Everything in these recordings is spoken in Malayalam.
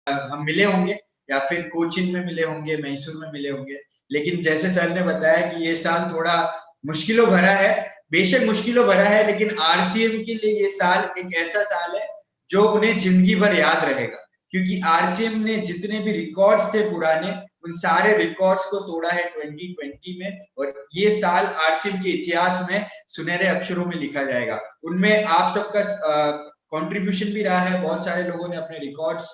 हम मिले होंगे या फिर कोचिन में मिले होंगे, मैसूर में मिले होंगे, लेकिन जैसे सर ने बताया कि ये साल थोड़ा मुश्किलों भरा है। बेशक मुश्किलों भरा है, लेकिन आरसीएम के लिए ये साल एक ऐसा साल है जो उन्हें जिंदगी भर याद रहेगा, क्योंकि आरसीएम ने जितने भी रिकॉर्ड्स थे पुराने, उन सारे रिकॉर्ड्स को तोड़ा है 2020 में, और ये साल आरसीएम के इतिहास में सुनहरे अक्षरों में लिखा जाएगा। उनमें आप सबका कंट्रीब्यूशन भी रहा है। बहुत सारे लोगों ने अपने रिकॉर्ड्स,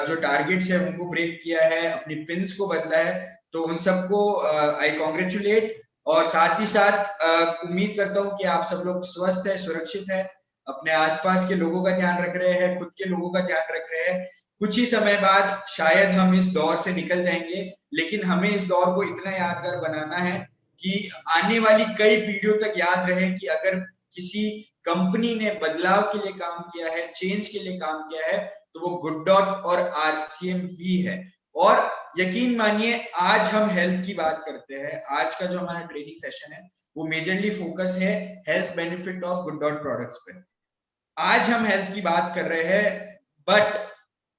जो टारगेट्स है उनको ब्रेक किया है, अपनी पिन्स को बदला है, तो उन सबको आई कॉन्ग्रेचुलेट। और साथ ही साथ उम्मीद करता हूँ कि आप सब लोग स्वस्थ है, सुरक्षित है, अपने आसपास के लोगों का ध्यान रख रहे हैं, खुद के लोगों का ध्यान रख रहे हैं। कुछ ही समय बाद शायद हम इस दौर से निकल जाएंगे, लेकिन हमें इस दौर को इतना यादगार बनाना है कि आने वाली कई पीढ़ियों तक याद रहे कि अगर किसी कंपनी ने बदलाव के लिए काम किया है, चेंज के लिए काम किया है, तो वो गुड डॉट और आरसीएम ही है। और यकीन मानिए, आज हम हेल्थ की बात करते हैं। आज का जो हमारा ट्रेनिंग सेशन है वो मेजरली फोकस है health benefit of good dot products पे। आज हम हेल्थ की बात कर रहे हैं, बट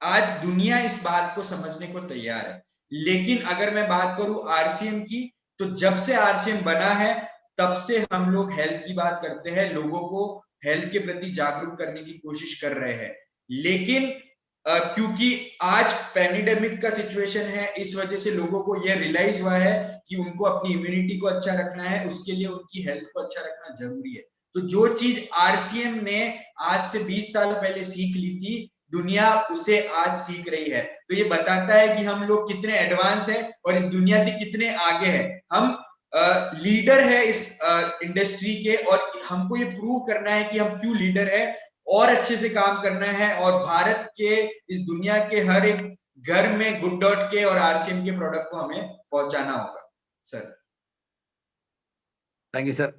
आज दुनिया इस बात को समझने को तैयार है। लेकिन अगर मैं बात करूं आरसीएम की, तो जब से आरसीएम बना है तब से हम लोग हेल्थ की बात करते हैं, लोगों को हेल्थ के प्रति जागरूक करने की कोशिश कर रहे हैं। लेकिन क्योंकि आज पैंडेमिक का सिचुएशन है, इस वजह से लोगों को यह रियलाइज हुआ है कि उनको अपनी इम्यूनिटी को अच्छा रखना है, उसके लिए उनकी हेल्थ को अच्छा रखना जरूरी है। तो जो चीज आरसीएम ने आज से 20 साल पहले सीख ली थी, दुनिया उसे आज सीख रही है। तो ये बताता है कि हम लोग कितने एडवांस है और इस दुनिया से कितने आगे है। हम लीडर है इस इंडस्ट्री के, और हमको ये प्रूव करना है कि हम क्यों लीडर है, और अच्छे से काम करना है, और भारत के, इस दुनिया के हर एक घर में गुड डॉट के और आरसीएम के प्रोडक्ट को हमें पहुंचाना होगा। Sir thank you sir.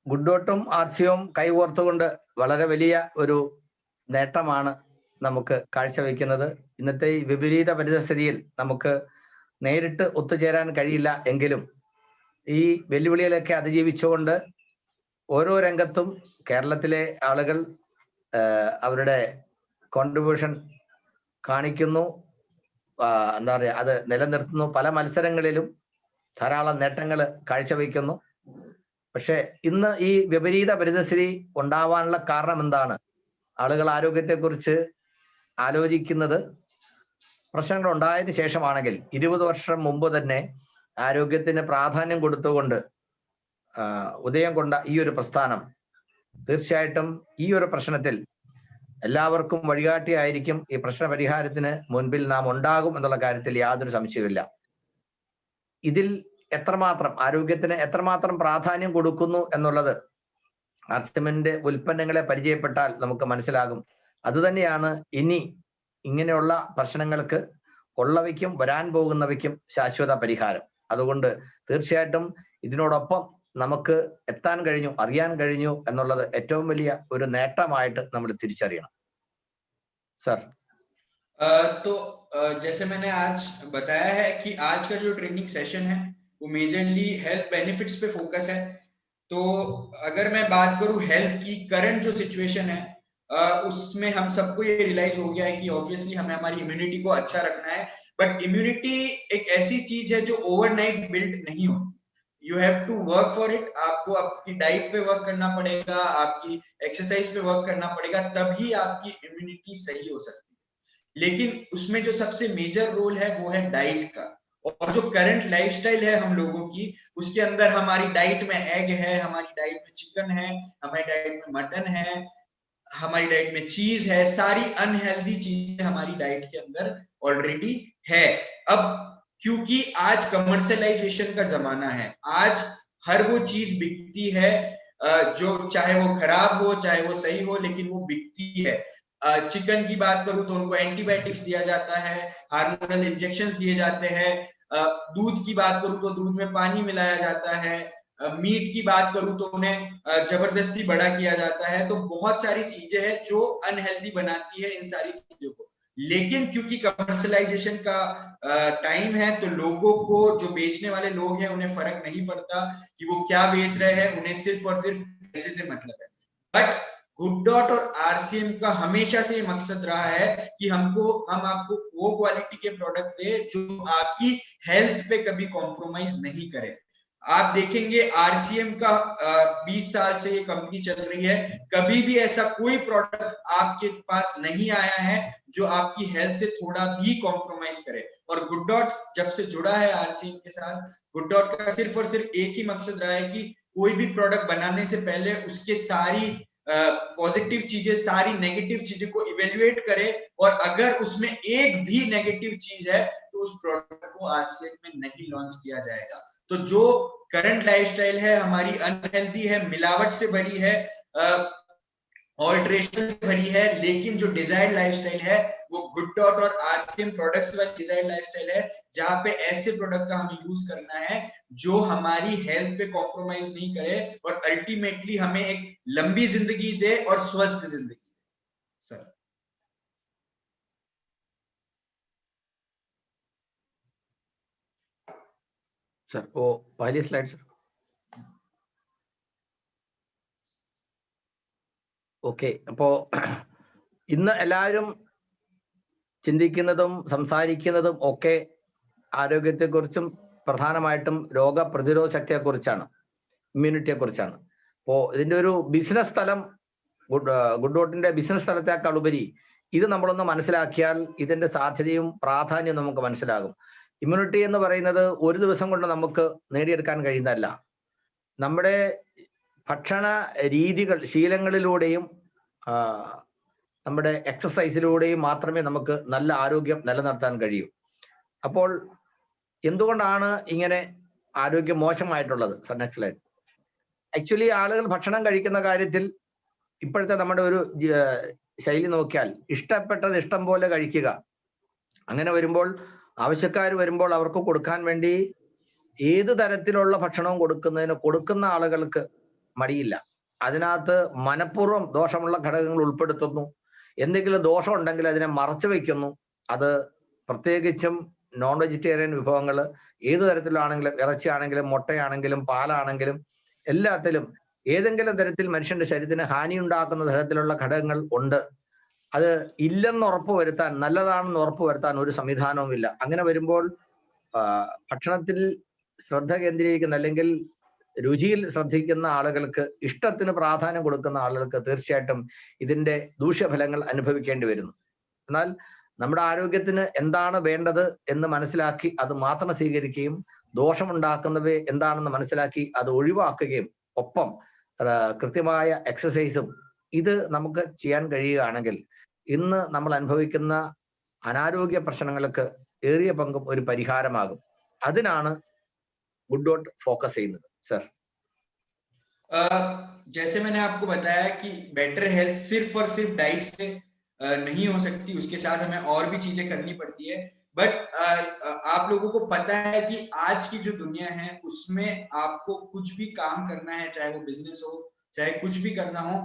ഗുഡ് ഡോട്ടും ആർസിയും കൈകോർത്തുകൊണ്ട് വളരെ വലിയ ഒരു നേട്ടമാണ് നമുക്ക് കാഴ്ചവെക്കുന്നത്. ഇന്നത്തെ ഈ വിപരീത പരിതസ്ഥിതിയിൽ നമുക്ക് നേരിട്ട് ഒത്തുചേരാൻ കഴിയില്ല എങ്കിലും ഈ വെല്ലുവിളികളൊക്കെ അതിജീവിച്ചുകൊണ്ട് ഓരോ രംഗത്തും കേരളത്തിലെ ആളുകൾ അവരുടെ കോൺട്രിബ്യൂഷൻ കാണിക്കുന്നു, എന്താ പറയുക, അത് നിലനിർത്തുന്നു. പല മത്സരങ്ങളിലും ധാരാളം നേട്ടങ്ങൾ കാഴ്ചവെക്കുന്നു. പക്ഷെ ഇന്ന് ഈ വിപരീത പരിതസ്ഥിതി ഉണ്ടാവാനുള്ള കാരണം എന്താണ്? ആളുകൾ ആരോഗ്യത്തെക്കുറിച്ച് ആലോചിക്കുന്നത് പ്രശ്നങ്ങൾ ഉണ്ടായതിനു ശേഷമാണെങ്കിൽ 20 വർഷം മുമ്പ് തന്നെ ആരോഗ്യത്തിന് പ്രാധാന്യം കൊടുത്തുകൊണ്ട് ഉദയം കൊണ്ട ഈ ഒരു പ്രസ്ഥാനം തീർച്ചയായിട്ടും ഈ ഒരു പ്രശ്നത്തിൽ എല്ലാവർക്കും വഴികാട്ടിയായിരിക്കും. ഈ പ്രശ്ന പരിഹാരത്തിന് മുൻപിൽ നാം ഉണ്ടാകും എന്നുള്ള കാര്യത്തിൽ യാതൊരു സംശയവുമില്ല. ഇതിൽ എത്രമാത്രം ആരോഗ്യത്തിന് എത്രമാത്രം പ്രാധാന്യം കൊടുക്കുന്നു എന്നുള്ളത് ആർസിഎമ്മിന്റെ ഉൽപ്പന്നങ്ങളെ പരിചയപ്പെട്ടാൽ നമുക്ക് മനസ്സിലാകും. അതുതന്നെയാണ് ഇനി ഇങ്ങനെയുള്ള പ്രശ്നങ്ങൾക്ക് ഉള്ളവയ്ക്കും വരാൻ പോകുന്നവയ്ക്കും ശാശ്വത പരിഹാരം. അതുകൊണ്ട് തീർച്ചയായിട്ടും ഇതിനോടൊപ്പം നമുക്ക് എത്താൻ കഴിഞ്ഞു, അറിയാൻ കഴിഞ്ഞു എന്നുള്ളത് ഏറ്റവും വലിയ ഒരു നേട്ടമായിട്ട് നമ്മൾ തിരിച്ചറിയണം. सर तो जैसे मैंने आज बताया है कि आज का जो ट्रेनिंग सेशन है वो मेजरली हेल्थ बेनिफिट्स पे फोकस है। तो अगर मैं बात करूं हेल्थ की करंट जो सिचुएशन है, उसमें हम सबको ये रियलाइज हो गया है कि ऑब्वियसली हमें हमारी इम्यूनिटी को अच्छा रखना है, बट इम्यूनिटी एक ऐसी चीज है जो ओवरनाइट बिल्ड नहीं होती। You have to work for it. आपको आपकी डाइट पे वर्क करना पड़ेगा, आपकी एक्सरसाइज पे वर्क करना पड़ेगा, तभी आपकी इम्यूनिटी सही हो सकती है। लेकिन उसमें जो सबसे मेजर रोल है वो है डाइट का। और जो करंट लाइफस्टाइल है हम लोगों की, उसके अंदर हमारी डाइट में एग है, हमारी डाइट में चिकन है, हमारी डाइट में मटन है, हमारी डाइट में चीज है, सारी अनहेल्दी चीजें हमारी डाइट के अंदर ऑलरेडी है। अब क्योंकि आज कमर्शियलाइजेशन का जमाना है, आज हर वो चीज बिकती है जो चाहे वो खराब हो चाहे वो सही हो, लेकिन वो बिकती है। चिकन की बात करूं तो उनको एंटीबायोटिक्स दिया जाता है, हार्मोनल इंजेक्शंस दिए जाते हैं। दूध की बात करूं तो दूध में पानी मिलाया जाता है। मीट की बात करूं तो उन्हें जबरदस्ती बड़ा किया जाता है। तो बहुत सारी चीजें हैं जो अनहेल्दी बनाती है इन सारी चीजों को। लेकिन क्योंकि कमर्शियलाइजेशन का टाइम है, तो लोगों को, जो बेचने वाले लोग हैं, उन्हें फर्क नहीं पड़ता कि वो क्या बेच रहे हैं, उन्हें सिर्फ और सिर्फ पैसे से मतलब है। बट गुड डॉट और आरसीएम का हमेशा से मकसद रहा है कि हम आपको वो क्वालिटी के प्रोडक्ट दे जो आपकी हेल्थ पे कभी कॉम्प्रोमाइज नहीं करे। आप देखेंगे आरसीएम का 20 साल से ये कंपनी चल रही है, कभी भी ऐसा कोई प्रोडक्ट आपके पास नहीं आया है जो आपकी हेल्थ से थोड़ा भी कॉम्प्रोमाइज करे। और गुड डॉट जब से जुड़ा है आरसीएम के साथ, गुड डॉट का सिर्फ और सिर्फ एक ही मकसद रहा है कि कोई भी प्रोडक्ट बनाने से पहले उसके सारी पॉजिटिव चीजें, सारी नेगेटिव चीजें को इवेल्युएट करे, और अगर उसमें एक भी नेगेटिव चीज है तो उस प्रोडक्ट को आरसीएम में नहीं लॉन्च किया जाएगा। तो जो करंट लाइफस्टाइल है हमारी अनहेल्दी है, मिलावट से भरी है, ऑल्ट्रेशन से भरी है, लेकिन जो डिजायर्ड लाइफस्टाइल है वो गुड डॉट और आरसीएम प्रोडक्ट्स वाली डिजायर्ड लाइफस्टाइल है, जहां पे ऐसे प्रोडक्ट का हमें यूज करना है जो हमारी हेल्थ पे कॉम्प्रोमाइज नहीं करे और अल्टीमेटली हमें एक लंबी जिंदगी दे और स्वस्थ जिंदगी दे। सर सर वो पहली स्लाइड सर। ഓക്കെ, അപ്പോ ഇന്ന് എല്ലാവരും ചിന്തിക്കുന്നതും സംസാരിക്കുന്നതും ഒക്കെ ആരോഗ്യത്തെക്കുറിച്ചും പ്രധാനമായിട്ടും രോഗപ്രതിരോധ ശക്തിയെക്കുറിച്ചാണ്, ഇമ്മ്യൂണിറ്റിയെക്കുറിച്ചാണ്. അപ്പോൾ ഇതിൻ്റെ ഒരു ബിസിനസ് തലം, ഗുഡ് ഡോട്ടിന്റെ ബിസിനസ് തലത്തേക്കാൾ ഉപരി ഇത് നമ്മളൊന്ന് മനസ്സിലാക്കിയാൽ ഇതിന്റെ സാധ്യതയും പ്രാധാന്യവും നമുക്ക് മനസ്സിലാകും. ഇമ്മ്യൂണിറ്റി എന്ന് പറയുന്നത് ഒരു ദിവസം കൊണ്ട് നമുക്ക് നേടിയെടുക്കാൻ കഴിയുന്നതല്ല. നമ്മുടെ ഭക്ഷണ രീതികൾ, ശീലങ്ങളിലൂടെയും നമ്മുടെ എക്സസൈസിലൂടെയും മാത്രമേ നമുക്ക് നല്ല ആരോഗ്യം നിലനിർത്താൻ കഴിയൂ. അപ്പോൾ എന്തുകൊണ്ടാണ് ഇങ്ങനെ ആരോഗ്യം മോശമായിട്ടുള്ളത്? Next slide. ആക്ച്വലി ആളുകൾ ഭക്ഷണം കഴിക്കുന്ന കാര്യത്തിൽ ഇപ്പോഴത്തെ നമ്മുടെ ഒരു ശൈലി നോക്കിയാൽ ഇഷ്ടപ്പെട്ടത് ഇഷ്ടം പോലെ കഴിക്കുക. അങ്ങനെ വരുമ്പോൾ ആവശ്യക്കാർ വരുമ്പോൾ അവർക്ക് കൊടുക്കാൻ വേണ്ടി ഏത് തരത്തിലുള്ള ഭക്ഷണവും കൊടുക്കുന്ന ആളുകൾക്ക് മടിയില്ല. അതിനകത്ത് മനഃപൂർവ്വം ദോഷമുള്ള ഘടകങ്ങൾ ഉൾപ്പെടുത്തുന്നു. എന്തെങ്കിലും ദോഷം ഉണ്ടെങ്കിൽ അതിനെ മറച്ചു വയ്ക്കുന്നു. അത് പ്രത്യേകിച്ചും നോൺ വെജിറ്റേറിയൻ വിഭവങ്ങൾ ഏത് തരത്തിലാണെങ്കിലും, ഇറച്ചിയാണെങ്കിലും മുട്ടയാണെങ്കിലും പാലാണെങ്കിലും എല്ലാത്തിലും ഏതെങ്കിലും തരത്തിൽ മനുഷ്യന്റെ ശരീരത്തിന് ഹാനി ഉണ്ടാക്കുന്ന തരത്തിലുള്ള ഘടകങ്ങൾ ഉണ്ട്. അത് ഇല്ലെന്ന് ഉറപ്പുവരുത്താൻ, നല്ലതാണെന്ന് ഉറപ്പുവരുത്താൻ ഒരു സംവിധാനവുമില്ല. അങ്ങനെ വരുമ്പോൾ ഭക്ഷണത്തിൽ ശ്രദ്ധ കേന്ദ്രീകരിക്കുന്ന അല്ലെങ്കിൽ രുചിയിൽ ശ്രദ്ധിക്കുന്ന ആളുകൾക്ക്, ഇഷ്ടത്തിന് പ്രാധാന്യം കൊടുക്കുന്ന ആളുകൾക്ക് തീർച്ചയായിട്ടും ഇതിന്റെ ദൂഷ്യഫലങ്ങൾ അനുഭവിക്കേണ്ടി വരുന്നു. എന്നാൽ നമ്മുടെ ആരോഗ്യത്തിന് എന്താണ് വേണ്ടത് എന്ന് മനസ്സിലാക്കി അത് മാത്രം സ്വീകരിക്കുകയും ദോഷമുണ്ടാക്കുന്നവ എന്താണെന്ന് മനസ്സിലാക്കി അത് ഒഴിവാക്കുകയും ഒപ്പം കൃത്യമായ എക്സസൈസും ഇത് നമുക്ക് ചെയ്യാൻ കഴിയുകയാണെങ്കിൽ ഇന്ന് നമ്മൾ അനുഭവിക്കുന്ന അനാരോഗ്യ പ്രശ്നങ്ങൾക്ക് ഏറിയ പങ്കും ഒരു പരിഹാരമാകും. അതിനാണ് ഗുഡ് ഡോട്ട് ഫോക്കസ് ചെയ്യുന്നത്. सर जैसे मैंने आपको बताया कि बेटर हेल्थ सिर्फ और सिर्फ डाइट से नहीं हो सकती, उसके साथ हमें और भी चीजें करनी पड़ती है। बट आप लोगों को पता है कि आज की जो दुनिया है उसमें आपको कुछ भी काम करना है, चाहे वो बिजनेस हो, चाहे कुछ भी करना हो,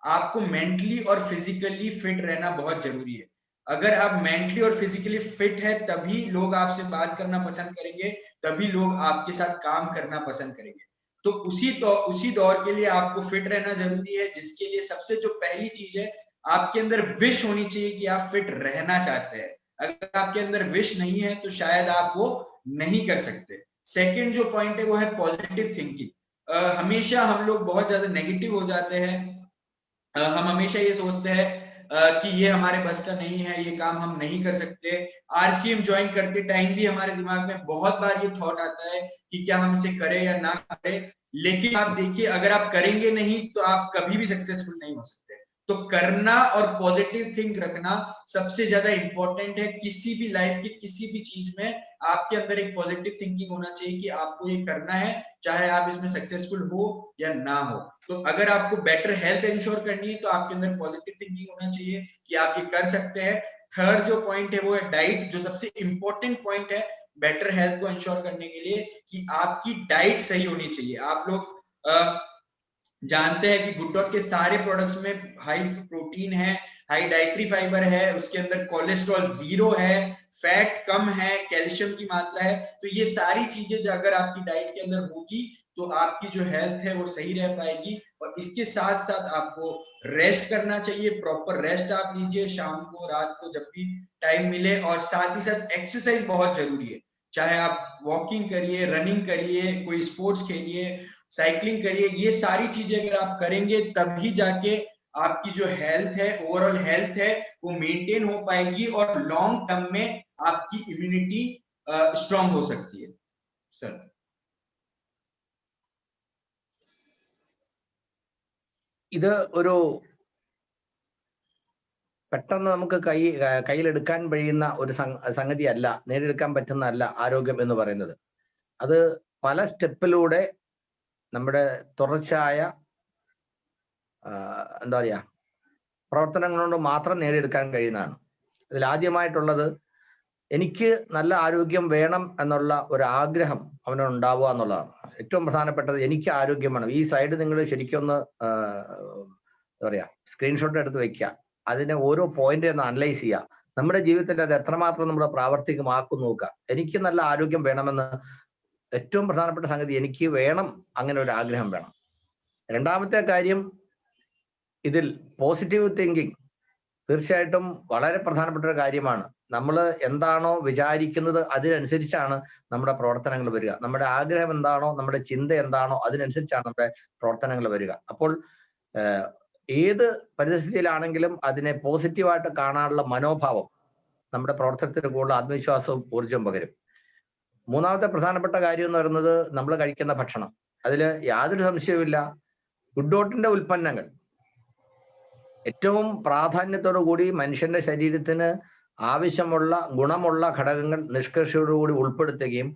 आपको मेंटली और फिजिकली फिट रहना बहुत जरूरी है। अगर आप मेंटली और फिजिकली फिट है तभी लोग आपसे बात करना पसंद करेंगे, तभी लोग आपके साथ काम करना पसंद करेंगे। तो उसी दौर के लिए आपको फिट रहना जरूरी है, जिसके लिए सबसे जो पहली चीज है, आपके अंदर विश होनी चाहिए कि आप फिट रहना चाहते हैं। अगर आपके अंदर विश नहीं है तो शायद आप वो नहीं कर सकते। सेकंड जो पॉइंट है वो है पॉजिटिव थिंकिंग। हमेशा हम लोग बहुत ज्यादा नेगेटिव हो जाते हैं। हम हमेशा ये सोचते हैं कि ये हमारे बस का नहीं है, ये काम हम नहीं कर सकते। आरसीएम ज्वाइन करते टाइम भी हमारे दिमाग में बहुत बार ये थॉट आता है कि क्या हम इसे करें या ना करें। लेकिन आप देखिए, अगर आप करेंगे नहीं तो आप कभी भी सक्सेसफुल नहीं हो सकते। तो करना और पॉजिटिव थिंक रखना सबसे ज्यादा इंपॉर्टेंट है। किसी भी लाइफ की किसी भी चीज में आपके अंदर एक पॉजिटिव थिंकिंग होना चाहिए कि आपको ये करना है, चाहे आप इसमें सक्सेसफुल हो या ना हो। तो अगर आपको बेटर हेल्थ इंश्योर करनी है तो आपके अंदर पॉजिटिव थिंकिंग होना चाहिए कि आप ये कर सकते हैं। थर्ड जो पॉइंट है वो है डाइट, जो सबसे इंपॉर्टेंट पॉइंट है बेटर हेल्थ को इंश्योर करने के लिए, कि आपकी डाइट सही होनी चाहिए। आप लोग जानते हैं कि गुड डॉट के सारे प्रोडक्ट्स में हाई प्रोटीन है, हाई डाइटरी फाइबर है, उसके अंदर कोलेस्ट्रॉल 0 है, फैट कम है, कैल्शियम की मात्रा है। तो ये सारी चीजें जो अगर आपकी डाइट के अंदर होगी तो आपकी जो हेल्थ है वो सही रह पाएगी। और इसके साथ साथ आपको रेस्ट करना चाहिए, प्रॉपर रेस्ट आप लीजिए शाम को, रात को, जब भी टाइम मिले। और साथ ही साथ एक्सरसाइज बहुत जरूरी है, चाहे आप वॉकिंग करिए, रनिंग करिए, कोई स्पोर्ट्स खेलिए, साइकिलिंग करिए। ये सारी चीजें अगर आप करेंगे तभी जाके आपकी जो हेल्थ है, ओवरऑल हेल्थ है, वो मेंटेन हो पाएगी और लॉन्ग टर्म में आपकी इम्यूनिटी स्ट्रांग हो सकती है सर। ഇത് ഒരു പെട്ടെന്ന് നമുക്ക് കയ്യിലെടുക്കാൻ കഴിയുന്ന ഒരു സംഗതിയല്ല, നേടിയെടുക്കാൻ പറ്റുന്നതല്ല ആരോഗ്യം എന്ന് പറയുന്നത്. അത് പല സ്റ്റെപ്പിലൂടെ നമ്മുടെ തുടർച്ചയായ എന്താ പറയാ പ്രവർത്തനങ്ങൾ കൊണ്ട് മാത്രം നേടിയെടുക്കാൻ കഴിയുന്നതാണ്. അതിൽ ആദ്യമായിട്ടുള്ളത്, എനിക്ക് നല്ല ആരോഗ്യം വേണം എന്നുള്ള ഒരു ആഗ്രഹം അവനുണ്ടാവുക എന്നുള്ളതാണ് ഏറ്റവും പ്രധാനപ്പെട്ടത്. എനിക്ക് ആരോഗ്യം വേണം. ഈ സൈഡ് നിങ്ങൾ ശരിക്കും ഒന്ന് എന്താ പറയാ സ്ക്രീൻഷോട്ട് എടുത്ത് വെക്കുക, അതിനെ ഓരോ പോയിന്റ് ഒന്ന് അനലൈസ് ചെയ്യുക, നമ്മുടെ ജീവിതത്തിൽ അത് എത്രമാത്രം നമ്മൾ പ്രാവർത്തികമാക്കും നോക്കുക. എനിക്ക് നല്ല ആരോഗ്യം വേണമെന്ന് ഏറ്റവും പ്രധാനപ്പെട്ട സംഗതി, എനിക്ക് വേണം, അങ്ങനെ ഒരു ആഗ്രഹം വേണം. രണ്ടാമത്തെ കാര്യം, ഇതിൽ പോസിറ്റീവ് തിങ്കിങ് തീർച്ചയായിട്ടും വളരെ പ്രധാനപ്പെട്ട ഒരു കാര്യമാണ്. നമ്മൾ എന്താണോ വിചാരിക്കുന്നത് അതിനനുസരിച്ചാണ് നമ്മുടെ പ്രവർത്തനങ്ങൾ വരിക. നമ്മുടെ ആഗ്രഹം എന്താണോ, നമ്മുടെ ചിന്ത എന്താണോ, അതിനനുസരിച്ചാണ് നമ്മുടെ പ്രവർത്തനങ്ങൾ വരിക. അപ്പോൾ ഏത് പരിസ്ഥിതിയിലാണെങ്കിലും അതിനെ പോസിറ്റീവായിട്ട് കാണാനുള്ള മനോഭാവം നമ്മുടെ പ്രവർത്തനത്തിന് കൂടുതൽ ആത്മവിശ്വാസവും ഊർജവും പകരും. മൂന്നാമത്തെ പ്രധാനപ്പെട്ട കാര്യം എന്ന് പറയുന്നത്, നമ്മൾ കഴിക്കുന്ന ഭക്ഷണം. അതിൽ യാതൊരു സംശയവുമില്ല, ഗുഡ്ഡോട്ടിന്റെ ഉൽപ്പന്നങ്ങൾ ഏറ്റവും പ്രാധാന്യത്തോടു കൂടി മനുഷ്യന്റെ ശരീരത്തിന് ആവശ്യമുള്ള ഗുണമുള്ള ഘടകങ്ങൾ നിഷ്കർഷയോടുകൂടി ഉൾപ്പെടുത്തുകയും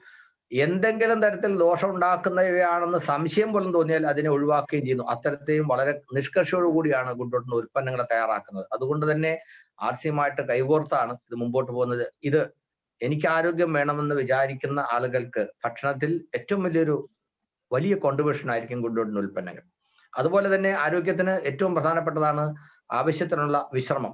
എന്തെങ്കിലും തരത്തിൽ ദോഷം ഉണ്ടാക്കുന്നവയാണെന്ന് സംശയം പോലും തോന്നിയാൽ അതിനെ ഒഴിവാക്കുകയും ചെയ്യുന്നു. അത്തരത്തെയും വളരെ നിഷ്കർഷയോടുകൂടിയാണ് ഗുഡ്ഡോട്ടിന്റെ ഉൽപ്പന്നങ്ങൾ തയ്യാറാക്കുന്നത്. അതുകൊണ്ട് തന്നെ ആർസിയുമായിട്ട് കൈകോർത്താണ് ഇത് മുമ്പോട്ട് പോകുന്നത്. ഇത് എനിക്ക് ആരോഗ്യം വേണമെന്ന് വിചാരിക്കുന്ന ആളുകൾക്ക് ഭക്ഷണത്തിൽ ഏറ്റവും വലിയ കോൺട്രിബ്യൂഷൻ ആയിരിക്കും ഗുഡ്ഡോട്ടിന്റെ ഉൽപ്പന്നങ്ങൾ. അതുപോലെ തന്നെ ആരോഗ്യത്തിന് ഏറ്റവും പ്രധാനപ്പെട്ടതാണ് ആവശ്യത്തിനുള്ള വിശ്രമം.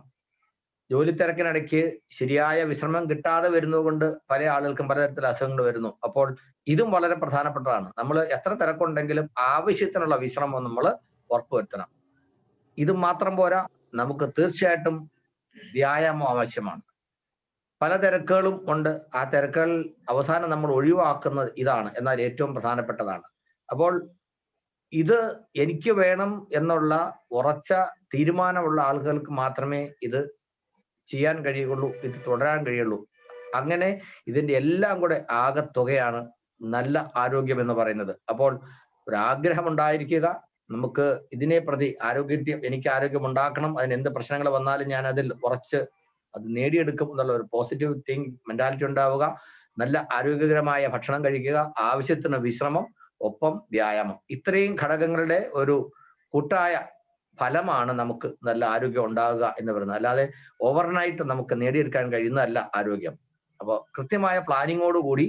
ജോലി തിരക്കിനിടയ്ക്ക് ശരിയായ വിശ്രമം കിട്ടാതെ വരുന്നത് കൊണ്ട് പല ആളുകൾക്കും പലതരത്തിലുള്ള അസുഖങ്ങൾ വരുന്നു. അപ്പോൾ ഇതും വളരെ പ്രധാനപ്പെട്ടതാണ്. നമ്മൾ എത്ര തിരക്കുണ്ടെങ്കിലും ആവശ്യത്തിനുള്ള വിശ്രമം നമ്മൾ ഉറപ്പുവരുത്തണം. ഇത് മാത്രം പോരാ, നമുക്ക് തീർച്ചയായിട്ടും വ്യായാമം ആവശ്യമാണ്. പല തിരക്കുകളും ഉണ്ട്, ആ തിരക്കുകൾ അവസാനം നമ്മൾ ഒഴിവാക്കുന്നത് ഇതാണ്, എന്നാൽ ഏറ്റവും പ്രധാനപ്പെട്ടതാണ്. അപ്പോൾ ഇത് എനിക്ക് വേണം എന്നുള്ള ഉറച്ച തീരുമാനമുള്ള ആളുകൾക്ക് മാത്രമേ ഇത് ചെയ്യാൻ കഴിയുള്ളൂ, ഇത് തുടരാൻ കഴിയുള്ളൂ. അങ്ങനെ ഇതിന്റെ എല്ലാം കൂടെ ആകെത്തുകയാണ് നല്ല ആരോഗ്യം എന്ന് പറയുന്നത്. അപ്പോൾ ഒരാഗ്രഹം ഉണ്ടായിരിക്കുക, നമുക്ക് ഇതിനെ പ്രതി എനിക്ക് ആരോഗ്യം ഉണ്ടാക്കണം, അതിന് എന്ത് പ്രശ്നങ്ങൾ വന്നാലും ഞാൻ അതിൽ ഉറച്ച് അത് നേടിയെടുക്കും എന്നുള്ള ഒരു പോസിറ്റീവ് മെന്റാലിറ്റി ഉണ്ടാവുക, നല്ല ആരോഗ്യകരമായ ഭക്ഷണം കഴിക്കുക, ആവശ്യത്തിന് വിശ്രമം, ഒപ്പം വ്യായാമം. ഇത്രയും ഘടകങ്ങളുടെ ഒരു കൂട്ടായ ഫലമാണ് നമുക്ക് നല്ല ആരോഗ്യം ഉണ്ടാവുക എന്ന് പറയുന്നത്. അല്ലാതെ ഓവർനൈറ്റ് നമുക്ക് നേടിയെടുക്കാൻ കഴിയുന്നതല്ല ആരോഗ്യം. അപ്പോൾ കൃത്യമായ പ്ലാനിങ്ങോടുകൂടി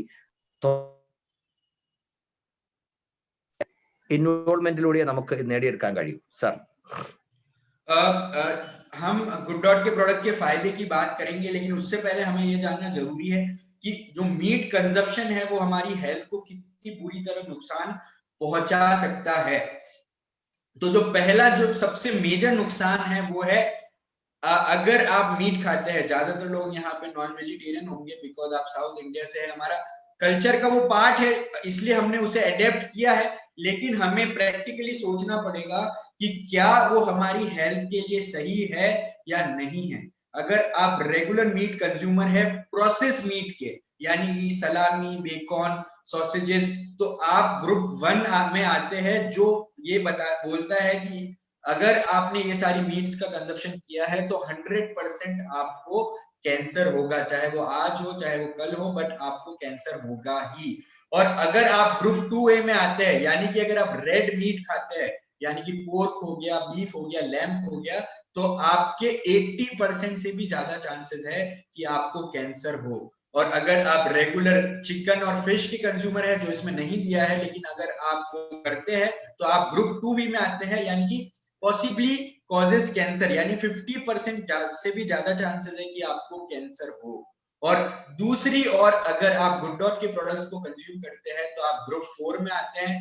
इन्वॉल्वमेंटलूടെ നമുക്ക് നേടിയെടുക്കാൻ കഴിയും സർ. हम गुड डॉट के प्रोडक्ट के फायदे की बात करेंगे, लेकिन उससे पहले हमें ये जानना जरूरी है कि जो मीट कंजप्शन है वो हमारी हेल्थ को कितनी बुरी तरह नुकसान पहुंचा सकता है। तो जो पहला जो सबसे मेजर नुकसान है वो है अगर आप मीट खाते हैं, ज्यादातर लोग यहाँ पे नॉन वेजिटेरियन होंगे बिकॉज आप साउथ इंडिया से है, हमारा कल्चर का वो पार्ट है, इसलिए हमने उसे अडेप्ट किया है। लेकिन हमें प्रैक्टिकली सोचना पड़ेगा कि क्या वो हमारी हेल्थ के लिए सही है या नहीं है। अगर आप रेगुलर मीट कंज्यूमर है प्रोसेस मीट के, यानी कि सलामी, बेकॉन, सॉसेजेस, तो आप ग्रुप 1 में आते हैं, जो ये बोलता है कि अगर आपने ये सारी मीट्स का कंजप्शन किया है तो 100% आपको कैंसर होगा, चाहे वो आज हो चाहे वो कल हो, बट आपको कैंसर होगा ही। और अगर आप ग्रुप 2A में आते हैं, यानी कि अगर आप रेड मीट खाते हैं, यानी कि पोर्क हो गया, बीफ हो गया, लैम्प हो गया, तो आपके 80% से भी ज्यादा चांसेस है कि आपको कैंसर हो। और अगर आप रेगुलर चिकन और फिश के कंज्यूमर है, जो इसमें नहीं दिया है, लेकिन अगर आप करते हैं तो आप ग्रुप 2B में आते हैं, यानी कि पॉसिबली कॉजेस कैंसर, यानी 50% से भी ज्यादा चांसेस है कि आपको कैंसर हो। और दूसरी और अगर आप गुड डॉट के प्रोडक्ट्स को कंज्यूम करते हैं तो आप ग्रुप 4 में आते हैं,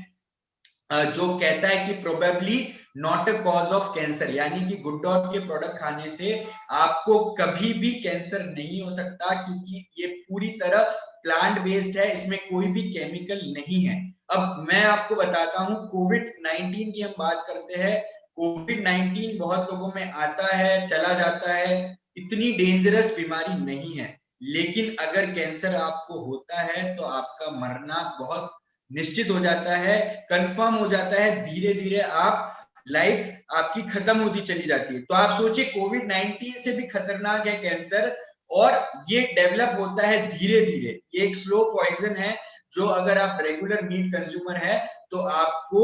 जो कहता है कि probably not a cause of cancer, यानी कि गुड डॉट के प्रोडक्ट खाने से आपको कभी भी कैंसर नहीं हो सकता, क्योंकि ये पूरी तरह प्लांट बेस्ड है, इसमें कोई भी केमिकल नहीं है। अब मैं आपको बताता हूं, कोविड-19 की हम बात करते हैं। कोविड-19 बहुत लोगों में आता है, चला जाता है, इतनी डेंजरस बीमारी नहीं है। लेकिन अगर कैंसर आपको होता है तो आपका मरना बहुत निश्चित हो जाता है, कंफर्म हो जाता है, धीरे धीरे आप लाइफ आपकी खत्म होती चली जाती है। तो आप सोचिए, कोविड-19 से भी खतरनाक है कैंसर, और ये डेवलप होता है धीरे धीरे। ये एक स्लो पॉइजन है, जो अगर आप रेगुलर मीट कंज्यूमर है तो आपको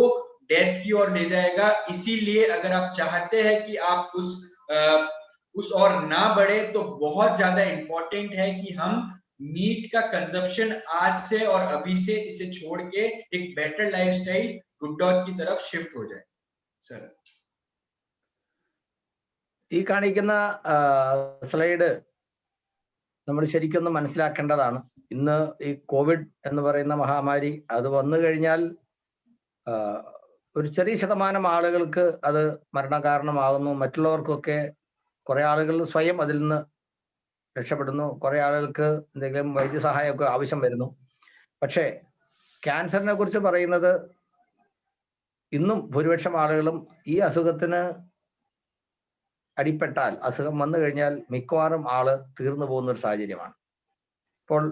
डेथ की ओर ले जाएगा। इसीलिए अगर आप चाहते हैं कि आप उस ओर ना बढ़े, तो बहुत ज्यादा इंपॉर्टेंट है कि हम मीट का कंजप्शन आज से और अभी से इसे छोड़ के एक बेटर लाइफस्टाइल गुड डॉग की तरफ शिफ्ट हो जाए सर। ഈ കാണിക്കുന്ന സ്ലൈഡ് നമ്മൾ ശരിക്കൊന്ന് മനസ്സിലാക്കേണ്ടതാണ്. ഇന്ന് ഈ കോവിഡ് എന്ന് പറയുന്ന മഹാമാരി അത് വന്നു കഴിഞ്ഞാൽ ഒരു ചെറിയ ശതമാനം ആളുകൾക്ക് അത് മരണകാരണമാകുന്നു. മറ്റുള്ളവർക്കൊക്കെ കുറെ ആളുകൾ സ്വയം അതിൽ നിന്ന് രക്ഷപ്പെടുന്നു, കുറെ ആളുകൾക്ക് എന്തെങ്കിലും വൈദ്യസഹായമൊക്കെ ആവശ്യം വരുന്നു. പക്ഷേ ക്യാൻസറിനെ കുറിച്ച് പറയുന്നത്, ഇന്നും ഭൂരിപക്ഷം ആളുകളും ഈ അസുഖത്തിന് അടിപ്പെട്ടാൽ, അസുഖം വന്നു കഴിഞ്ഞാൽ മിക്കവാറും ആള് തീർന്നു പോകുന്ന ഒരു സാഹചര്യമാണ്. ഇപ്പോൾ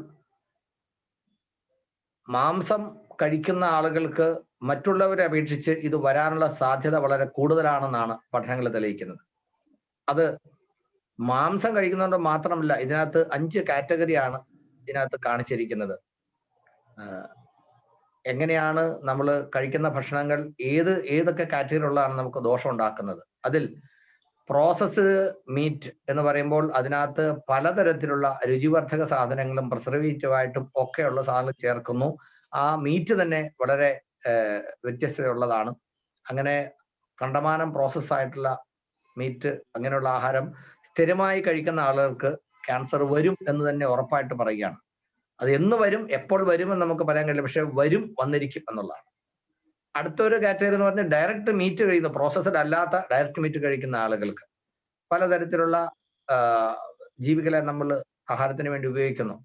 മാംസം കഴിക്കുന്ന ആളുകൾക്ക് മറ്റുള്ളവരെ അപേക്ഷിച്ച് ഇത് വരാനുള്ള സാധ്യത വളരെ കൂടുതലാണെന്നാണ് പഠനങ്ങൾ തെളിയിക്കുന്നത്. അത് മാംസം കഴിക്കുന്നതുകൊണ്ട് മാത്രമല്ല, ഇതിനകത്ത് 5 കാറ്റഗറിയാണ് ഇതിനകത്ത് കാണിച്ചിരിക്കുന്നത്. എങ്ങനെയാണ് നമ്മൾ കഴിക്കുന്ന ഭക്ഷണങ്ങൾ ഏതൊക്കെ കാറ്റഗറി ഉള്ളതാണ് നമുക്ക് ദോഷം ഉണ്ടാക്കുന്നത്. അതിൽ പ്രോസസ്ഡ് മീറ്റ് എന്ന് പറയുമ്പോൾ അതിനകത്ത് പലതരത്തിലുള്ള രുചിവർദ്ധക സാധനങ്ങളും പ്രിസർവേറ്റീവായിട്ടും ഒക്കെയുള്ള സാധനങ്ങൾ ചേർക്കുന്നു. ആ മീറ്റ് തന്നെ വളരെ വ്യത്യസ്തതയുള്ളതാണ്. അങ്ങനെ കണ്ടമാനം പ്രോസസ് ആയിട്ടുള്ള മീറ്റ്, അങ്ങനെയുള്ള ആഹാരം സ്ഥിരമായി കഴിക്കുന്ന ആളുകൾക്ക് ക്യാൻസർ വരും എന്ന് തന്നെ ഉറപ്പായിട്ട് പറയുകയാണ്. അത് എന്ന് വരും, എപ്പോൾ വരുമെന്ന് നമുക്ക് പറയാൻ കഴിയില്ല, പക്ഷെ വരും, വന്നിരിക്കും എന്നുള്ളതാണ്. അടുത്തൊരു കാറ്റഗറി എന്ന് പറഞ്ഞാൽ ഡയറക്റ്റ് മീറ്റ് കഴിക്കുന്ന, പ്രോസസ്ഡ് അല്ലാത്ത ഡയറക്റ്റ് മീറ്റ് കഴിക്കുന്ന ആളുകൾക്ക് പലതരത്തിലുള്ള ജീവികളെ നമ്മൾ ആഹാരത്തിന് വേണ്ടി ഉപയോഗിക്കുന്നു.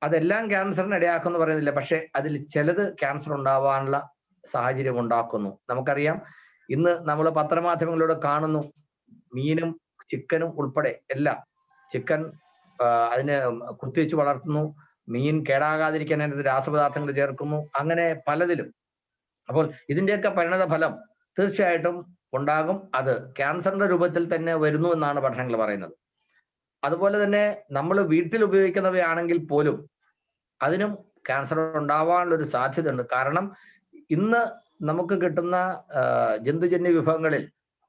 അതെല്ലാം ക്യാൻസറിന് ഇടയാക്കുമെന്ന് പറയുന്നില്ല, പക്ഷെ അതിൽ ചിലത് ക്യാൻസർ ഉണ്ടാവാനുള്ള സാഹചര്യം ഉണ്ടാക്കുന്നു. നമുക്കറിയാം, ഇന്ന് നമ്മൾ പത്രമാധ്യമങ്ങളിലൂടെ കാണുന്നു, മീനും ചിക്കനും ഉൾപ്പെടെ എല്ലാം. ചിക്കൻ അതിന് കുത്തിവെച്ച് വളർത്തുന്നു, മീൻ കേടാകാതിരിക്കാൻ അതിനകത്ത് രാസപദാർത്ഥങ്ങൾ ചേർക്കുന്നു, അങ്ങനെ പലതിലും. അപ്പോൾ ഇതിന്റെയൊക്കെ പരിണത ഫലം തീർച്ചയായിട്ടും ഉണ്ടാകും. അത് ക്യാൻസറിന്റെ രൂപത്തിൽ തന്നെ വരുന്നു എന്നാണ് പഠനങ്ങൾ പറയുന്നത്. അതുപോലെ തന്നെ നമ്മൾ വീട്ടിൽ ഉപയോഗിക്കുന്നവയാണെങ്കിൽ പോലും അതിനും ക്യാൻസർ ഉണ്ടാവാനുള്ള ഒരു സാധ്യതയുണ്ട്. കാരണം ഇന്ന് നമുക്ക് കിട്ടുന്ന ജന്തുജന്യ വിഭവങ്ങളിൽ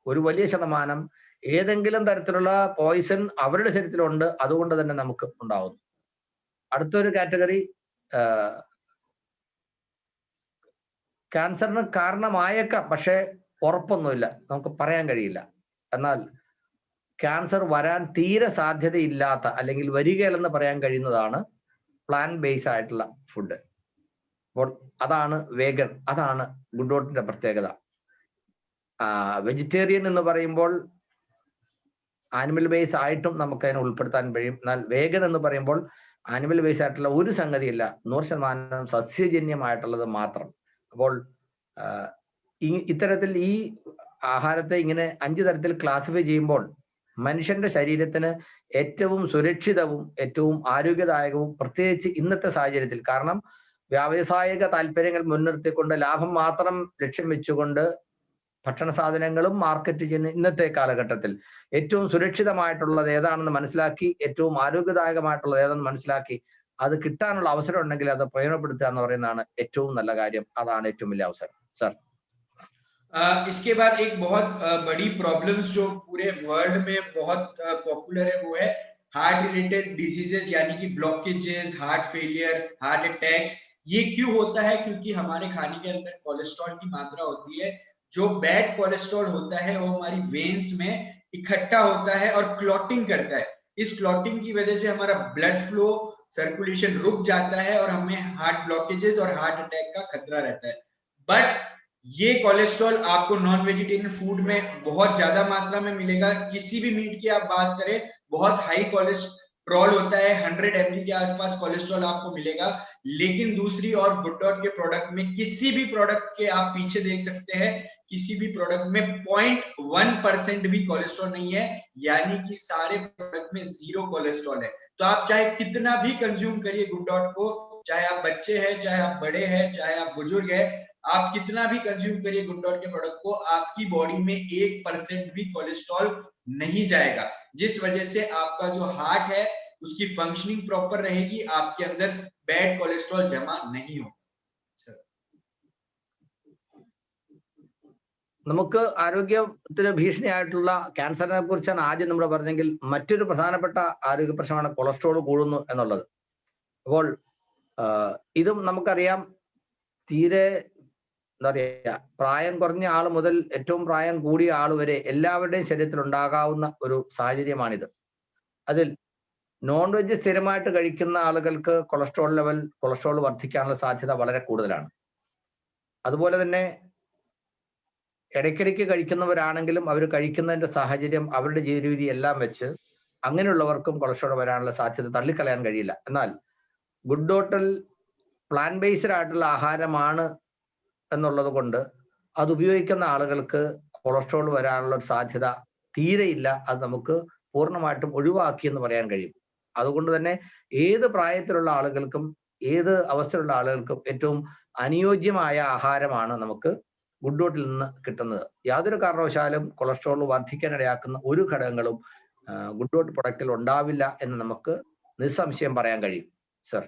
ഒരു വലിയ ശതമാനം ഏതെങ്കിലും തരത്തിലുള്ള പോയിസൺ അവരുടെ ശരീരത്തിലുണ്ട്, അതുകൊണ്ട് തന്നെ നമുക്ക് ഉണ്ടാവുന്നു. അടുത്തൊരു കാറ്റഗറി ക്യാൻസറിന് കാരണമായേക്കാം, പക്ഷെ ഉറപ്പൊന്നുമില്ല, നമുക്ക് പറയാൻ കഴിയില്ല. എന്നാൽ ക്യാൻസർ വരാൻ തീരെ സാധ്യതയില്ലാത്ത, അല്ലെങ്കിൽ വരികയില്ലെന്ന് പറയാൻ കഴിയുന്നതാണ് പ്ലാന്റ് ബേസ്ഡ് ആയിട്ടുള്ള ഫുഡ്. അപ്പോൾ അതാണ് വേഗൻ, അതാണ് ഗുഡ് ഡോട്ടിന്റെ പ്രത്യേകത. വെജിറ്റേറിയൻ എന്ന് പറയുമ്പോൾ ആനിമൽ ബേസ് ആയിട്ടും നമുക്ക് അതിനെ ഉൾപ്പെടുത്താൻ കഴിയും. എന്നാൽ വേഗൻ എന്ന് പറയുമ്പോൾ ആനിമൽ ബേസ് ആയിട്ടുള്ള ഒരു സംഗതിയില്ല, 100% സസ്യജന്യമായിട്ടുള്ളത് മാത്രം. അപ്പോൾ ഇത്തരത്തിൽ ഈ ആഹാരത്തെ ഇങ്ങനെ 5 തരത്തിൽ ക്ലാസിഫൈ ചെയ്യുമ്പോൾ മനുഷ്യന്റെ ശരീരത്തിന് ഏറ്റവും സുരക്ഷിതവും ഏറ്റവും ആരോഗ്യദായകവും, പ്രത്യേകിച്ച് ഇന്നത്തെ സാഹചര്യത്തിൽ, കാരണം വ്യാവസായിക താല്പര്യങ്ങൾ മുൻനിർത്തിക്കൊണ്ട് ലാഭം മാത്രം ലക്ഷ്യം വെച്ചുകൊണ്ട് ഭക്ഷണ സാധനങ്ങളും മാർക്കറ്റ് ചെയ്യുന്ന ഇന്നത്തെ കാലഘട്ടത്തിൽ ഏറ്റവും സുരക്ഷിതമായിട്ടുള്ളത് ഏതാണെന്ന് മനസ്സിലാക്കി, ഏറ്റവും ആരോഗ്യദായകമായിട്ടുള്ളത് ഏതാണെന്ന് മനസ്സിലാക്കി അത് കിട്ടാനുള്ള അവസരം ഉണ്ടെങ്കിൽ അത് പ്രയോജനപ്പെടുത്തുക എന്ന് പറയുന്നതാണ് ഏറ്റവും നല്ല കാര്യം. അതാണ് ഏറ്റവും വലിയ അവസരം സർ. इसके बाद एक बहुत बड़ी प्रॉब्लम्स जो पूरे वर्ल्ड में बहुत पॉपुलर है, वो है हार्ट रिलेटेड डिजीजेस, यानी कि blockages, heart failure, heart attacks. ये क्यों होता है? क्योंकि हमारे खाने के अंदर कोलेस्ट्रॉल की मात्रा होती है। जो बैड कोलेस्ट्रॉल होता है वो हमारी वेन्स में इकट्ठा होता है और क्लॉटिंग करता है। इस क्लॉटिंग की वजह से हमारा ब्लड फ्लो, सर्कुलेशन रुक जाता है और हमें हार्ट ब्लॉकेजेस और हार्ट अटैक का खतरा रहता है। बट ये कोलेस्ट्रॉल आपको नॉन वेजिटेरियन फूड में बहुत ज्यादा मात्रा में मिलेगा। किसी भी मीट की आप बात करें, बहुत हाई कोलेस्ट्रॉल होता है, 100 mg के आसपास कोलेस्ट्रॉल आपको मिलेगा। लेकिन दूसरी और गुड डॉट के प्रोडक्ट में, किसी भी प्रोडक्ट के आप पीछे देख सकते हैं, किसी भी प्रोडक्ट में 0.1% भी कोलेस्ट्रॉल नहीं है, यानी कि सारे प्रोडक्ट में 0 कोलेस्ट्रॉल है। तो आप चाहे कितना भी कंज्यूम करिए गुड डॉट को, चाहे आप बच्चे हैं, चाहे आप बड़े हैं, चाहे आप बुजुर्ग हैं, आप कितना भी कंज्यूम करिए गुड डॉट के प्रोडक्ट को, आपकी बॉडी में 1% भी कोलेस्ट्रॉल नहीं जाएगा, जिस वजह से आपका जो हार्ट है उसकी फंक्शनिंग प्रॉपर रहेगी, आपके अंदर बैड कोलेस्ट्रॉल जमा नहीं हो। നമുക്ക് ആരോഗ്യത്തിന് ഭീഷണിയായിട്ടുള്ള ക്യാൻസറിനെ കുറിച്ചാണ് ആദ്യം നമ്മൾ പറഞ്ഞെങ്കിൽ മറ്റൊരു പ്രധാനപ്പെട്ട ആരോഗ്യ പ്രശ്നമാണ് കൊളസ്ട്രോൾ കൂടുന്നു എന്നുള്ളത്. അപ്പോൾ ഇതും നമുക്കറിയാം, തീരെ എന്താ പറയുക, പ്രായം കുറഞ്ഞ ആൾ മുതൽ ഏറ്റവും പ്രായം കൂടിയ ആൾ വരെ എല്ലാവരുടെയും ശരീരത്തിൽ ഉണ്ടാകാവുന്ന ഒരു സാഹചര്യമാണിത്. അതിൽ നോൺ വെജ് സ്ഥിരമായിട്ട് കഴിക്കുന്ന ആളുകൾക്ക് കൊളസ്ട്രോൾ വർദ്ധിക്കാനുള്ള സാധ്യത വളരെ കൂടുതലാണ്. അതുപോലെ തന്നെ ഇടയ്ക്കിടയ്ക്ക് കഴിക്കുന്നവരാണെങ്കിലും അവർ കഴിക്കുന്നതിന്റെ സാഹചര്യം, അവരുടെ ജീവിതരീതി എല്ലാം വെച്ച് അങ്ങനെയുള്ളവർക്കും കൊളസ്ട്രോൾ വരാനുള്ള സാധ്യത തള്ളിക്കളയാൻ കഴിയില്ല. എന്നാൽ ഗുഡ് ഡോട്ടിൽ പ്ലാൻ ബേസ്ഡ് ആയിട്ടുള്ള ആഹാരമാണ് എന്നുള്ളത് കൊണ്ട് അത് ഉപയോഗിക്കുന്ന ആളുകൾക്ക് കൊളസ്ട്രോൾ വരാനുള്ള ഒരു സാധ്യത തീരെയില്ല. അത് നമുക്ക് പൂർണ്ണമായിട്ടും ഒഴിവാക്കി എന്ന് പറയാൻ കഴിയും. അതുകൊണ്ട് തന്നെ ഏത് പ്രായത്തിലുള്ള ആളുകൾക്കും ഏത് അവസ്ഥയിലുള്ള ആളുകൾക്കും ഏറ്റവും അനുയോജ്യമായ ആഹാരമാണ് നമുക്ക് ഗുഡ് ഡോട്ടിൽ നിന്ന് കിട്ടുന്നത്. യാതൊരു കാരണവശാലും കൊളസ്ട്രോൾ വർദ്ധിക്കാനിടയാക്കുന്ന ഒരു ഘടകങ്ങളും ഗുഡ് ഡോട്ട് പ്രൊഡക്റ്റിൽ ഉണ്ടാവില്ല എന്ന് നമുക്ക് നിസ്സംശയം പറയാൻ കഴിയും. സർ,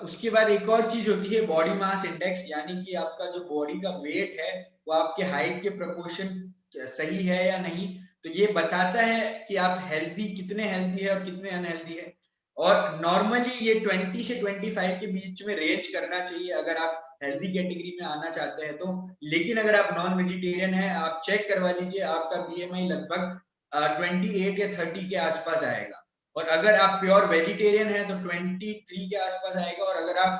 उसके बाद एक और चीज होती है बॉडी मास इंडेक्स, यानी कि आपका जो बॉडी का वेट है वो आपके हाइट के प्रोपोर्शन सही है या नहीं। तो ये बताता है कि आप कितने हेल्दी है और कितने अनहेल्दी है। और नॉर्मली ये 20 से 25 के बीच में रेंज करना चाहिए अगर आप हेल्दी कैटेगरी में आना चाहते हैं तो। लेकिन अगर आप नॉन वेजिटेरियन है, आप चेक करवा लीजिए, आपका BMI लगभग 28 या 30 के आसपास आएगा। और अगर आप प्योर वेजिटेरियन है तो 23 के आसपास आएगा, और अगर आप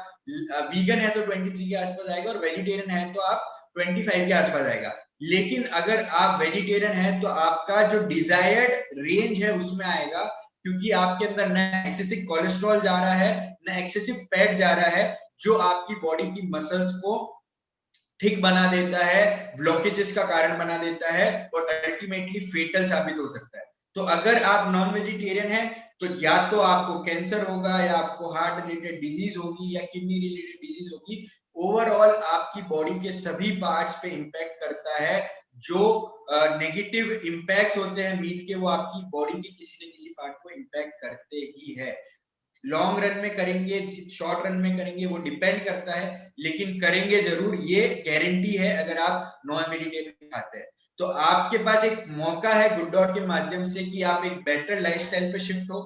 वीगन है तो 23 के आसपास आएगा, और वेजिटेरियन है तो आप 25 के आसपास आएगा। लेकिन अगर आप वेजिटेरियन है तो आपका जो डिजायर्ड रेंज है उसमें आएगा, क्योंकि आपके अंदर न एक्सेसिव कोलेस्ट्रॉल जा रहा है, न एक्सेसिव फैट जा रहा है, जो आपकी बॉडी की मसल्स को ठीक बना देता है, ब्लॉकेजेस का कारण बना देता है, और अल्टीमेटली फेटल साबित हो सकता है। तो अगर आप नॉन वेजिटेरियन है तो या तो आपको कैंसर होगा, या आपको हार्ट रिलेटेड डिजीज होगी, या किडनी रिलेटेड डिजीज होगी। ओवरऑल आपकी बॉडी के सभी पार्ट्स पे इंपैक्ट करता है। जो नेगेटिव इंपैक्ट्स होते हैं मीट के, वो आपकी बॉडी के किसी न किसी पार्ट को इंपैक्ट करते ही है। लॉन्ग रन में करेंगे, शॉर्ट रन में करेंगे, वो डिपेंड करता है, लेकिन करेंगे जरूर, ये गारंटी है अगर आप नॉन वेजिटेरियन खाते हैं। तो आपके पास एक मौका है गुड डॉट के माध्यम से कि आप एक बेटर लाइफस्टाइल पे शिफ्ट हो।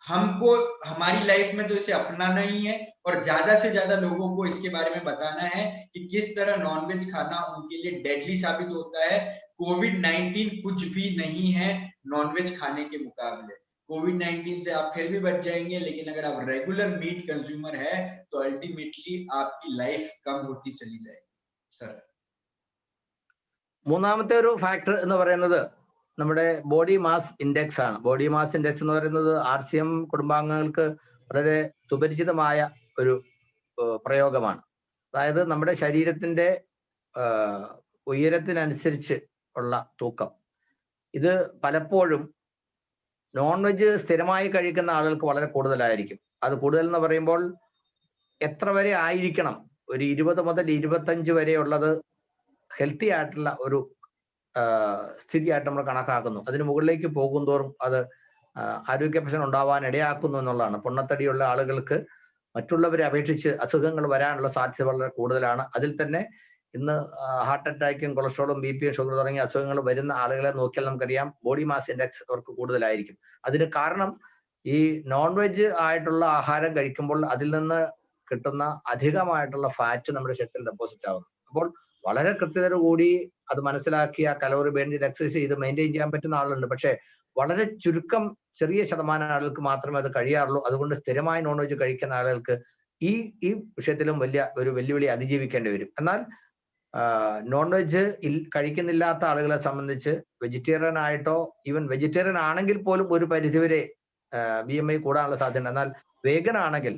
हमको हमारी लाइफ में तो इसे अपनाना ही है, और ज्यादा से ज्यादा लोगों को इसके बारे में बताना है कि किस तरह नॉनवेज खाना उनके लिए डेडली साबित होता है। कोविड-19 कुछ भी नहीं है नॉनवेज खाने के मुकाबले। कोविड-19 से आप फिर भी बच जाएंगे, लेकिन अगर आप रेगुलर मीट कंज्यूमर है तो अल्टीमेटली आपकी लाइफ कम होती चली जाएगी। सर, മൂന്നാമത്തെ ഒരു ഫാക്ടർ എന്ന് പറയുന്നത് നമ്മുടെ ബോഡി മാസ് ഇൻഡെക്സ് ആണ്. ബോഡി മാസ് ഇൻഡെക്സ് എന്ന് പറയുന്നത് RCM കുടുംബാംഗങ്ങൾക്ക് വളരെ സുപരിചിതമായ ഒരു പ്രയോഗമാണ്. അതായത് നമ്മുടെ ശരീരത്തിന്റെ ഉയരത്തിനനുസരിച്ച് ഉള്ള തൂക്കം. ഇത് പലപ്പോഴും നോൺ വെജ് സ്ഥിരമായി കഴിക്കുന്ന ആളുകൾക്ക് വളരെ കൂടുതലായിരിക്കും. അത് കൂടുതൽ എന്ന് പറയുമ്പോൾ എത്ര വരെ ആയിരിക്കണം? ഒരു 20 മുതൽ 25 വരെയുള്ളത് ഹെൽത്തി ആയിട്ടുള്ള ഒരു സ്ഥിതിയായിട്ട് നമ്മൾ കണക്കാക്കുന്നു. അതിന് മുകളിലേക്ക് പോകുന്തോറും അത് ആരോഗ്യ പ്രശ്നം ഉണ്ടാവാൻ ഇടയാക്കുന്നു എന്നുള്ളതാണ്. പൊണ്ണത്തടിയുള്ള ആളുകൾക്ക് മറ്റുള്ളവരെ അപേക്ഷിച്ച് അസുഖങ്ങൾ വരാനുള്ള സാധ്യത വളരെ കൂടുതലാണ്. അതിൽ തന്നെ ഇന്ന് ഹാർട്ട് അറ്റാക്കും കൊളസ്ട്രോളും BP ഷുഗർ തുടങ്ങിയ അസുഖങ്ങൾ വരുന്ന ആളുകളെ നോക്കിയാൽ നമുക്കറിയാം ബോഡി മാസ് ഇൻഡെക്സ് അവർക്ക് കൂടുതലായിരിക്കും. അതിന് കാരണം ഈ നോൺ വെജ് ആയിട്ടുള്ള ആഹാരം കഴിക്കുമ്പോൾ അതിൽ നിന്ന് കിട്ടുന്ന അധികമായിട്ടുള്ള ഫാറ്റ് നമ്മുടെ ശരീരത്തിൽ ഡെപ്പോസിറ്റ് ആവുന്നു. അപ്പോൾ വളരെ കൃത്യതയോടു കൂടി അത് മനസ്സിലാക്കിയ കലോറി ബേൺ ചെയ്ത് എക്സസൈസ് ചെയ്ത് മെയിൻറ്റെയിൻ ചെയ്യാൻ പറ്റുന്ന ആളുണ്ട്. പക്ഷേ വളരെ ചുരുക്കം ചെറിയ ശതമാനം ആളുകൾക്ക് മാത്രമേ അത് കഴിയാറുള്ളൂ. അതുകൊണ്ട് സ്ഥിരമായി നോൺ വെജ് കഴിക്കുന്ന ആളുകൾക്ക് ഈ വിഷയത്തിലും വലിയ ഒരു വെല്ലുവിളി അതിജീവിക്കേണ്ടി വരും. എന്നാൽ നോൺ വെജ് കഴിക്കുന്നില്ലാത്ത ആളുകളെ സംബന്ധിച്ച് വെജിറ്റേറിയൻ ആയിട്ടോ ഈവൻ വെജിറ്റേറിയൻ ആണെങ്കിൽ പോലും ഒരു പരിധിവരെ BMI കൂടാനുള്ള സാധ്യത. എന്നാൽ വേഗൻ ആണെങ്കിൽ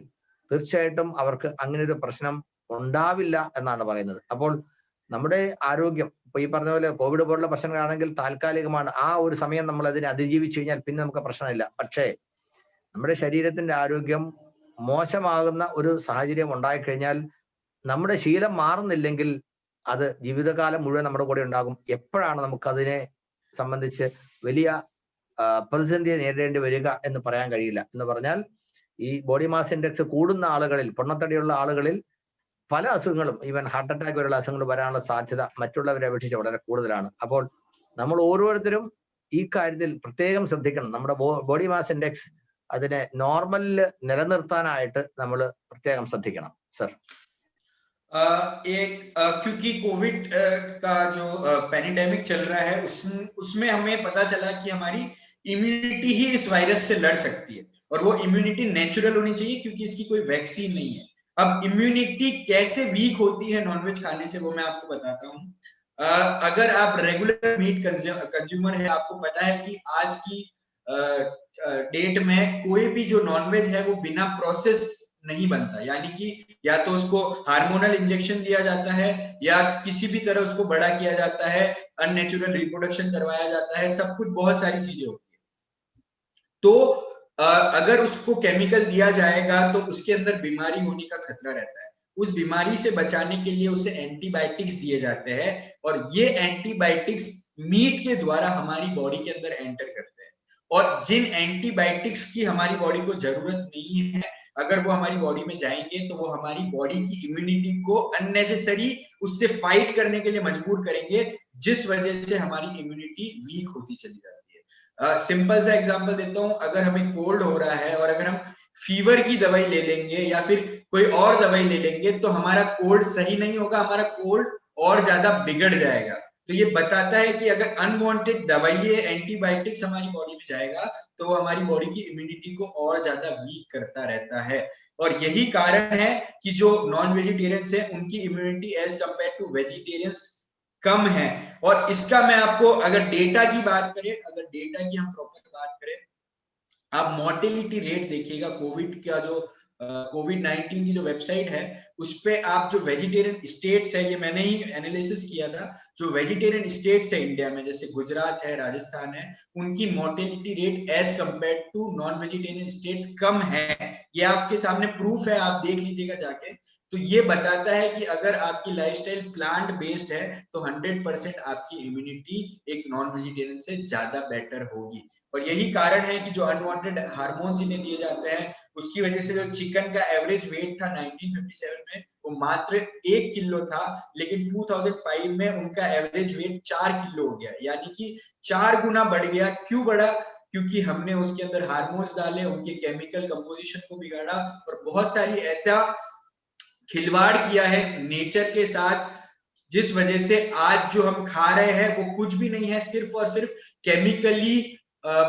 തീർച്ചയായിട്ടും അവർക്ക് അങ്ങനെ ഒരു പ്രശ്നം ഉണ്ടാവില്ല എന്നാണ് പറയുന്നത്. അപ്പോൾ നമ്മുടെ ആരോഗ്യം ഇപ്പൊ ഈ പറഞ്ഞ പോലെ കോവിഡ് പോലുള്ള പ്രശ്നങ്ങളാണെങ്കിൽ താൽക്കാലികമാണ്. ആ ഒരു സമയം നമ്മൾ അതിനെ അതിജീവിച്ചു കഴിഞ്ഞാൽ പിന്നെ നമുക്ക് പ്രശ്നമില്ല. പക്ഷേ നമ്മുടെ ശരീരത്തിന്റെ ആരോഗ്യം മോശമാകുന്ന ഒരു സാഹചര്യം ഉണ്ടായിക്കഴിഞ്ഞാൽ നമ്മുടെ ശീലം മാറുന്നില്ലെങ്കിൽ അത് ജീവിതകാലം മുഴുവൻ നമ്മുടെ കൂടെ ഉണ്ടാകും. എപ്പോഴാണ് നമുക്ക് അതിനെ സംബന്ധിച്ച് വലിയ പ്രതിസന്ധിയെ നേരിടേണ്ടി വരിക എന്ന് പറയാൻ കഴിയില്ല. എന്ന് പറഞ്ഞാൽ ഈ ബോഡി മാസ് ഇൻഡെക്സ് കൂടുന്ന ആളുകളിൽ, പൊണ്ണത്തടിയുള്ള ആളുകളിൽ പല അസുഖങ്ങളും, ഈവൻ ഹാർട്ട് അറ്റാക്ക് വരെയുള്ള അസുഖങ്ങൾ വരാനുള്ള സാധ്യത മറ്റുള്ളവരെ അപേക്ഷിച്ച് വളരെ കൂടുതലാണ്. അപ്പോൾ നമ്മൾ ഓരോരുത്തരും ഈ കാര്യത്തിൽ പ്രത്യേകം ശ്രദ്ധിക്കണം. നമ്മുടെ ബോഡി മാസ് ഇൻഡെക്സ് അതിനെ നോർമലിൽ നിലനിർത്താനായിട്ട് നമ്മൾ പ്രത്യേകം ശ്രദ്ധിക്കണം. സർ, क्योंकि कोविड का जो पैंडेमिक चल रहा है उसमें हमें पता चला कि हमारी इम्यूनिटी ही इस वायरस से लड़ सकती है, और वो इम्यूनिटी नेचुरल होनी चाहिए क्योंकि इसकी कोई वैक्सीन नहीं है। अब इम्यूनिटी कैसे वीक होती है नॉनवेज खाने से, वो मैं आपको बताता हूँ। अगर आप रेगुलर मीट कंज्यूमर है, आपको पता है कि आज की डेट में कोई भी जो नॉनवेज है वो बिना प्रोसेस नहीं बनता, यानी कि या तो उसको हार्मोनल इंजेक्शन दिया जाता है या किसी भी तरह उसको बड़ा किया जाता है, अननेचुरल रिप्रोडक्शन करवाया जाता है, सब कुछ बहुत सारी चीजें होती है। तो अगर उसको केमिकल दिया जाएगा तो उसके अंदर बीमारी होने का खतरा रहता है। उस बीमारी से बचाने के लिए उसे एंटीबायोटिक्स दिए जाते हैं, और ये एंटीबायोटिक्स मीट के द्वारा हमारी बॉडी के अंदर एंटर करते हैं। और जिन एंटीबायोटिक्स की हमारी बॉडी को जरूरत नहीं है, अगर वो हमारी बॉडी में जाएंगे तो वो हमारी बॉडी की इम्यूनिटी को अननेसेसरी उससे फाइट करने के लिए मजबूर करेंगे, जिस वजह से हमारी इम्यूनिटी वीक होती चली जाती है। सिंपल सा एग्जांपल देता हूं, अगर हमें कोल्ड हो रहा है और अगर हम फीवर की दवाई ले लेंगे या फिर कोई और दवाई ले लेंगे तो हमारा कोल्ड सही नहीं होगा, हमारा कोल्ड और ज्यादा बिगड़ जाएगा। तो ये बताता है कि अगर अनवांटेड दवाई एंटीबायोटिक्स हमारी बॉडी में जाएगा तो वो हमारी बॉडी की इम्यूनिटी को और ज्यादा वीक करता रहता है। और यही कारण है कि जो नॉन वेजिटेरियंस है उनकी immunity as compare to vegetarians कम है। और इसका मैं आपको अगर डेटा की बात करें, अगर डेटा की हम प्रॉपर बात करें, आप मोर्टेलिटी रेट देखिएगा। कोविड का जो कोविड-19 की जो वेबसाइट है उस पे आप जो वेजिटेरियन स्टेट्स है, ये मैंने ही एनालिसिस किया था, जो वेजिटेरियन स्टेट्स है इंडिया में, जैसे गुजरात है, राजस्थान है, उनकी mortality rate as compare to non vegetarian states कम है। ये आपके सामने प्रूफ है, आप देख लीजिएगा जाके। तो ये बताता है कि अगर आपकी लाइफस्टाइल प्लांट बेस्ड है तो 100% आपकी इम्यूनिटी एक नॉन वेजिटेरियन से ज्यादा बेटर होगी। और यही कारण है कि जो अनवांटेड हार्मोन्स इन्हें दिए जाते हैं उसकी वजह से जो चिकन का एवरेज वेट था 1957 में वो मात्र 1 किलो था, लेकिन 2005 में उनका एवरेज वेट 4 किलो हो गया, यानी कि 4 गुना बढ़ गया। क्यों बढ़ा? क्योंकि हमने उसके अंदर हार्मोन्स डाले, उनके केमिकल कंपोजिशन को बिगाड़ा और बहुत सारी ऐसा खिलवाड़ किया है नेचर के साथ, जिस वजह से आज जो हम खा रहे हैं वो कुछ भी नहीं है, सिर्फ और सिर्फ केमिकली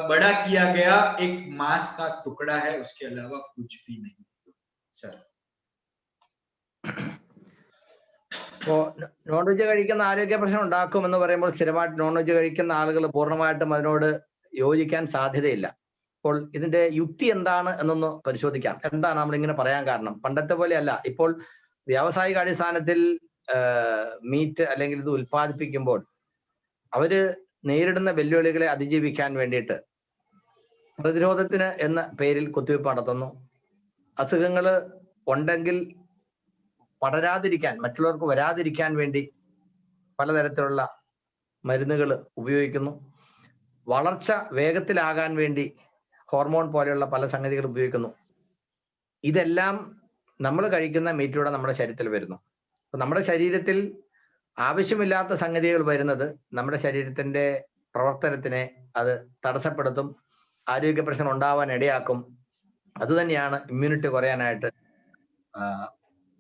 बड़ा किया गया एक मांस का टुकड़ा है, उसके अलावा कुछ भी नहीं। सर, നോൺ വെജ് കഴിക്കുന്ന ആരോഗ്യ പ്രശ്നം ഉണ്ടാക്കുമെന്ന് പറയുമ്പോൾ സ്ഥിരമായിട്ട് നോൺ വെജ് കഴിക്കുന്ന ആളുകൾ പൂർണ്ണമായിട്ടും അതിനോട് യോജിക്കാൻ സാധ്യതയില്ല. അപ്പോൾ ഇതിന്റെ യുക്തി എന്താണ് എന്നൊന്ന് പരിശോധിക്കാം. എന്താണ് നമ്മൾ ഇങ്ങനെ പറയാൻ കാരണം? പണ്ടത്തെ പോലെയല്ല. ഇപ്പോൾ വ്യാവസായിക അടിസ്ഥാനത്തിൽ മീറ്റ് അല്ലെങ്കിൽ ഇത് ഉൽപ്പാദിപ്പിക്കുമ്പോൾ അവര് നേരിടുന്ന വെല്ലുവിളികളെ അതിജീവിക്കാൻ വേണ്ടിയിട്ട് പ്രതിരോധത്തിന് എന്ന പേരിൽ കുത്തിവയ്പ്പ് നടത്തുന്നു. അസുഖങ്ങൾ ഉണ്ടെങ്കിൽ പടരാതിരിക്കാൻ, മറ്റുള്ളവർക്ക് വരാതിരിക്കാൻ വേണ്ടി പലതരത്തിലുള്ള മരുന്നുകൾ ഉപയോഗിക്കുന്നു. വളർച്ച വേഗത്തിലാകാൻ വേണ്ടി ഹോർമോൺ പോലെയുള്ള പല സംഗതികൾ ഉപയോഗിക്കുന്നു. ഇതെല്ലാം നമ്മൾ കഴിക്കുന്ന മീറ്റിലൂടെ നമ്മുടെ ശരീരത്തിൽ വരുന്നു. അപ്പൊ നമ്മുടെ ശരീരത്തിൽ ആവശ്യമില്ലാത്ത സംഗതികൾ വരുന്നത് നമ്മുടെ ശരീരത്തിന്റെ പ്രവർത്തനത്തിനെ അത് തടസ്സപ്പെടുത്തും, ആരോഗ്യ പ്രശ്നം ഉണ്ടാവാൻ ഇടയാക്കും. അതുതന്നെയാണ് ഇമ്മ്യൂണിറ്റി കുറയാനായിട്ട്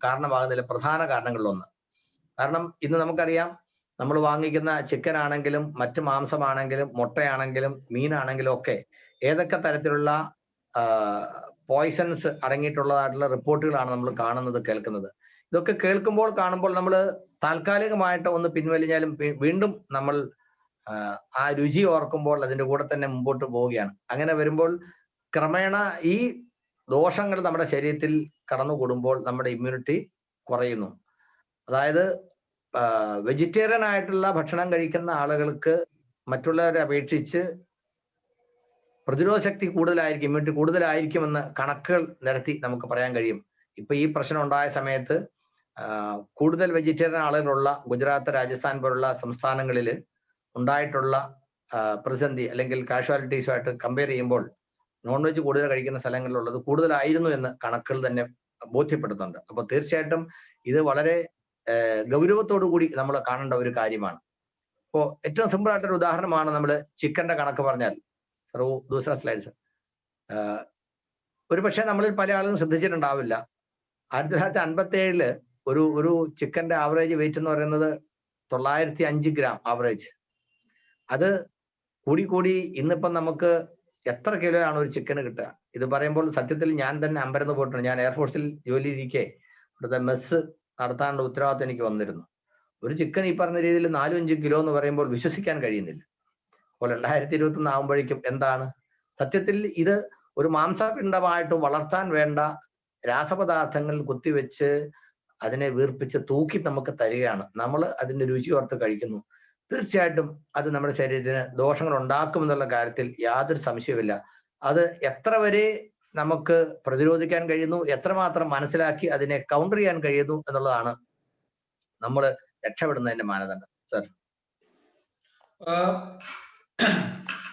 കാരണമാകുന്നതിലെ പ്രധാന കാരണങ്ങളിലൊന്ന്. കാരണം ഇന്ന് നമുക്കറിയാം, നമ്മൾ വാങ്ങിക്കുന്ന ചിക്കൻ ആണെങ്കിലും മറ്റ് മാംസമാണെങ്കിലും മുട്ടയാണെങ്കിലും മീനാണെങ്കിലും ഒക്കെ ഏതൊക്കെ തരത്തിലുള്ള പോയ്സൺസ് അടങ്ങിയിട്ടുള്ളതായിട്ടുള്ള റിപ്പോർട്ടുകളാണ് നമ്മൾ കാണുന്നത്, കേൾക്കുന്നത്. ഇതൊക്കെ കേൾക്കുമ്പോൾ കാണുമ്പോൾ നമ്മൾ താൽക്കാലികമായിട്ട് ഒന്ന് പിൻവലിഞ്ഞാലും വീണ്ടും നമ്മൾ ആ രുചി ഓർക്കുമ്പോൾ അതിന്റെ കൂടെ തന്നെ മുമ്പോട്ട് പോവുകയാണ്. അങ്ങനെ വരുമ്പോൾ ക്രമേണ ഈ ദോഷങ്ങൾ നമ്മുടെ ശരീരത്തിൽ കടന്നുകൂടുമ്പോൾ നമ്മുടെ ഇമ്മ്യൂണിറ്റി കുറയുന്നു. അതായത് വെജിറ്റേറിയൻ ആയിട്ടുള്ള ഭക്ഷണം കഴിക്കുന്ന ആളുകൾക്ക് മറ്റുള്ളവരെ അപേക്ഷിച്ച് പ്രതിരോധ ശക്തി കൂടുതലായിരിക്കും, ഇമ്മ്യൂണിറ്റി കൂടുതലായിരിക്കുമെന്ന് കണക്കുകൾ നിരത്തി നമുക്ക് പറയാൻ കഴിയും. ഇപ്പൊ ഈ പ്രശ്നം ഉണ്ടായ സമയത്ത് കൂടുതൽ വെജിറ്റേറിയൻ ആളുകളുള്ള ഗുജറാത്ത്, രാജസ്ഥാൻ പോലുള്ള സംസ്ഥാനങ്ങളിൽ ഉണ്ടായിട്ടുള്ള പ്രതിസന്ധി അല്ലെങ്കിൽ കാഷ്വാലിറ്റീസുമായിട്ട് കമ്പയർ ചെയ്യുമ്പോൾ നോൺ വെജ് കൂടുതൽ കഴിക്കുന്ന സ്ഥലങ്ങളിലുള്ളത് കൂടുതലായിരുന്നു എന്ന് കണക്കുകൾ തന്നെ ബോധ്യപ്പെടുത്തുന്നുണ്ട്. അപ്പൊ തീർച്ചയായിട്ടും ഇത് വളരെ ഗൗരവത്തോടു കൂടി നമ്മൾ കാണേണ്ട ഒരു കാര്യമാണ്. ഇപ്പോ ഏറ്റവും സിമ്പിൾ ആയിട്ടൊരു ഉദാഹരണമാണ് നമ്മൾ ചിക്കന്റെ കണക്ക് പറഞ്ഞാൽ. ദൂസറ സ്ലൈഡ്സ്. ഒരു പക്ഷേ നമ്മളിൽ പല ആളുകളും ശ്രദ്ധിച്ചിട്ടുണ്ടാവില്ല, 1957 ഒരു ചിക്കന്റെ ആവറേജ് വെയിറ്റ് എന്ന് പറയുന്നത് 905 ഗ്രാം ആവറേജ്. അത് കൂടി ഇന്നിപ്പം നമുക്ക് എത്ര കിലോ ആണ് ഒരു ചിക്കന് കിട്ടുക? ഇത് പറയുമ്പോൾ സത്യത്തിൽ ഞാൻ തന്നെ അമ്പരന്ന് പോയിട്ടുണ്ട്. ഞാൻ എയർഫോഴ്സിൽ ജോലി ഇരിക്കെ ഇവിടുത്തെ മെസ്സ് നടത്താനുള്ള ഉത്തരവാദിത്തം എനിക്ക് വന്നിരുന്നു. ഒരു ചിക്കൻ ഈ പറഞ്ഞ രീതിയിൽ 4-5 കിലോ എന്ന് പറയുമ്പോൾ വിശ്വസിക്കാൻ കഴിയുന്നില്ല. അപ്പോൾ 2021 ആകുമ്പോഴേക്കും എന്താണ് സത്യത്തിൽ ഇത് ഒരു മാംസപിണ്ഡമായിട്ട് വളർത്താൻ വേണ്ട രാസപദാർത്ഥങ്ങൾ കുത്തിവെച്ച് അതിനെ വീർപ്പിച്ച് തൂക്കി നമുക്ക് തരികയാണ്. നമ്മൾ അതിന്റെ രുചി ഓർത്ത് കഴിക്കുന്നു. തീർച്ചയായിട്ടും അത് നമ്മുടെ ശരീരത്തിന് ദോഷങ്ങൾ ഉണ്ടാക്കുമെന്നുള്ള കാര്യത്തിൽ യാതൊരു സംശയവുമില്ല. അത് എത്ര വരെ നമുക്ക് പ്രതിരോധിക്കാൻ കഴിയുന്നു, എത്രമാത്രം മനസ്സിലാക്കി അതിനെ കൗണ്ടർ ചെയ്യാൻ കഴിയുന്നു എന്നുള്ളതാണ് നമ്മൾ രക്ഷപ്പെടുന്നതിന്റെ മാനദണ്ഡം. സർ,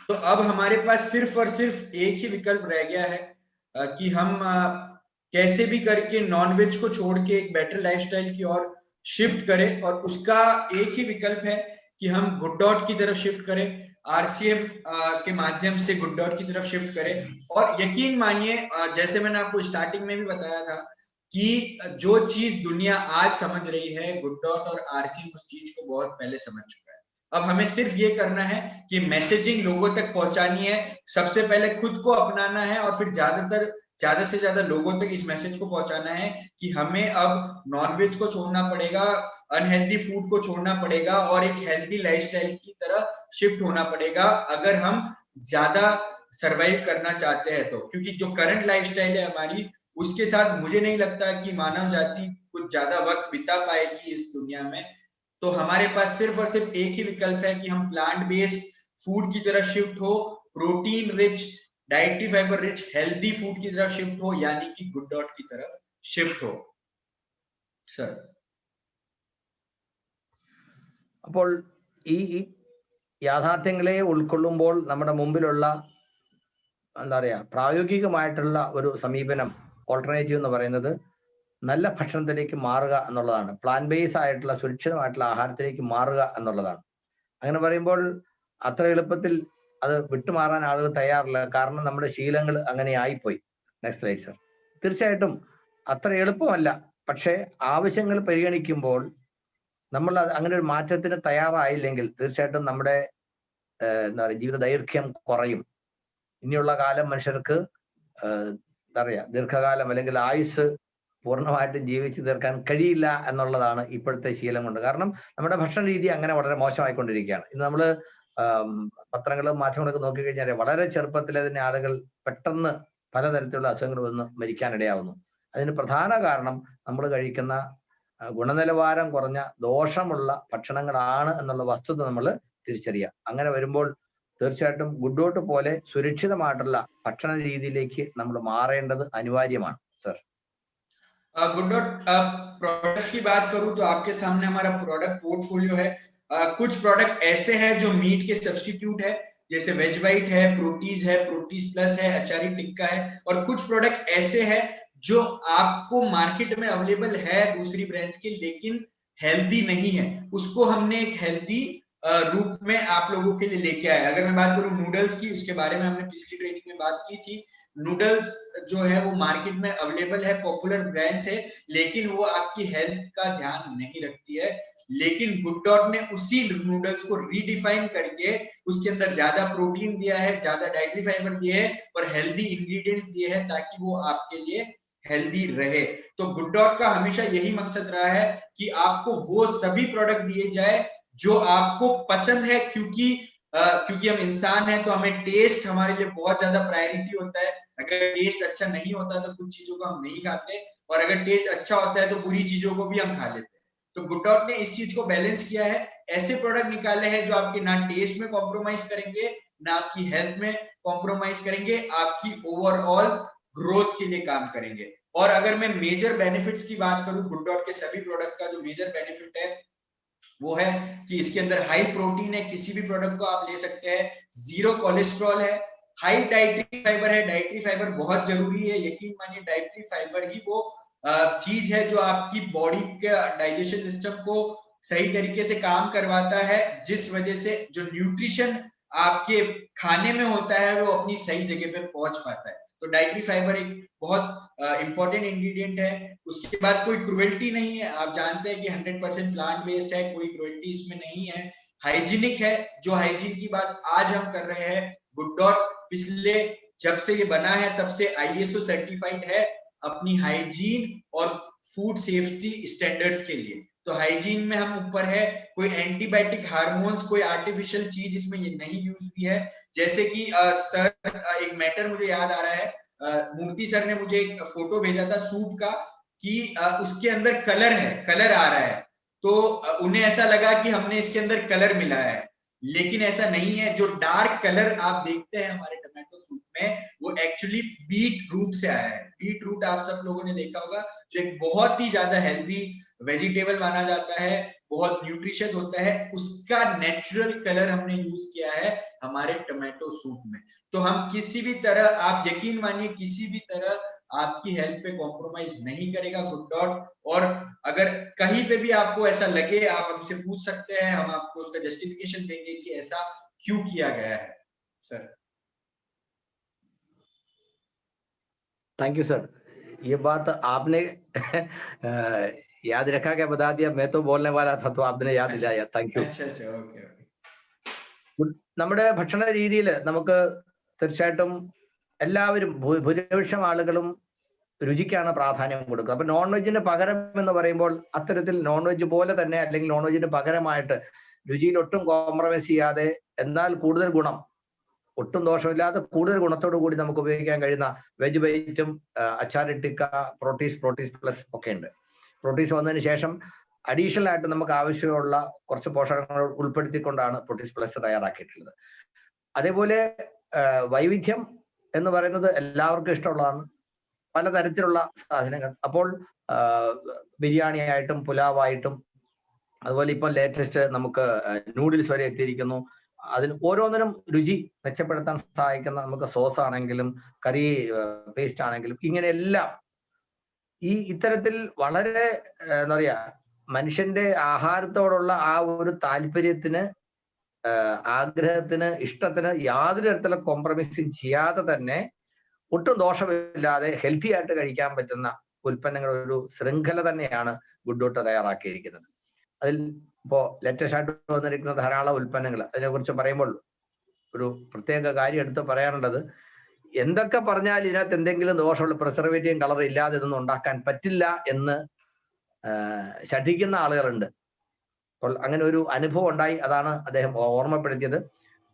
तो अब हमारे पास सिर्फ और सिर्फ एक ही विकल्प रह गया है कि हम कैसे भी करके नॉनवेज को छोड़ के एक बेटर लाइफस्टाइल की ओर शिफ्ट करें, और उसका एक ही विकल्प है कि हम गुड डॉट की तरफ शिफ्ट करें, आरसीएम के माध्यम से गुड डॉट की तरफ शिफ्ट करें। और यकीन मानिए, जैसे मैंने आपको स्टार्टिंग में भी बताया था कि जो चीज दुनिया आज समझ रही है, गुड डॉट और आरसीएम उस चीज को बहुत पहले समझ चुका है। अब हमें सिर्फ ये करना है कि मैसेजिंग लोगों तक पहुंचानी है। सबसे पहले खुद को अपनाना है और फिर ज्यादा से ज्यादा लोगों तक इस मैसेज को पहुंचाना है कि हमें अब नॉनवेज को छोड़ना पड़ेगा, अनहेल्दी फूड को छोड़ना पड़ेगा और एक हेल्दी लाइफस्टाइल की तरह शिफ्ट होना पड़ेगा, अगर हम ज्यादा सरवाइव करना चाहते हैं तो। क्योंकि जो करंट लाइफस्टाइल है हमारी, उसके साथ मुझे नहीं लगता कि मानव जाति कुछ ज्यादा वक्त बिता पाएगी इस दुनिया में। तो हमारे पास सिर्फ और सिर्फ एक ही विकल्प है कि हम प्लांट बेस्ड फूड की तरफ शिफ्ट हो, protein rich, dietary fibre rich, healthy food की तरफ शिफ्ट हो, यानी कि गुड डॉट की तरफ शिफ्ट हो। सर, അപ്പോൾ ഈ യാഥാർത്ഥ്യങ്ങളെ ഉൾക്കൊള്ളുമ്പോൾ നമ്മുടെ മുമ്പിലുള്ള എന്താ പറയാ പ്രായോഗികമായിട്ടുള്ള ഒരു സമീപനം, ഓൾട്ടർനേറ്റീവ് എന്ന് പറയുന്നത് നല്ല ഭക്ഷണത്തിലേക്ക് മാറുക എന്നുള്ളതാണ്. പ്ലാൻ ബേസ് ആയിട്ടുള്ള സുരക്ഷിതമായിട്ടുള്ള ആഹാരത്തിലേക്ക് മാറുക എന്നുള്ളതാണ്. അങ്ങനെ പറയുമ്പോൾ അത്ര എളുപ്പത്തിൽ അത് വിട്ടുമാറാൻ ആളുകൾ തയ്യാറില്ല. കാരണം നമ്മുടെ ശീലങ്ങൾ അങ്ങനെ ആയിപ്പോയി. Next slide sir. തീർച്ചയായിട്ടും അത്ര എളുപ്പമല്ല. പക്ഷേ ആവശ്യങ്ങൾ പരിഗണിക്കുമ്പോൾ നമ്മൾ അങ്ങനെ ഒരു മാറ്റത്തിന് തയ്യാറായില്ലെങ്കിൽ തീർച്ചയായിട്ടും നമ്മുടെ എന്താ പറയുക ജീവിത ദൈർഘ്യം കുറയും. ഇനിയുള്ള കാലം മനുഷ്യർക്ക് എന്താ പറയുക ദീർഘകാലം അല്ലെങ്കിൽ ആയുസ് പൂർണ്ണമായിട്ടും ജീവിച്ചു തീർക്കാൻ കഴിയില്ല എന്നുള്ളതാണ് ഇപ്പോഴത്തെ ശീലം കൊണ്ട്. കാരണം നമ്മുടെ ഭക്ഷണ രീതി അങ്ങനെ വളരെ മോശമായിക്കൊണ്ടിരിക്കുകയാണ്. ഇന്ന് നമ്മൾ പത്രങ്ങളും മാധ്യമങ്ങളൊക്കെ നോക്കിക്കഴിഞ്ഞാൽ വളരെ ചെറുപ്പത്തിലെ തന്നെ ആളുകൾ പെട്ടെന്ന് പലതരത്തിലുള്ള അസുഖങ്ങൾ വന്ന് മരിക്കാനിടയാവുന്നു. അതിന് പ്രധാന കാരണം നമ്മൾ കഴിക്കുന്ന ഗുണനിലവാരം കുറഞ്ഞ ദോഷമുള്ള ഭക്ഷണങ്ങളാണ് എന്നുള്ള വസ്തുത നമ്മൾ തിരിച്ചറിയുക. അങ്ങനെ വരുമ്പോൾ തീർച്ചയായിട്ടും ഗുഡ് ഡോട്ട് പോലെ സുരക്ഷിതമായിട്ടുള്ള ഭക്ഷണ രീതിയിലേക്ക് നമ്മൾ മാറേണ്ടത് അനിവാര്യമാണ്. സർ, गुड डॉट प्रोडक्ट्स की बात करूं तो आपके सामने हमारा प्रोडक्ट पोर्टफोलियो है। कुछ प्रोडक्ट ऐसे हैं जो मीट के सब्स्टिट्यूट है, जैसे वेज वाइट है, प्रोटीज है, प्रोटीज प्लस है, अचारी टिक्का है। और कुछ प्रोडक्ट ऐसे हैं जो आपको मार्केट में अवेलेबल है दूसरी ब्रांड्स के, लेकिन हेल्दी नहीं है। उसको हमने एक हेल्दी रूप में आप लोगों के लिए लेके आए। अगर मैं बात करूं नूडल्स की, उसके बारे में हमने पिछली ट्रेनिंग में बात की थी। नूडल्स जो है वो मार्केट में अवेलेबल है, पॉपुलर ब्रांड्स है, लेकिन वो आपकी हेल्थ का ध्यान नहीं रखती है। लेकिन गुड डॉट ने उसी नूडल्स को रीडिफाइन करके उसके अंदर ज्यादा प्रोटीन दिया है, ज्यादा डाइटरी फाइबर दिए है और हेल्दी इंग्रेडिएंट्स दिए हैं, ताकि वो आपके लिए हेल्दी रहे। तो गुड डॉट का हमेशा यही मकसद रहा है कि आपको वो सभी प्रोडक्ट दिए जाए जो आपको पसंद है, क्योंकि हम इंसान हैं तो हमें टेस्ट हमारे लिए बहुत ज्यादा प्रायोरिटी होता है। अगर टेस्ट अच्छा नहीं होता तो कुछ चीजों को हम नहीं खाते, और अगर टेस्ट अच्छा होता है तो बुरी चीजों को भी हम खा लेते हैं। तो गुड डॉट ने इस चीज को बैलेंस किया है, ऐसे प्रोडक्ट निकाले हैं जो आपके ना टेस्ट में कॉम्प्रोमाइज करेंगे, ना आपकी हेल्थ में कॉम्प्रोमाइज करेंगे, आपकी ओवरऑल ग्रोथ के लिए काम करेंगे। और अगर मैं मेजर बेनिफिट्स की बात करूं, गुड डॉट के सभी प्रोडक्ट का जो मेजर बेनिफिट है वो है कि इसके अंदर हाई प्रोटीन है, किसी भी प्रोडक्ट को आप ले सकते हैं, जीरो कोलेस्ट्रॉल है, हाई डाइटरी फाइबर है। डाइटरी फाइबर बहुत जरूरी है, यकीन मानिए डाइटरी फाइबर ही वो चीज है जो आपकी बॉडी के डाइजेशन सिस्टम को सही तरीके से काम करवाता है, जिस वजह से जो न्यूट्रिशन आपके खाने में होता है वो अपनी सही जगह पे पहुंच पाता है। तो डाइटरी फाइबर एक बहुत इंपॉर्टेंट इंग्रेडिएंट है। उसके बाद कोई क्रुएल्टी नहीं है, आप जानते हैं कि 100% प्लांट बेस्ड है, कोई क्रुएल्टी इसमें नहीं है। हाइजीनिक है, जो हाइजीन की बात आज हम कर रहे हैं, गुड डॉट पिछले जब से ये बना है तब से आईएसओ सर्टिफाइड है अपनी हाइजीन और फूड सेफ्टी स्टैंडर्ड्स के लिए। तो हाइजीन में हम ऊपर है, कोई एंटीबायोटिक हार्मोन्स कोई आर्टिफिशियल चीज इसमें ये नहीं यूज हुई है। जैसे कि सर एक मैटर मुझे याद आ रहा है, मूर्ति सर ने मुझे एक फोटो भेजा था सूप का कि उसके अंदर कलर है, कलर आ रहा है, तो उन्हें ऐसा लगा कि हमने इसके अंदर कलर मिलाया है, लेकिन ऐसा नहीं है। जो डार्क कलर आप देखते हैं हमारे टमाटो सूप में वो एक्चुअली बीट रूट से आया है। बीट रूट आप सब लोगों ने देखा होगा, जो एक बहुत ही ज्यादा हेल्दी वेजिटेबल माना जाता है, बहुत न्यूट्रिशियस होता है, उसका नेचुरल कलर हमने यूज किया है हमारे टमाटो सूप में। तो हम किसी भी तरह, आप यकीन मानिए किसी भी तरह आपकी हेल्थ पे कॉम्प्रोमाइज नहीं करेगा गुड डॉट। और अगर कहीं पे भी आपको ऐसा लगे आप हमसे पूछ सकते हैं, हम आपको उसका जस्टिफिकेशन देंगे कि ऐसा क्यों किया गया है सर। थैंक यू सर, ये बात आपने याद रखा क्या बता दिया, मैं तो बोलने वाला था तो आपने याद दिलाया, താങ്ക് യു. अच्छा अच्छा, ओके ओके। നമ്മുടെ ഭക്ഷണ രീതിയിൽ നമുക്ക് തീർച്ചയായിട്ടും എല്ലാവരും ഭൂരിപക്ഷം ആളുകളും രുചിക്കാണ് പ്രാധാന്യം കൊടുക്കുക. അപ്പൊ നോൺ വെജിന് പകരം എന്ന് പറയുമ്പോൾ അത്തരത്തിൽ നോൺ വെജ് പോലെ തന്നെ അല്ലെങ്കിൽ നോൺ വെജിന് പകരമായിട്ട് രുചിയിൽ ഒട്ടും കോംപ്രമൈസ് ചെയ്യാതെ എന്നാൽ കൂടുതൽ ഗുണം, ഒട്ടും ദോഷമില്ലാതെ കൂടുതൽ ഗുണത്തോടു കൂടി നമുക്ക് ഉപയോഗിക്കാൻ കഴിയുന്ന വെജ് ബൈറ്റും അച്ചാർ ടിക്ക, പ്രോട്ടീസ് പ്ലസ് ഒക്കെ ഉണ്ട്. പ്രോട്ടീസ് വന്നതിന് ശേഷം അഡീഷണൽ ആയിട്ട് നമുക്ക് ആവശ്യമുള്ള കുറച്ച് പോഷകങ്ങൾ ഉൾപ്പെടുത്തിക്കൊണ്ടാണ് പ്രോട്ടീസ് പ്ലസ് തയ്യാറാക്കിയിട്ടുള്ളത്. അതേപോലെ വൈവിധ്യം എന്ന് പറയുന്നത് എല്ലാവർക്കും ഇഷ്ടമുള്ളതാണ്, പലതരത്തിലുള്ള സാധനങ്ങൾ. അപ്പോൾ ബിരിയാണി ആയിട്ടും പുലാവായിട്ടും അതുപോലെ ഇപ്പോൾ ലേറ്റസ്റ്റ് നമുക്ക് നൂഡിൽസ് വരെ എത്തിയിരിക്കുന്നു. അതിന് ഓരോന്നിനും രുചി മെച്ചപ്പെടുത്താൻ സഹായിക്കുന്ന നമുക്ക് സോസ് ആണെങ്കിലും കറി പേസ്റ്റ് ആണെങ്കിലും ഇങ്ങനെയെല്ലാം ഇത്തരത്തിൽ വളരെ എന്താ പറയാ മനുഷ്യന്റെ ആഹാരത്തോടുള്ള ആ ഒരു താല്പര്യത്തിന്, ആഗ്രഹത്തിന്, ഇഷ്ടത്തിന് യാതൊരു തരത്തിലുള്ള കോംപ്രമൈസും ചെയ്യാതെ തന്നെ ഒട്ടും ദോഷമില്ലാതെ ഹെൽത്തി ആയിട്ട് കഴിക്കാൻ പറ്റുന്ന ഉൽപ്പന്നങ്ങളുടെ ഒരു ശൃംഖല തന്നെയാണ് ഗുഡ് ഡോട്ട് തയ്യാറാക്കിയിരിക്കുന്നത്. അതിൽ ഇപ്പോ ലേറ്റസ്റ്റ് ആയിട്ട് വന്നിരിക്കുന്ന ധാരാളം ഉൽപ്പന്നങ്ങൾ, അതിനെക്കുറിച്ച് പറയുമ്പോൾ ഒരു പ്രത്യേക കാര്യം എടുത്ത് പറയാനുള്ളത്, എന്തൊക്കെ പറഞ്ഞാൽ ഇതിനകത്ത് എന്തെങ്കിലും ദോഷമുള്ള പ്രിസർവേറ്റീവും കളർ ഇല്ലാതെ ഇതൊന്നും ഉണ്ടാക്കാൻ പറ്റില്ല എന്ന് ശഠിക്കുന്ന ആളുകളുണ്ട്. അപ്പോൾ അങ്ങനെ ഒരു അനുഭവം ഉണ്ടായി, അതാണ് അദ്ദേഹം ഓർമ്മപ്പെടുത്തിയത്.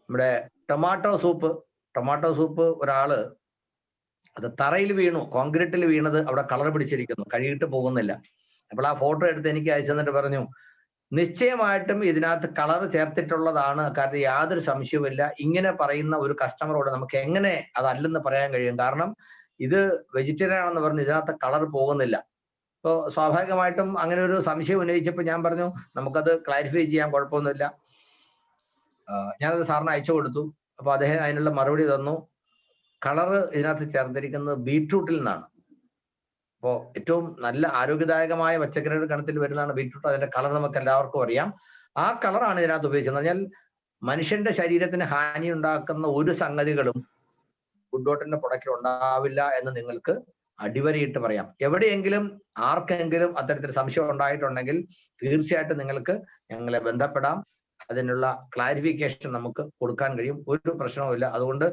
നമ്മുടെ ടൊമാറ്റോ സൂപ്പ് ഒരാള് അത് തറയിൽ വീണു, കോൺക്രീറ്റിൽ വീണത് അവിടെ കളർ പിടിച്ചിരിക്കുന്നു, കഴുകിയിട്ട് പോകുന്നില്ല. അപ്പോൾ ആ ഫോട്ടോ എടുത്ത് എനിക്ക് അയച്ചു തന്നിട്ട് പറഞ്ഞു, നിശ്ചയമായിട്ടും ഇതിനകത്ത് കളർ ചേർത്തിട്ടുള്ളതാണ്, കാരണം യാതൊരു സംശയവുമില്ല. ഇങ്ങനെ പറയുന്ന ഒരു കസ്റ്റമറോട് നമുക്ക് എങ്ങനെ അതല്ലെന്ന് പറയാൻ കഴിയും? കാരണം ഇത് വെജിറ്റേറിയൻ ആണെന്ന് പറഞ്ഞ് ഇതിനകത്ത് കളർ പോകുന്നില്ല. അപ്പോൾ സ്വാഭാവികമായിട്ടും അങ്ങനെ ഒരു സംശയം ഉന്നയിച്ചപ്പോൾ ഞാൻ പറഞ്ഞു നമുക്കത് ക്ലാരിഫൈ ചെയ്യാൻ കുഴപ്പമൊന്നുമില്ല. ഞാനത് സാറിന് അയച്ചു കൊടുത്തു. അപ്പൊ അദ്ദേഹം അതിനുള്ള മറുപടി തന്നു, കളർ ഇതിനകത്ത് ചേർത്തിരിക്കുന്നത് ബീട്രൂട്ടിൽ നിന്നാണ്. അപ്പോൾ ഏറ്റവും നല്ല ആരോഗ്യദായകമായ പച്ചക്കറിയുടെ ഗണത്തിൽ വരുന്നതാണ് ബീട്രൂട്ട്. അതിന്റെ കളർ നമുക്ക് എല്ലാവർക്കും അറിയാം. ആ കളറാണ് ഇതിനകത്ത് ഉപയോഗിച്ചത്. പറഞ്ഞാൽ മനുഷ്യന്റെ ശരീരത്തിന് ഹാനി ഉണ്ടാക്കുന്ന ഒരു സംഗതികളും ഗുഡ് ഡോട്ടിന്റെ പ്രൊഡക്റ്റിൽ ഉണ്ടാവില്ല എന്ന് നിങ്ങൾക്ക് അടിവരയിട്ട് പറയാം. എവിടെയെങ്കിലും ആർക്കെങ്കിലും അത്തരത്തിൽ സംശയം ഉണ്ടായിട്ടുണ്ടെങ്കിൽ തീർച്ചയായിട്ടും നിങ്ങൾക്ക് ഞങ്ങളെ ബന്ധപ്പെടാം. അതിനുള്ള ക്ലാരിഫിക്കേഷൻ നമുക്ക് കൊടുക്കാൻ കഴിയും. ഒരു പ്രശ്നവുമില്ല. അതുകൊണ്ട്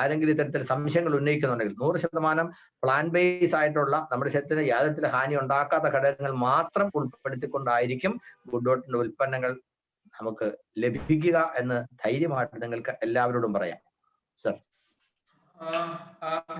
ആരെങ്കിലും ഇത്തരത്തിൽ സംശയങ്ങൾ ഉന്നയിക്കുന്നുണ്ടെങ്കിൽ 100% പ്ലാൻ ബേസ് ആയിട്ടുള്ള നമ്മുടെ ശരീരത്തിന് യാതൊരു തരത്തിലും ഹാനി ഉണ്ടാക്കാത്ത ഘടകങ്ങൾ മാത്രം ഉൾപ്പെടുത്തിക്കൊണ്ടായിരിക്കും ഗുഡ് ഡോട്ടിന്റെ ഉൽപ്പന്നങ്ങൾ നമുക്ക് ലഭിക്കുക എന്ന് ധൈര്യമായിട്ട് നിങ്ങൾക്ക് എല്ലാവരോടും പറയാം. സർ,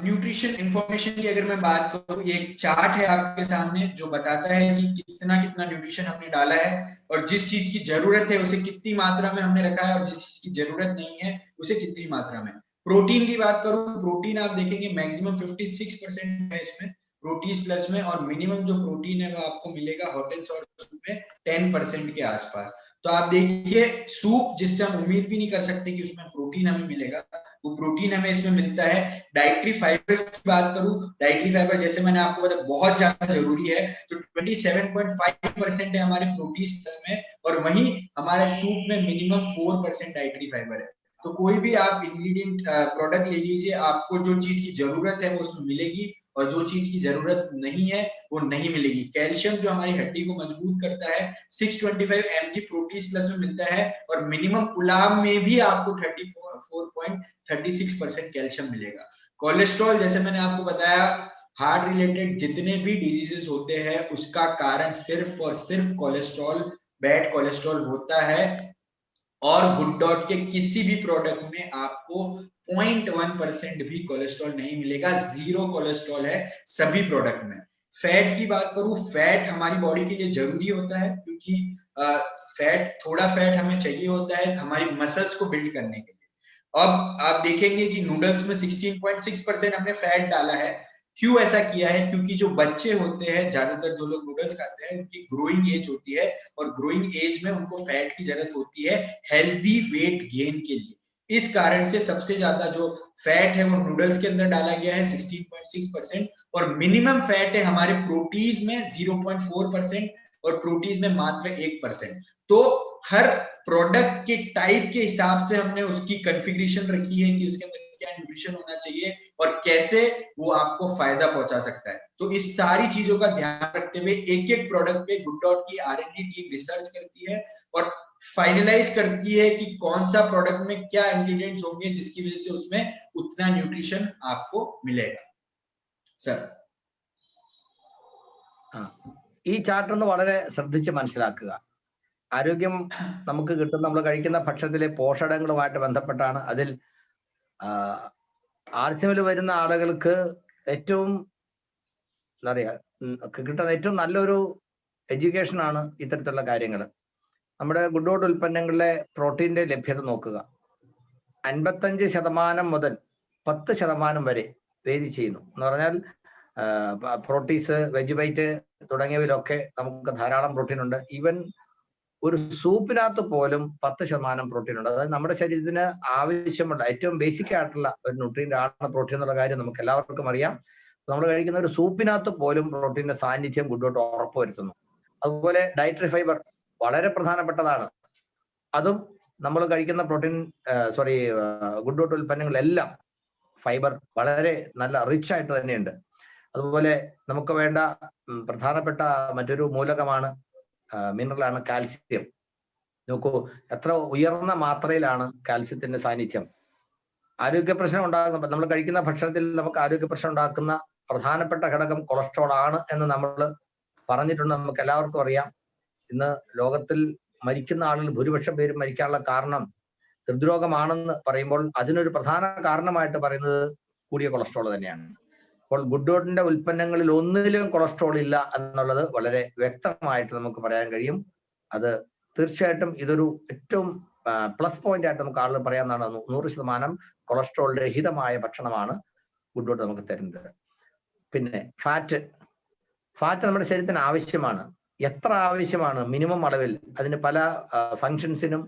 न्यूट्रिशन इंफॉर्मेशन की अगर मैं बात करूं, ये एक चार्ट है आपके सामने जो बताता है कि कितना कितना न्यूट्रिशन हमने डाला है और जिस चीज की जरूरत है उसे कितनी मात्रा में हमने रखा है और जिस चीज की जरूरत नहीं है उसे कितनी मात्रा में। प्रोटीन की बात करूं, प्रोटीन आप देखेंगे मैक्सिमम 56% है इसमें प्रोटीन प्लस में, और मिनिमम जो प्रोटीन है वो आपको मिलेगा हॉट एंड सॉर्ट सूप में 10% के आसपास। तो आप देखिए सूप जिससे हम उम्मीद भी नहीं कर सकते कि उसमें प्रोटीन हमें मिलेगा, वो प्रोटीन हमें इसमें मिलता है। डाइटरी फाइबर्स की बात करूं, डाइटरी फाइबर जैसे मैंने आपको बताया बहुत ज्यादा जरूरी है, तो 27.5% है हमारे प्रोटीन प्लस में, और वहीं हमारे सूप में मिनिमम 4% डाइटरी फाइबर है। तो कोई भी आप इंग्रेडिएंट प्रोडक्ट ले लीजिए, आपको जो चीज की जरूरत है वो उसमें मिलेगी और जो चीज की जरूरत नहीं है वो नहीं मिलेगी। कैल्शियम जो हमारी हड्डी को मजबूत करता है 625 mg प्रोटीन प्लस में मिलता है, और मिनिमम पुलाव में भी आपको 34.36% कैल्शियम मिलेगा। कोलेस्ट्रॉल जैसे मैंने आपको बताया, हार्ट रिलेटेड जितने भी डिजीजेस होते हैं उसका कारण सिर्फ और सिर्फ कोलेस्ट्रॉल, बैड कोलेस्ट्रॉल होता है, और गुड डॉट के किसी भी प्रोडक्ट में आपको 0.1% भी कोलेस्ट्रॉल नहीं मिलेगा। जीरो कोलेस्ट्रॉल है सभी प्रोडक्ट में। फैट की बात करूं, फैट हमारी बॉडी के लिए जरूरी होता है क्योंकि फैट, थोड़ा फैट हमें चाहिए होता है हमारी मसल्स को बिल्ड करने के लिए। अब आप देखेंगे कि नूडल्स में 16.6% हमने फैट डाला है। क्यों ऐसा किया है? क्योंकि जो बच्चे होते हैं, ज्यादातर जो लोग नूडल्स खाते हैं उनकी ग्रोइंग एज होती है, और ग्रोइंग एज में उनको फैट की जरूरत होती है हेल्दी वेट गेन के लिए। इस कारण से सबसे ज्यादा जो फैट है वो नूडल्स के अंदर डाला गया है 16.6%, और मिनिमम फैट है हमारे प्रोटीन में 0.4% और प्रोटीन में मात्र 1%। तो हर प्रोडक्ट के टाइप के हिसाब से हमने उसकी कॉन्फ़िगरेशन रखी है कि उसके अंदर क्या न्यूट्रिशन होना चाहिए और कैसे वो आपको फायदा पहुंचा सकता है। तो इस सारी चीजों का ध्यान रखते हुए एक एक प्रोडक्ट पे गुड डॉट की R&D टीम रिसर्च करती है और फाइनलाइज करती है कि कौन सा प्रोडक्ट में क्या इंग्रेडिएंट्स होंगे जिसकी वजह से उसमें उतना न्यूट्रिशन आपको मिलेगा। सर, ഈ ചാർട്ട് ഒന്ന് വളരെ ശ്രദ്ധിച്ച് മനസ്സിലാക്കുക. ആരോഗ്യം നമുക്ക് കിട്ടുന്ന നമ്മൾ കഴിക്കുന്ന ഭക്ഷണത്തിലെ പോഷകങ്ങളുമായിട്ട് ബന്ധപ്പെട്ടാണ്. അതിൽ RCMൽ വരുന്ന ആളുകൾക്ക് ഏറ്റവും എന്താ പറയാ കിട്ടുന്ന ഏറ്റവും നല്ലൊരു എഡ്യൂക്കേഷൻ ആണ് ഇത്തരത്തിലുള്ള കാര്യങ്ങൾ. നമ്മുടെ ഗുഡ് ഡോട്ട് ഉൽപ്പന്നങ്ങളിലെ പ്രോട്ടീന്റെ ലഭ്യത നോക്കുക. 55% മുതൽ 10% വരെ വേരി ചെയ്യുന്നു. എന്ന് പറഞ്ഞാൽ പ്രോട്ടീൻസ്, വെജിബൈറ്റ് തുടങ്ങിയവയിലൊക്കെ നമുക്ക് ധാരാളം പ്രോട്ടീൻ ഉണ്ട്. ഈവൻ ഒരു സൂപ്പിനകത്ത് പോലും 10% പ്രോട്ടീൻ ഉണ്ട്. അതായത് നമ്മുടെ ശരീരത്തിന് ആവശ്യമുള്ള ഏറ്റവും ബേസിക് ആയിട്ടുള്ള ഒരു ന്യൂട്രിയന്റ് ആണ് പ്രോട്ടീൻ എന്നുള്ള കാര്യം നമുക്ക് എല്ലാവർക്കും അറിയാം. നമ്മൾ കഴിക്കുന്ന ഒരു സൂപ്പിനകത്ത് പോലും പ്രോട്ടീന്റെ സാന്നിധ്യം ഗുഡ് ഡോട്ട് ഉറപ്പുവരുത്തുന്നു. അതുപോലെ ഡയറ്ററി ഫൈബർ വളരെ പ്രധാനപ്പെട്ടതാണ്. അതും നമ്മൾ കഴിക്കുന്ന ഗുഡ് ഡോട്ട് ഉൽപ്പന്നങ്ങളെല്ലാം ഫൈബർ വളരെ നല്ല റിച്ച് ആയിട്ട് തന്നെയുണ്ട്. അതുപോലെ നമുക്ക് വേണ്ട പ്രധാനപ്പെട്ട മറ്റൊരു മൂലകമാണ് മിനറലാണ് കാൽസ്യം. നോക്കൂ എത്ര ഉയർന്ന മാത്രയിലാണ് കാൽസ്യത്തിന്റെ സാന്നിധ്യം. ആരോഗ്യ പ്രശ്നം ഉണ്ടാകുന്ന, നമ്മൾ കഴിക്കുന്ന ഭക്ഷണത്തിൽ നമുക്ക് ആരോഗ്യ പ്രശ്നം ഉണ്ടാക്കുന്ന പ്രധാനപ്പെട്ട ഘടകം കൊളസ്ട്രോൾ ആണ് എന്ന് നമ്മൾ പറഞ്ഞിട്ടുണ്ട്. നമുക്ക് എല്ലാവർക്കും അറിയാം. ഇന്ന് ലോകത്തിൽ മരിക്കുന്ന ആളുകൾ ഭൂരിപക്ഷം പേരും മരിക്കാനുള്ള കാരണം ഹൃദ്രോഗമാണെന്ന് പറയുമ്പോൾ അതിനൊരു പ്രധാന കാരണമായിട്ട് പറയുന്നത് കൂടിയ കൊളസ്ട്രോൾ തന്നെയാണ്. അപ്പോൾ ഗുഡ് ഡോട്ടിന്റെ ഉൽപ്പന്നങ്ങളിൽ ഒന്നിലും കൊളസ്ട്രോൾ ഇല്ല എന്നുള്ളത് വളരെ വ്യക്തമായിട്ട് നമുക്ക് പറയാൻ കഴിയും. അത് തീർച്ചയായിട്ടും ഇതൊരു ഏറ്റവും പ്ലസ് പോയിന്റ് ആയിട്ട് നമുക്ക് ആളുകൾ പറയാവുന്നതാണ്. 100% കൊളസ്ട്രോൾ രഹിതമായ ഭക്ഷണമാണ് ഗുഡ് ഡോട്ട് നമുക്ക് തരുന്നത്. പിന്നെ ഫാറ്റ് നമ്മുടെ ശരീരത്തിന് ആവശ്യമാണ്. എത്ര ആവശ്യമാണ്? മിനിമം അളവിൽ. അതിന് പല ഫങ്ഷൻസിനും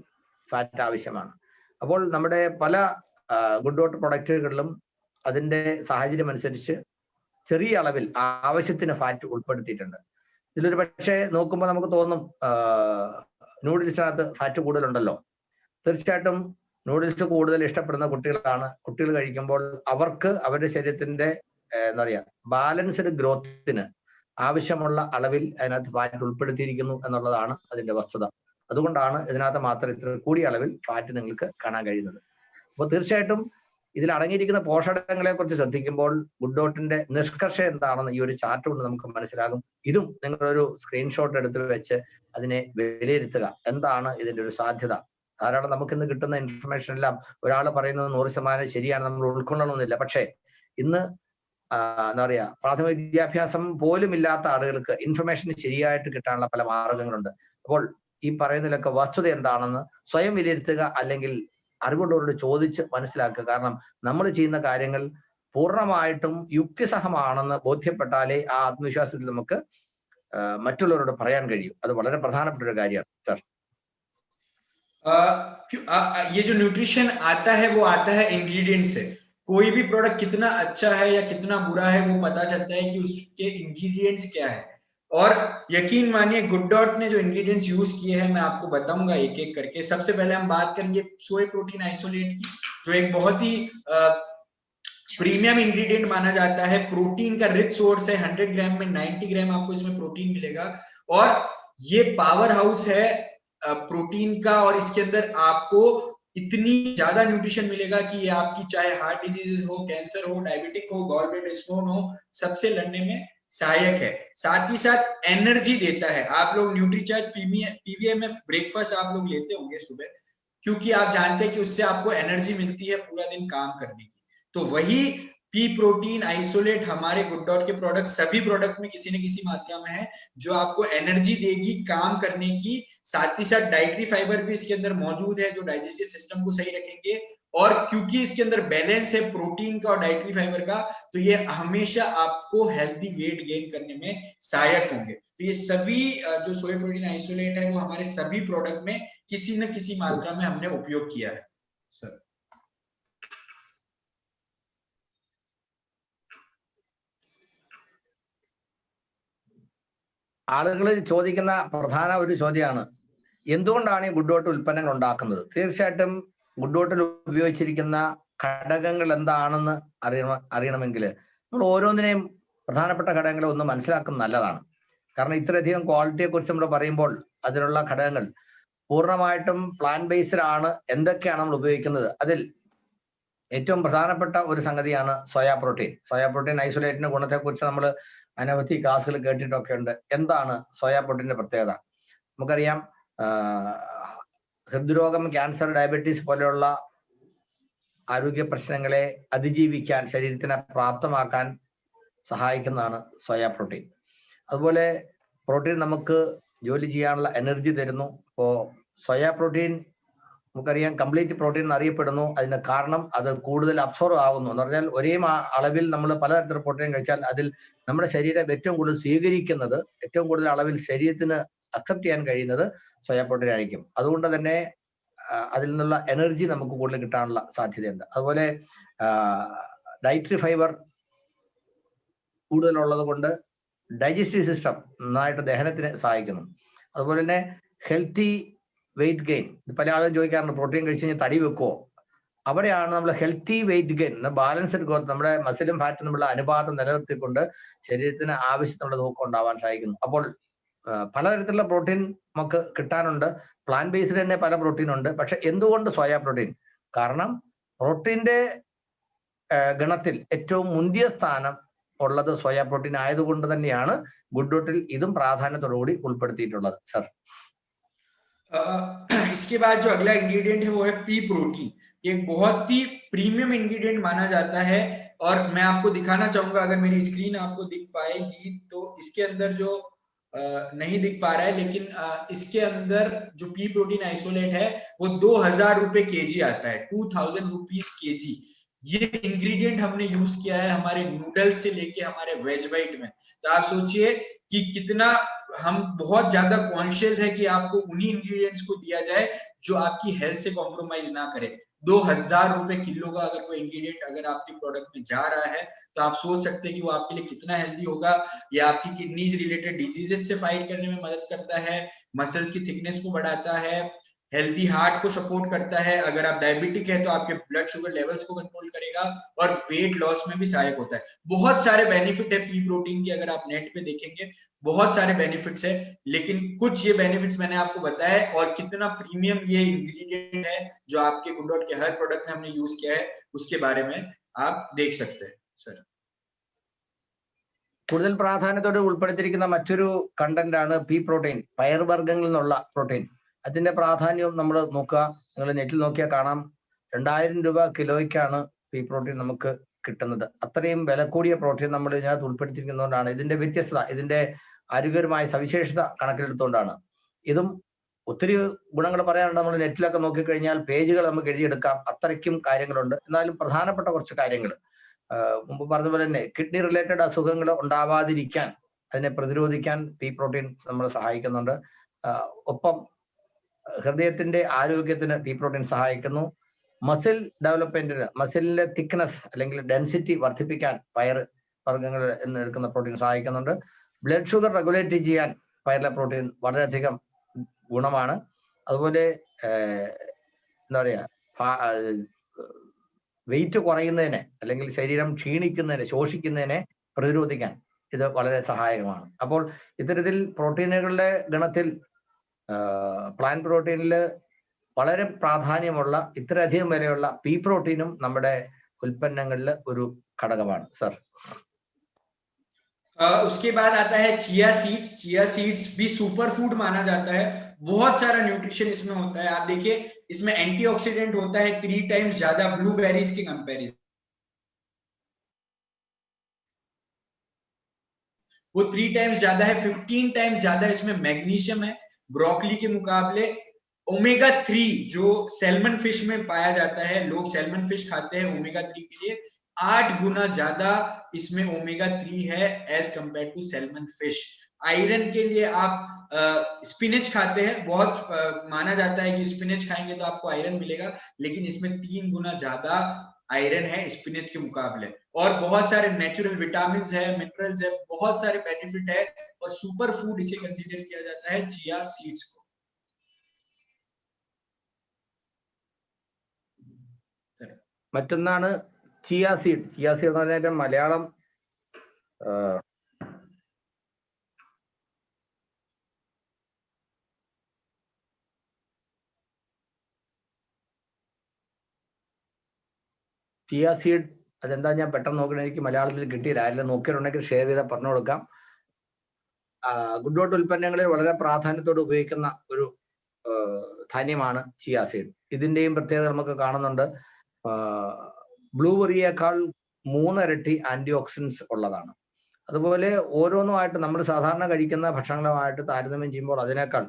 ഫാറ്റ് ആവശ്യമാണ്. അപ്പോൾ നമ്മുടെ പല ഗുഡ് ഡോട്ട് പ്രൊഡക്റ്റുകളിലും അതിന്റെ സാഹചര്യം അനുസരിച്ച് ചെറിയ അളവിൽ ആവശ്യത്തിന് ഫാറ്റ് ഉൾപ്പെടുത്തിയിട്ടുണ്ട്. ഇതിലൊരു പക്ഷേ നോക്കുമ്പോൾ നമുക്ക് തോന്നും നൂഡിൽസിനകത്ത് ഫാറ്റ് കൂടുതലുണ്ടല്ലോ. തീർച്ചയായിട്ടും നൂഡിൽസ് കൂടുതൽ ഇഷ്ടപ്പെടുന്ന കുട്ടികൾ കഴിക്കുമ്പോൾ അവർക്ക് അവരുടെ ശരീരത്തിന്റെ എന്താ പറയാ ബാലൻസ്ഡ് ഗ്രോത്തിന് ആവശ്യമുള്ള അളവിൽ അതിനകത്ത് ഫാറ്റ് ഉൾപ്പെടുത്തിയിരിക്കുന്നു എന്നുള്ളതാണ് അതിന്റെ വസ്തുത. അതുകൊണ്ടാണ് ഇതിനകത്ത് മാത്രം ഇത്ര കൂടിയ അളവിൽ ഫാറ്റ് നിങ്ങൾക്ക് കാണാൻ കഴിയുന്നത്. അപ്പോൾ തീർച്ചയായിട്ടും ഇതിൽ അടങ്ങിയിരിക്കുന്ന പോഷകങ്ങളെ കുറിച്ച് ശ്രദ്ധിക്കുമ്പോൾ ഗുഡ് ഡോട്ടിന്റെ നിഷ്കർഷം എന്താണെന്ന് ഈ ഒരു ചാർട്ട് കൊണ്ട് നമുക്ക് മനസ്സിലാകും. ഇതും നിങ്ങളൊരു സ്ക്രീൻഷോട്ട് എടുത്ത് വെച്ച് അതിനെ വിലയിരുത്തുക. എന്താണ് ഇതിന്റെ ഒരു സാധ്യത? ധാരാളം നമുക്കിന്ന് കിട്ടുന്ന ഇൻഫർമേഷൻ എല്ലാം ഒരാൾ പറയുന്നത് 100% ശരിയാണ്, നമ്മൾ ഉൾക്കൊള്ളണമെന്നില്ല. പക്ഷേ ഇന്ന് എന്താ പറയാ, പ്രാഥമിക വിദ്യാഭ്യാസം പോലും ഇല്ലാത്ത ആളുകൾക്ക് ഇൻഫർമേഷൻ ശരിയായിട്ട് കിട്ടാനുള്ള പല മാർഗങ്ങളുണ്ട്. അപ്പോൾ ഈ പറയുന്നതിലൊക്കെ വസ്തുത എന്താണെന്ന് സ്വയം വിലയിരുത്തുക, അല്ലെങ്കിൽ അറിവുള്ളവരോട് ചോദിച്ച് മനസ്സിലാക്കുക. കാരണം നമ്മൾ ചെയ്യുന്ന കാര്യങ്ങൾ പൂർണ്ണമായിട്ടും യുക്തിസഹമാണെന്ന് ബോധ്യപ്പെട്ടാലേ ആ ആത്മവിശ്വാസത്തിൽ നമുക്ക് മറ്റുള്ളവരോട് പറയാൻ കഴിയും. അത് വളരെ പ്രധാനപ്പെട്ട ഒരു കാര്യമാണ് സർ. ये जो न्यूट्रिशन आता है वो आता है इंग्रेडिएंट से। कोई भी प्रोडक्ट कितना अच्छा है या कितना बुरा है वो पता चलता है कि उसके इंग्रेडिएंट्स क्या है। और यकीन मानिए गुड डॉट ने जो इंग्रेडिएंट्स यूज किए हैं मैं आपको बताऊंगा एक एक करके। सबसे पहले हम बात करेंगे सोया प्रोटीन आइसोलेट की, जो एक बहुत ही प्रीमियम इंग्रेडिएंट माना जाता है। प्रोटीन का रिच सोर्स है। 100 ग्राम में 90 ग्राम आपको इसमें प्रोटीन मिलेगा और ये पावर हाउस है प्रोटीन का। और इसके अंदर आपको इतनी ज्यादा न्यूट्रिशन मिलेगा कि ये आपकी चाहे हार्ट डिजीज हो, कैंसर हो, डायबिटिक हो, गॉलब्लैडर स्टोन हो, सबसे लड़ने में सहायक है। साथ ही साथ एनर्जी देता है। आप लोग न्यूट्रीचार्ज पीवीएमएफ ब्रेकफास्ट आप लोग लेते होंगे सुबह, क्योंकि आप जानते हैं कि उससे आपको एनर्जी मिलती है पूरा दिन काम करने की। तो वही पी प्रोटीन आइसोलेट हमारे गुड डॉट के प्रोडक्ट सभी प्रोडक्ट में किसी न किसी मात्रा में है, जो आपको एनर्जी देगी काम करने की। साथ ही साथ डाइटरी फाइबर भी इसके अंदर मौजूद है, जो डाइजेस्टिव सिस्टम को सही रखेंगे। और क्योंकि इसके अंदर बैलेंस है प्रोटीन का और डाइटरी फाइबर का, तो ये हमेशा आपको हेल्दी वेट गेन करने में सहायक होंगे। तो ये सभी जो सोया प्रोटीन आइसोलेट है वो हमारे सभी प्रोडक्ट में किसी न किसी मात्रा में हमने उपयोग किया है सर। ആളുകൾ ചോദിക്കുന്ന പ്രധാന ഒരു ചോദ്യമാണ്, എന്തുകൊണ്ടാണ് ഈ ഗുഡ് ഡോട്ട് ഉൽപ്പന്നങ്ങൾ ഉണ്ടാക്കുന്നത്? തീർച്ചയായിട്ടും ഗുഡ് ഡോട്ടിൽ ഉപയോഗിച്ചിരിക്കുന്ന ഘടകങ്ങൾ എന്താണെന്ന് അറിയണമെങ്കിൽ നമ്മൾ ഓരോന്നിനെയും പ്രധാനപ്പെട്ട ഘടകങ്ങളെ ഒന്ന് മനസ്സിലാക്കുന്നത് നല്ലതാണ്. കാരണം ഇത്രയധികം ക്വാളിറ്റിയെ കുറിച്ച് നമ്മൾ പറയുമ്പോൾ അതിലുള്ള ഘടകങ്ങൾ പൂർണ്ണമായിട്ടും പ്ലാന്റ് ബേസ്ഡ് ആണ്. എന്തൊക്കെയാണ് നമ്മൾ ഉപയോഗിക്കുന്നത്? അതിൽ ഏറ്റവും പ്രധാനപ്പെട്ട ഒരു സംഗതിയാണ് സോയാ പ്രോട്ടീൻ. സോയാ പ്രോട്ടീൻ ഐസൊലേറ്റിന്റെ ഗുണത്തെക്കുറിച്ച് നമ്മൾ അനവധി ക്ലാസ്സുകൾ കേട്ടിട്ടൊക്കെ ഉണ്ട്. എന്താണ് സോയാ പ്രോട്ടീന്റെ പ്രത്യേകത? നമുക്കറിയാം, ഹൃദ്രോഗം, ക്യാൻസർ, ഡയബറ്റീസ് പോലെയുള്ള ആരോഗ്യ പ്രശ്നങ്ങളെ അതിജീവിക്കാൻ ശരീരത്തിനെ പ്രാപ്തമാക്കാൻ സഹായിക്കുന്നതാണ് സോയാ പ്രോട്ടീൻ. അതുപോലെ പ്രോട്ടീൻ നമുക്ക് ജോലി ചെയ്യാനുള്ള എനർജി തരുന്നു. അപ്പോൾ സോയാ പ്രോട്ടീൻ നമുക്കറിയാം കംപ്ലീറ്റ് പ്രോട്ടീൻ എന്നറിയപ്പെടുന്നു. അതിന് കാരണം അത് കൂടുതൽ അബ്സോർവ് ആകുന്നു എന്ന് പറഞ്ഞാൽ ഒരേ അളവിൽ നമ്മൾ പലതരത്തിലുള്ള പ്രോട്ടീൻ കഴിച്ചാൽ അതിൽ നമ്മുടെ ശരീരം ഏറ്റവും കൂടുതൽ സ്വീകരിക്കുന്നത്, ഏറ്റവും കൂടുതൽ അളവിൽ ശരീരത്തിന് അക്സെപ്റ്റ് ചെയ്യാൻ കഴിയുന്നത് സോയാ പ്രോട്ടീൻ ആയിരിക്കും. അതുകൊണ്ട് തന്നെ അതിൽ നിന്നുള്ള എനർജി നമുക്ക് കൂടുതൽ കിട്ടാനുള്ള സാധ്യതയുണ്ട്. അതുപോലെ ഡയറ്ററി ഫൈബർ കൂടുതലുള്ളത് കൊണ്ട് ഡൈജസ്റ്റീവ് സിസ്റ്റം നന്നായിട്ട് ദഹനത്തിന് സഹായിക്കുന്നു. അതുപോലെ തന്നെ ഹെൽത്തി വെയിറ്റ് ഗെയിൻ. പല ആളുകളും ചോദിക്കാറുണ്ട് പ്രോട്ടീൻ കഴിച്ച് കഴിഞ്ഞാൽ തടി വെക്കുമോ? അവിടെയാണ് നമ്മൾ healthy weight gain, balanced growth, നമ്മുടെ മസിലും ഫാറ്റും തമ്മിലുള്ള അനുപാതം നിലനിർത്തിക്കൊണ്ട് ശരീരത്തിന് ആവശ്യത്തിനുള്ള തൂക്കം ഉണ്ടാവാൻ സഹായിക്കുന്നു. അപ്പോൾ പലതരത്തിലുള്ള പ്രോട്ടീൻ നമുക്ക് കിട്ടാനുണ്ട്. പ്ലാന്റ് ബേസ്ഡ് തന്നെ പല പ്രോട്ടീൻ ഉണ്ട്. പക്ഷെ എന്തുകൊണ്ട് സോയാ പ്രോട്ടീൻ? കാരണം പ്രോട്ടീന്റെ ഗണത്തിൽ ഏറ്റവും മുന്തിയ സ്ഥാനം ഉള്ളത് സോയാ പ്രോട്ടീൻ ആയതുകൊണ്ട് തന്നെയാണ് ഗുഡ് ഡോട്ടിൽ ഇതും പ്രാധാന്യത്തോടുകൂടി ഉൾപ്പെടുത്തിയിട്ടുള്ളത് സർ. इसके बाद जो अगला इंग्रेडिएंट है वो है पी प्रोटीन। ये बहुत ही प्रीमियम इंग्रेडिएंट माना जाता है और मैं आपको दिखाना चाहूंगा, अगर मेरी स्क्रीन आपको दिख पाएगी तो इसके अंदर जो नहीं दिख पा रहा है, लेकिन इसके अंदर जो पी प्रोटीन आइसोलेट है वो 2000 रुपए केजी आता है, 2000 रुपीज केजी। ये इंग्रेडिएंट हमने यूज किया है हमारे नूडल्स से लेके हमारे वेज वाइट में। तो आप सोचिए कि कितना हम बहुत ज्यादा कॉन्शियस है कि आपको उन्हीं इंग्रेडिएंट्स को दिया जाए जो आपकी हेल्थ से कॉम्प्रोमाइज ना करे। 2000 रुपए किलो का अगर कोई इंग्रेडिएंट अगर आपके प्रोडक्ट में जा रहा है तो आप सोच सकते हैं कि वो आपके लिए कितना हेल्दी होगा। ये आपकी किडनीज रिलेटेड डिजीजेस से फाइट करने में मदद करता है, मसल्स की थिकनेस को बढ़ाता है, हेल्दी हार्ट को सपोर्ट करता है, अगर आप डायबिटिक है तो आपके ब्लड शुगर लेवल्स को कंट्रोल करेगा, और वेट लॉस में भी सहायक होता है। बहुत सारे बेनिफिट है पी प्रोटीन के, अगर आप नेट पे देखेंगे बहुत सारे बेनिफिट्स है, लेकिन कुछ ये बेनिफिट्स मैंने आपको बताया, और कितना प्रीमियम ये इंग्रेडिएंट है जो आपके गुड डॉट के हर प्रोडक्ट में हमने यूज किया है, उसके बारे में आप देख सकते हैं सर। കൂടുതൽ പ്രാധാന്യത്തോടെ ഉൾപ്പെടുത്തിയിരിക്കുന്ന മറ്റൊരു കണ്ടന്റ് ആണ് പി പ്രോട്ടീൻ, പയർവർഗ്ഗങ്ങളിൽ നിന്നുള്ള പ്രോട്ടീൻ. അതിന്റെ പ്രാധാന്യവും നമ്മൾ നോക്കുക. നിങ്ങൾ നെറ്റിൽ നോക്കിയാൽ കാണാം, 2000 രൂപ കിലോയ്ക്കാണ് പി പ്രോട്ടീൻ നമുക്ക് കിട്ടുന്നത്. അത്രയും വില കൂടിയ പ്രോട്ടീൻ നമ്മൾ ഇതിനകത്ത് ഉൾപ്പെടുത്തിയിരിക്കുന്നതുകൊണ്ടാണ്. ഇതിന്റെ വ്യത്യസ്തത, ഇതിന്റെ ആരോഗ്യപരമായ സവിശേഷത കണക്കിലെടുത്തുകൊണ്ടാണ്. ഇതും ഒത്തിരി ഗുണങ്ങൾ പറയാനുണ്ട്. നമ്മൾ നെറ്റിലൊക്കെ നോക്കിക്കഴിഞ്ഞാൽ പേജുകൾ നമുക്ക് എഴുതിയെടുക്കാം, അത്രയ്ക്കും കാര്യങ്ങളുണ്ട്. എന്നാലും പ്രധാനപ്പെട്ട കുറച്ച് കാര്യങ്ങൾ മുമ്പ് പറഞ്ഞ പോലെ തന്നെ കിഡ്നി റിലേറ്റഡ് അസുഖങ്ങൾ ഉണ്ടാവാതിരിക്കാൻ, അതിനെ പ്രതിരോധിക്കാൻ പി പ്രോട്ടീൻ നമ്മളെ സഹായിക്കുന്നുണ്ട്. ഒപ്പം ഹൃദയത്തിന്റെ ആരോഗ്യത്തിന് പി പ്രോട്ടീൻ സഹായിക്കുന്നു. മസിൽ ഡെവലപ്മെന്റിന്, മസിലിന്റെ തിക്നെസ് അല്ലെങ്കിൽ ഡെൻസിറ്റി വർദ്ധിപ്പിക്കാൻ പയർ വർഗ്ഗങ്ങൾ എന്ന് എടുക്കുന്ന പ്രോട്ടീൻ സഹായിക്കുന്നുണ്ട്. ബ്ലഡ് ഷുഗർ റെഗുലേറ്റ് ചെയ്യാൻ പയറിലെ പ്രോട്ടീൻ വളരെയധികം ഗുണമാണ്. അതുപോലെ എന്താ പറയാ, വെയിറ്റ് കുറയുന്നതിനെ അല്ലെങ്കിൽ ശരീരം ക്ഷീണിക്കുന്നതിനെ, ശോഷിക്കുന്നതിനെ പ്രതിരോധിക്കാൻ ഇത് വളരെ സഹായകമാണ്. അപ്പോൾ ഇത്തരത്തിൽ പ്രോട്ടീനുകളുടെ ഗണത്തിൽ പ്ലാന്റ് പ്രോട്ടീനിൽ വളരെ പ്രാധാന്യമുള്ള, ഇത്രയധികം വിലയുള്ള പി പ്രോട്ടീനും നമ്മുടെ ഉൽപ്പന്നങ്ങളിൽ ഒരു ഘടകമാണ് സർ. उसके बाद आता है चिया सीड्स। चिया सीड्स भी सुपर फूड माना जाता है, बहुत सारा न्यूट्रिशन इसमें होता है। आप देखिए इसमें एंटीऑक्सीडेंट होता है 3 टाइम्स ज्यादा ब्लूबेरीज के कंपैरिजन, वो 3 टाइम्स ज्यादा है, 15 टाइम्स ज्यादा इसमें मैग्नीशियम है ब्रोकली के मुकाबले। ओमेगा 3 जो सैल्मन फिश में पाया जाता है, लोग सैल्मन फिश खाते हैं ओमेगा 3 के लिए, 8 गुना ज्यादा इसमें ओमेगा 3 है as compare to salmon fish. Iron के लिए आप स्पिनच खाते हैं, बहुत माना जाता है कि स्पिनच खाएंगे तो आपको आयरन मिलेगा, लेकिन इसमें 3 गुना ज्यादा आयरन है स्पिनच के मुकाबले। और बहुत सारे नेचुरल विटामिन है, मिनरल्स है, बहुत सारे बेनिफिट है, और सुपर फूड इसे कंसीडर किया जाता है चिया सीड्स को। മറ്റൊന്നാണ് ചിയ സീഡ്. ചിയ സീഡ് എന്ന് പറഞ്ഞാൽ മലയാളം ചിയ സീഡ് അതെന്താ ഞാൻ പെട്ടെന്ന് നോക്കണേ, എനിക്ക് മലയാളത്തിൽ കിട്ടിയില്ല. ആരെങ്കിലും നോക്കിയിട്ടുണ്ടെങ്കിൽ ഷെയർ ചെയ്താൽ പറഞ്ഞു കൊടുക്കാം. ഗുഡ് ഡോട്ട് ഉൽപ്പന്നങ്ങളിൽ വളരെ പ്രാധാന്യത്തോടെ ഉപയോഗിക്കുന്ന ഒരു ധാന്യമാണ് ചിയ സീഡ്. ഇതിന്റെയും പ്രത്യേകത നമുക്ക് കാണുന്നുണ്ട്. ബ്ലൂബെറിയേക്കാൾ 3 ഇരട്ടി ആന്റി ഓക്സിഡൻസ് ഉള്ളതാണ്. അതുപോലെ ഓരോന്നുമായിട്ട് നമ്മൾ സാധാരണ കഴിക്കുന്ന ഭക്ഷണങ്ങളുമായിട്ട് താരതമ്യം ചെയ്യുമ്പോൾ അതിനേക്കാൾ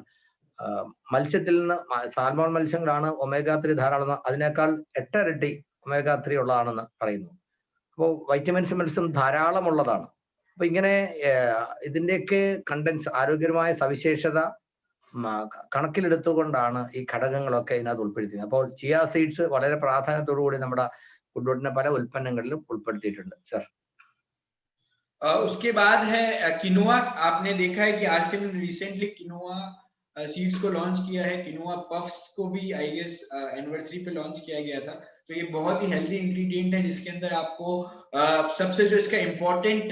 മത്സ്യത്തിൽ നിന്ന്, സാൽമോൺ മത്സ്യങ്ങളാണ് ഒമേഗ 3 ധാരാളം, അതിനേക്കാൾ 8 ഇരട്ടി ഒമേഗ 3 ഉള്ളതാണെന്ന് പറയുന്നു. അപ്പോൾ വൈറ്റമിൻസും മിനറൽസും ധാരാളം ഉള്ളതാണ്. അപ്പൊ ഇങ്ങനെ ഇതിന്റെയൊക്കെ കണ്ടൻസ്, ആരോഗ്യപരമായ സവിശേഷത കണക്കിലെടുത്തുകൊണ്ടാണ് ഈ ഘടകങ്ങളൊക്കെ ഇതിനകത്ത് ഉൾപ്പെടുത്തിയത്. അപ്പോൾ ചിയ സീഡ്സ് വളരെ പ്രാധാന്യത്തോടു കൂടി നമ്മുടെ गुड डॉट ने പല ഉൽപ്പന്നങ്ങളിലും ഉൾപ്പെടുത്തിയിട്ടുണ്ട് സർ. उसके बाद है किनोआ। आपने देखा है कि आरसीएम ने रिसेंटली किनोआ सीड्स को लॉन्च किया है। किनोआ पफ्स को भी आई गेस एनिवर्सरी पे लॉन्च किया गया था। तो ये बहुत ही हेल्दी इंग्रेडिएंट है, जिसके अंदर आपको सबसे जो इसका इम्पोर्टेंट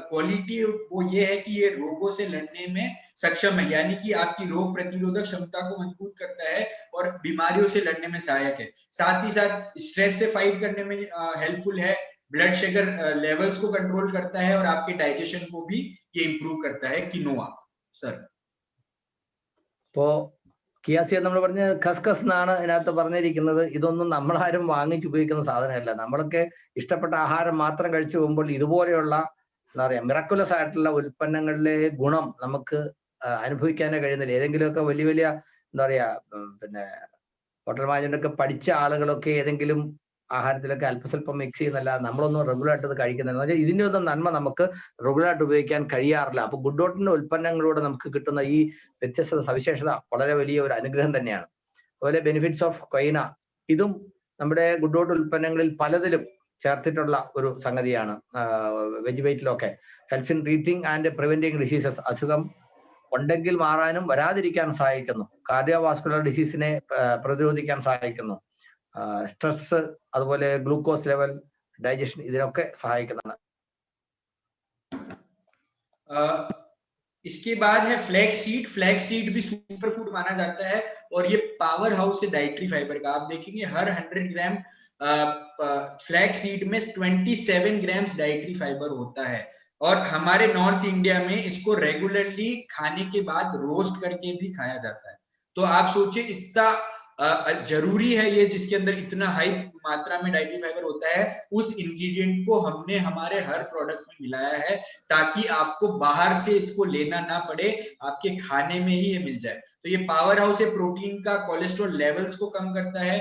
क्वालिटी वो ये है कि ये रोगों से लड़ने में सक्षम है, यानी कि आपकी रोग प्रतिरोधक क्षमता को मजबूत करता है और बीमारियों से लड़ने में सहायक है। साथ ही साथ स्ट्रेस से फाइट करने में हेल्पफुल है, ब्लड शुगर लेवल्स को कंट्रोल करता है, और आपके डाइजेशन को भी ये इंप्रूव करता है किनोआ सर. ഇപ്പോ കിയ സീഡ് നമ്മൾ പറഞ്ഞ ഖസ്ഖസ് എന്നാണ് ഇതിനകത്ത് പറഞ്ഞിരിക്കുന്നത്. ഇതൊന്നും നമ്മളാരും വാങ്ങിച്ച് ഉപയോഗിക്കുന്ന സാധനമല്ല. നമ്മളൊക്കെ ഇഷ്ടപ്പെട്ട ആഹാരം മാത്രം കഴിച്ചു പോകുമ്പോൾ ഇതുപോലെയുള്ള എന്താ പറയാ മിറക്കുലസ് ആയിട്ടുള്ള ഉൽപ്പന്നങ്ങളിലെ ഗുണം നമുക്ക് അനുഭവിക്കാനേ കഴിയുന്നില്ല. ഏതെങ്കിലുമൊക്കെ വലിയ വലിയ എന്താ പറയാ പിന്നെ ഹോട്ടൽ മാനേജ്മെന്റൊക്കെ പഠിച്ച ആളുകളൊക്കെ ഏതെങ്കിലും ആഹാരത്തിലൊക്കെ അല്പസ്വല്പം മിക്സ് ചെയ്യുന്നല്ല, നമ്മളൊന്നും റെഗുലറായിട്ട് ഇത് കഴിക്കുന്നില്ല. എന്ന് വെച്ചാൽ ഇതിന്റെ ഒന്നും നന്മ നമുക്ക് റെഗുലറായിട്ട് ഉപയോഗിക്കാൻ കഴിയാറില്ല. അപ്പൊ ഗുഡ് ഡോട്ടിന്റെ ഉൽപ്പന്നങ്ങളിലൂടെ നമുക്ക് കിട്ടുന്ന ഈ വ്യത്യസ്ത സവിശേഷത വളരെ വലിയ ഒരു അനുഗ്രഹം തന്നെയാണ്. അതുപോലെ ബെനിഫിറ്റ്സ് ഓഫ് കൊയ്ന, ഇതും നമ്മുടെ ഗുഡ് ഡോട്ട് ഉൽപ്പന്നങ്ങളിൽ പലതിലും ചേർത്തിട്ടുള്ള ഒരു സംഗതിയാണ്. വെജിബൈറ്റിലൊക്കെ helps in treating and preventing diseases, അസുഖം ഉണ്ടെങ്കിൽ മാറാനും വരാതിരിക്കാൻ സഹായിക്കുന്നു. കാർഡിയോവാസ്കുലർ ഡിസീസിനെ പ്രതിരോധിക്കാൻ സഹായിക്കുന്നു. സ്ട്രെസ്, അതുപോലെ ഗ്ലൂക്കോസ് ലെവൽ, ഡൈജഷൻ, ഇതിനൊക്കെ സഹായിക്കുന്നതാണ്. इसके बाद है फ्लैक्स सीड। फ्लैक्स सीड भी सुपर फूड माना जाता है और ये पावर हाउस है डाइटरी फाइबर का। आप देखेंगे हर 100 ग्राम फ्लैक्स सीड में 27 ग्राम्स डाइटरी फाइबर होता है। और हमारे नॉर्थ इंडिया में इसको रेगुलरली खाने के बाद रोस्ट करके भी खाया जाता है। तो आप सोचिए इतना जरूरी है ये, जिसके अंदर इतना हाई मात्रा में डाइटरी फाइबर होता है, उस इंग्रेडिएंट को हमने हमारे हर प्रोडक्ट में मिलाया है ताकि आपको बाहर से इसको लेना ना पड़े, आपके खाने में ही ये मिल जाए। तो ये पावर हाउस है प्रोटीन का, कोलेस्ट्रॉल लेवल्स को कम करता है,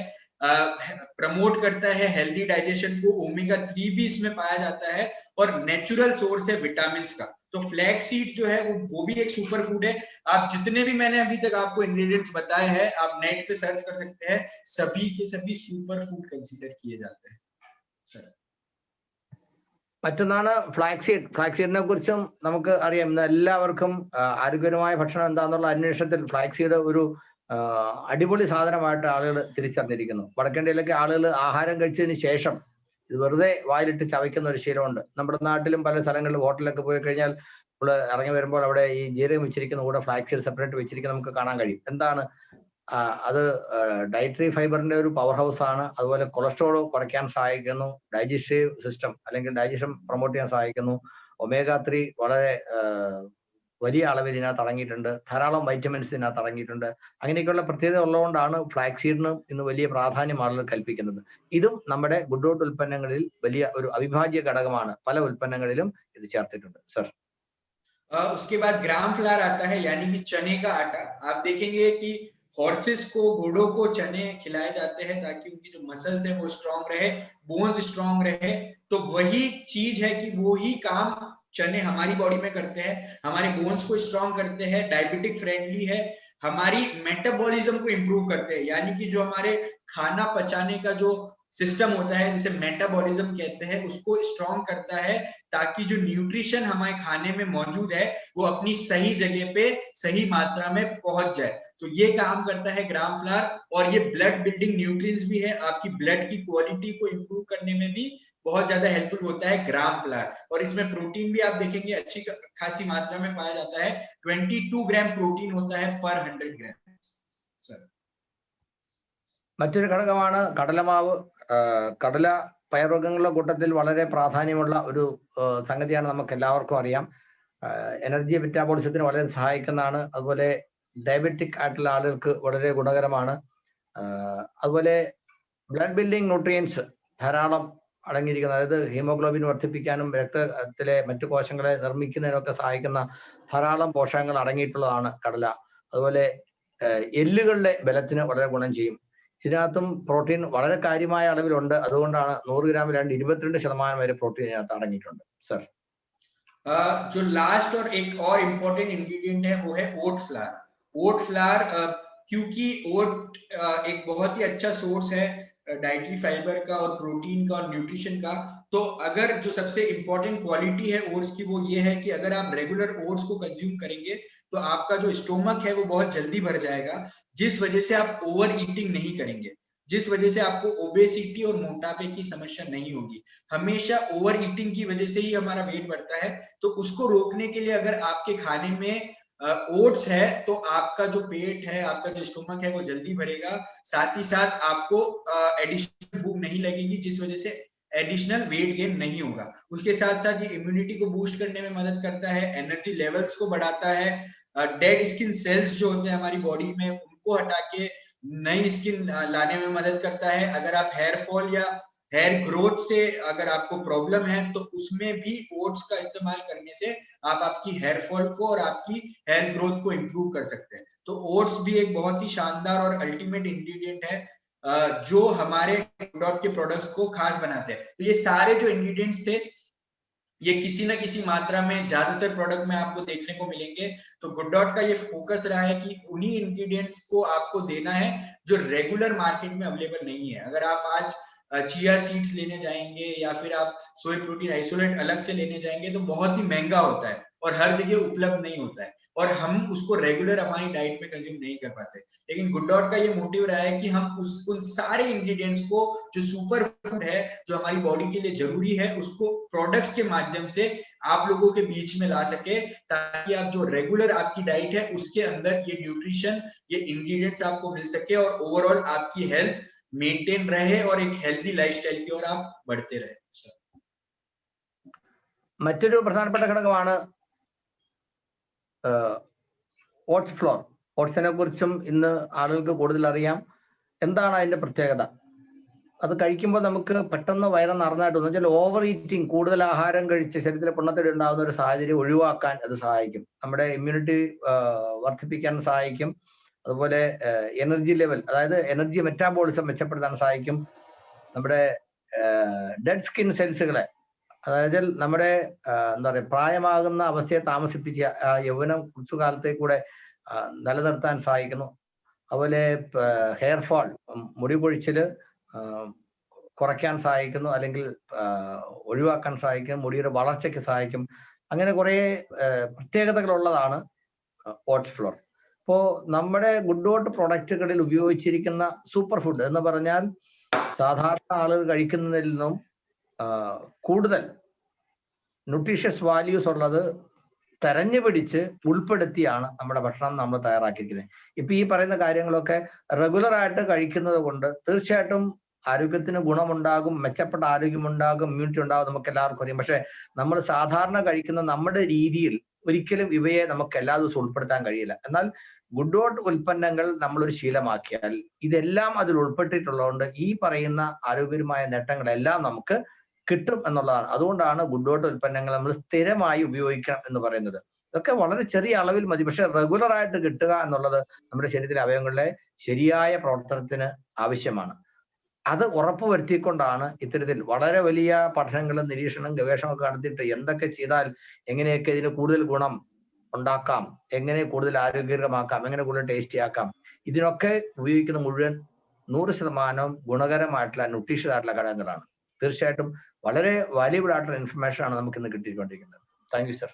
प्रमोट करता है हेल्दी डाइजेशन को, ओमेगा 3 भी इसमें पाया जाता है और नेचुरल सोर्स है विटामिन्स का। तो फ्लैक्स सीड जो है वो भी एक सुपर फूड है। आप जितने भी मैंने अभी तक आपको इंग्रेडिएंट्स बताए हैं, आप नेट पे सर्च कर सकते हैं, सभी के सभी सुपर फूड कंसीडर किए जाते हैं। മറ്റൊന്നാണ് ഫ്ലാക്സീഡ്. ഫ്ലാക്സീഡിനെ കുറിച്ചും നമുക്ക് അറിയാം. ഇന്ന് എല്ലാവർക്കും ആരോഗ്യകരമായ ഭക്ഷണം എന്താണെന്നുള്ള അന്വേഷണത്തിൽ ഫ്ലാക്സീഡ് ഒരു അടിപൊളി സാധനമായിട്ട് ആളുകൾ തിരിച്ചറിഞ്ഞിരിക്കുന്നു. വടക്കേന്ത്യയിലൊക്കെ ആളുകൾ ആഹാരം കഴിച്ചതിന് ശേഷം ഇത് വെറുതെ വായിലിട്ട് ചവയ്ക്കുന്ന ഒരു ശീലമുണ്ട്. നമ്മുടെ നാട്ടിലും പല സ്ഥലങ്ങളിലും ഹോട്ടലിലൊക്കെ പോയി കഴിഞ്ഞാൽ നമ്മൾ ഇറങ്ങി വരുമ്പോൾ അവിടെ ഈ ജീരകം വെച്ചിരിക്കുന്ന കൂടെ ഫ്ലാക്സീഡ് സെപ്പറേറ്റ് വെച്ചിരിക്കുന്ന നമുക്ക് കാണാൻ കഴിയും. എന്താണ് അത്? ഡയറ്ററി ഫൈബറിന്റെ ഒരു പവർ ഹൗസ് ആണ്. അതുപോലെ കൊളസ്ട്രോൾ കുറയ്ക്കാൻ സഹായിക്കുന്നു, ഡൈജസ്റ്റീവ് സിസ്റ്റം അല്ലെങ്കിൽ ഡൈജഷൻ പ്രൊമോട്ട് ചെയ്യാൻ സഹായിക്കുന്നു. ഒമേഗ 3 വളരെ വലിയ അളവിൽ ഇതിനകത്ത് അടങ്ങിയിട്ടുണ്ട്. ധാരാളം വൈറ്റമിൻസ് ഇതിനകത്ത് അടങ്ങിയിട്ടുണ്ട്. അങ്ങനെയൊക്കെയുള്ള പ്രത്യേകത ഉള്ളതുകൊണ്ടാണ് ഫ്ലാക്സീഡിന് ഇന്ന് വലിയ പ്രാധാന്യം ആളുകൾ കൽപ്പിക്കുന്നത്. ഇതും നമ്മുടെ ഗുഡ്ഡോട്ട് ഉൽപ്പന്നങ്ങളിൽ വലിയ ഒരു അവിഭാജ്യ ഘടകമാണ്. പല ഉൽപ്പന്നങ്ങളിലും ഇത് ചേർത്തിട്ടുണ്ട്. സർ, उसके बाद ग्राम फ्लावर आता है, यानी कि चने का आटा। आप देखेंगे कि हॉर्सेस को, घोड़ों को चने खिलाए जाते हैं ताकि उनकी जो मसल्स है वो स्ट्रांग रहे, बोन्स स्ट्रांग रहे। तो वही चीज है कि वो ही काम चने हमारी बॉडी में करते हैं, हमारे बोन्स को स्ट्रांग करते हैं, डायबिटिक फ्रेंडली है, हमारी मेटाबॉलिज्म को इंप्रूव करते हैं। यानी कि जो हमारे खाना पचाने का जो सिस्टम होता है, जिसे मेटाबॉलिज्म कहते हैं, उसको स्ट्रांग करता है ताकि जो न्यूट्रिशन हमारे खाने में मौजूद है वो अपनी सही जगह पे सही मात्रा में पहुंच जाए। तो ये काम करता है ग्राम फ्लावर। और ये ब्लड बिल्डिंग न्यूट्रिएंट्स भी है, आपकी ब्लड की क्वालिटी को इंप्रूव करने में भी बहुत ज्यादा हेल्पफुल होता है ग्राम फ्लावर। और इसमें प्रोटीन भी आप देखेंगे अच्छी खासी मात्रा में पाया जाता है। 22 ग्राम प्रोटीन होता है पर 100 ग्राम। മറ്റൊരു ഘടകമാണ് കടലമാവ്. കടല പയർവർഗ്ഗങ്ങളുടെ കൂട്ടത്തിൽ വളരെ പ്രാധാന്യമുള്ള ഒരു സംഗതിയാണ്, നമുക്ക് എല്ലാവർക്കും അറിയാം. എനർജി മെറ്റാബോളിസത്തിന് വളരെ സഹായിക്കുന്നതാണ്. അതുപോലെ ഡയബറ്റിക് ആയിട്ടുള്ള ആളുകൾക്ക് വളരെ ഗുണകരമാണ്. അതുപോലെ ബ്ലഡ് ബിൽഡിംഗ് ന്യൂട്രിയൻസ് ധാരാളം അടങ്ങിയിരിക്കുന്നത്, അതായത് ഹീമോഗ്ലോബിൻ വർദ്ധിപ്പിക്കാനും രക്തത്തിലെ മറ്റു കോശങ്ങളെ നിർമ്മിക്കുന്നതിനൊക്കെ സഹായിക്കുന്ന ധാരാളം പോഷകങ്ങൾ അടങ്ങിയിട്ടുള്ളതാണ് കടല. അതുപോലെ എല്ലുകളുടെ ബലത്തിന് വളരെ ഗുണം ചെയ്യും. ഇതിനകത്തും പ്രോട്ടീൻ വളരെ കാര്യമായ അളവിലുണ്ട്. അതുകൊണ്ടാണ് 100 ഗ്രാമിൽ 22% വരെ പ്രോട്ടീൻ ഇതിനകത്ത് അടങ്ങിയിട്ടുണ്ട്. സർ, जो लास्ट और एक और इम्पोर्टेंट इंग्रेडिएंट है वो है ओट फ्लावर। ओट फ्लावर क्योंकि ओट एक बहुत ही अच्छा सोर्स है डाइटरी फाइबर का और प्रोटीन का और न्यूट्रिशन का। तो अगर जो सबसे इम्पोर्टेंट क्वालिटी है ओट्स की वो ये है कि अगर आप रेगुलर ओट्स को कंज्यूम करेंगे तो आपका जो स्टोमक है वो बहुत जल्दी भर जाएगा, जिस वजह से आप ओवर ईटिंग नहीं करेंगे, जिस वजह से आपको ओबेसिटी और मोटापे की समस्या नहीं होगी। हमेशा ओवर ईटिंग की वजह से ही हमारा वेट बढ़ता है। तो उसको रोकने के लिए अगर आपके खाने में ओट्स है तो आपका जो पेट है, आपका जो स्टोमक है वो जल्दी भरेगा। साथ ही साथ आपको एडिशनल भूख नहीं लगेगी, जिस वजह से एडिशनल वेट गेन नहीं होगा। उसके साथ साथ ये इम्यूनिटी को बूस्ट करने में मदद करता है, एनर्जी लेवल्स को बढ़ाता है, डेड स्किन सेल्स जो होते हैं हमारी बॉडी में उनको हटा के नई स्किन लाने में मदद करता है। अगर आप हेयर फॉल या हेयर ग्रोथ से अगर आपको प्रॉब्लम है तो उसमें भी ओट्स का इस्तेमाल करने से आप आपकी हेयर फॉल को और आपकी हेयर ग्रोथ को इंप्रूव कर सकते हैं। तो ओट्स भी एक बहुत ही शानदार और अल्टीमेट इंग्रेडिएंट है जो हमारे गुडडॉट के प्रोडक्ट्स को खास बनाते हैं। तो ये सारे जो इंग्रेडिएंट्स थे ये किसी न किसी मात्रा में ज्यादातर प्रोडक्ट में आपको देखने को मिलेंगे। तो गुडडॉट का ये फोकस रहा है कि उन्हीं इंग्रेडिएंट्स को आपको देना है जो रेगुलर मार्केट में अवेलेबल नहीं है। अगर आप आज चिया सीड्स लेने जाएंगे या फिर आप सोय प्रोटीन आइसोलेट अलग से लेने जाएंगे तो बहुत ही महंगा होता है और हर जगह उपलब्ध नहीं होता है और हम उसको रेगुलर हमारी डाइट में कंज्यूम नहीं कर पाते। लेकिन गुड डॉट का ये मोटिव रहा है कि हम उन सारे इंग्रेडिएंट्स को जो सुपर फूड है जो हमारी बॉडी के लिए जरूरी है उसको प्रोडक्ट्स के माध्यम से आप लोगों के बीच में ला सके, ताकि आप जो रेगुलर आपकी डाइट है उसके अंदर ये न्यूट्रिशन ये इंग्रेडिएंट्स आपको मिल सके और ओवरऑल आपकी हेल्थ मेंटेन रहे और एक हेल्दी लाइफस्टाइल की ओर आप बढ़ते रहे। മറ്റൊരു പ്രധാനപ്പെട്ട ഘടകമാണ് ഓട്സ് ഫ്ലോർ. ഓട്സിനെ കുറിച്ചും ഇന്ന് ആളുകൾക്ക് കൂടുതൽ അറിയാം. എന്താണ് അതിന്റെ പ്രത്യേകത? അത് കഴിക്കുമ്പോൾ നമുക്ക് പെട്ടെന്ന് വയറ് നിറഞ്ഞായിട്ട് വെച്ചാൽ ഓവർ ഈറ്റിംഗ്, കൂടുതൽ ആഹാരം കഴിച്ച് ശരീരത്തിൽ പൊണ്ണത്തടി ഉണ്ടാകുന്ന ഒരു സാഹചര്യം ഒഴിവാക്കാൻ അത് സഹായിക്കും. നമ്മുടെ ഇമ്മ്യൂണിറ്റി വർദ്ധിപ്പിക്കാൻ സഹായിക്കും. അതുപോലെ എനർജി ലെവൽ, അതായത് എനർജി മെറ്റാബോളിസം മെച്ചപ്പെടുത്താൻ സഹായിക്കും. നമ്മുടെ ഡെഡ് സ്കിൻ സെൽസുകളെ, അതായത് നമ്മുടെ എന്താ പറയുക പ്രായമാകുന്ന അവസ്ഥയെ താമസിപ്പിച്ച് യൗവനം കുറച്ചുകാലത്തേക്ക് കൂടെ നിലനിർത്താൻ സഹായിക്കുന്നു. അതുപോലെ ഹെയർ ഫാൾ, മുടി കൊഴിച്ചിൽ കുറയ്ക്കാൻ സഹായിക്കുന്നു, അല്ലെങ്കിൽ ഒഴിവാക്കാൻ സഹായിക്കും, മുടിയുടെ വളർച്ചയ്ക്ക് സഹായിക്കും. അങ്ങനെ കുറേ പ്രത്യേകതകളുള്ളതാണ് ഓട്സ് ഫ്ലോർ. ഇപ്പോൾ നമ്മുടെ ഗുഡ് ഡോട്ട് പ്രൊഡക്റ്റുകളിൽ ഉപയോഗിച്ചിരിക്കുന്ന സൂപ്പർ ഫുഡ് എന്ന് പറഞ്ഞാൽ സാധാരണ ആളുകൾ കഴിക്കുന്നതിൽ നിന്നും കൂടുതൽ ന്യൂട്രീഷ്യസ് വാല്യൂസ് ഉള്ളത് തെരഞ്ഞു പിടിച്ച് ഉൾപ്പെടുത്തിയാണ് നമ്മുടെ ഭക്ഷണം നമ്മൾ തയ്യാറാക്കിയിരിക്കുന്നത്. ഇപ്പൊ ഈ പറയുന്ന കാര്യങ്ങളൊക്കെ റെഗുലർ ആയിട്ട് കഴിക്കുന്നത് കൊണ്ട് തീർച്ചയായിട്ടും ആരോഗ്യത്തിന് ഗുണമുണ്ടാകും, മെച്ചപ്പെട്ട ആരോഗ്യമുണ്ടാകും, ഇമ്മ്യൂണിറ്റി ഉണ്ടാകും, നമുക്ക് എല്ലാവർക്കും അറിയാം. പക്ഷെ നമ്മൾ സാധാരണ കഴിക്കുന്ന നമ്മുടെ രീതിയിൽ ഒരിക്കലും ഇവയെ നമുക്ക് എല്ലാ ദിവസവും ഉൾപ്പെടുത്താൻ കഴിയില്ല. എന്നാൽ ഗുഡ് ഡോട്ട് ഉൽപ്പന്നങ്ങൾ നമ്മളൊരു ശീലമാക്കിയാൽ ഇതെല്ലാം അതിൽ ഉൾപ്പെട്ടിട്ടുള്ളതുകൊണ്ട് ഈ പറയുന്ന ആരോഗ്യപരമായ നേട്ടങ്ങളെല്ലാം നമുക്ക് കിട്ടും എന്നുള്ളതാണ്. അതുകൊണ്ടാണ് ഗുഡ് ഡോട്ട് ഉൽപ്പന്നങ്ങൾ നമ്മൾ സ്ഥിരമായി ഉപയോഗിക്കണം എന്ന് പറയുന്നത്. ഇതൊക്കെ വളരെ ചെറിയ അളവിൽ മതി, പക്ഷെ റെഗുലർ ആയിട്ട് കിട്ടുക എന്നുള്ളത് നമ്മുടെ ശരീരത്തിലെ അവയവങ്ങളുടെ ശരിയായ പ്രവർത്തനത്തിന് ആവശ്യമാണ്. അത് ഉറപ്പുവരുത്തിക്കൊണ്ടാണ് ഇത്തരത്തിൽ വളരെ വലിയ പഠനങ്ങളും നിരീക്ഷണവും ഗവേഷണമൊക്കെ നടത്തിയിട്ട് എന്തൊക്കെ ചെയ്താൽ എങ്ങനെയൊക്കെ ഇതിന് കൂടുതൽ ഗുണം ഉണ്ടാക്കാം, എങ്ങനെ കൂടുതൽ ആരോഗ്യകരമാക്കാം, എങ്ങനെ കൂടുതൽ ടേസ്റ്റി ആക്കാം, ഇതിനൊക്കെ ഉപയോഗിക്കുന്ന മുഴുവൻ 100% ഗുണകരമായിട്ടുള്ള ന്യൂട്രീഷ്യസ് ആയിട്ടുള്ള ഘടകങ്ങളാണ്. തീർച്ചയായിട്ടും വളരെ വാല്യുബിൾ ആയിട്ടുള്ള ഇൻഫർമേഷൻ ആണ് നമുക്ക് ഇന്ന് കിട്ടിക്കൊണ്ടിരിക്കുന്നത്. Thank you sir.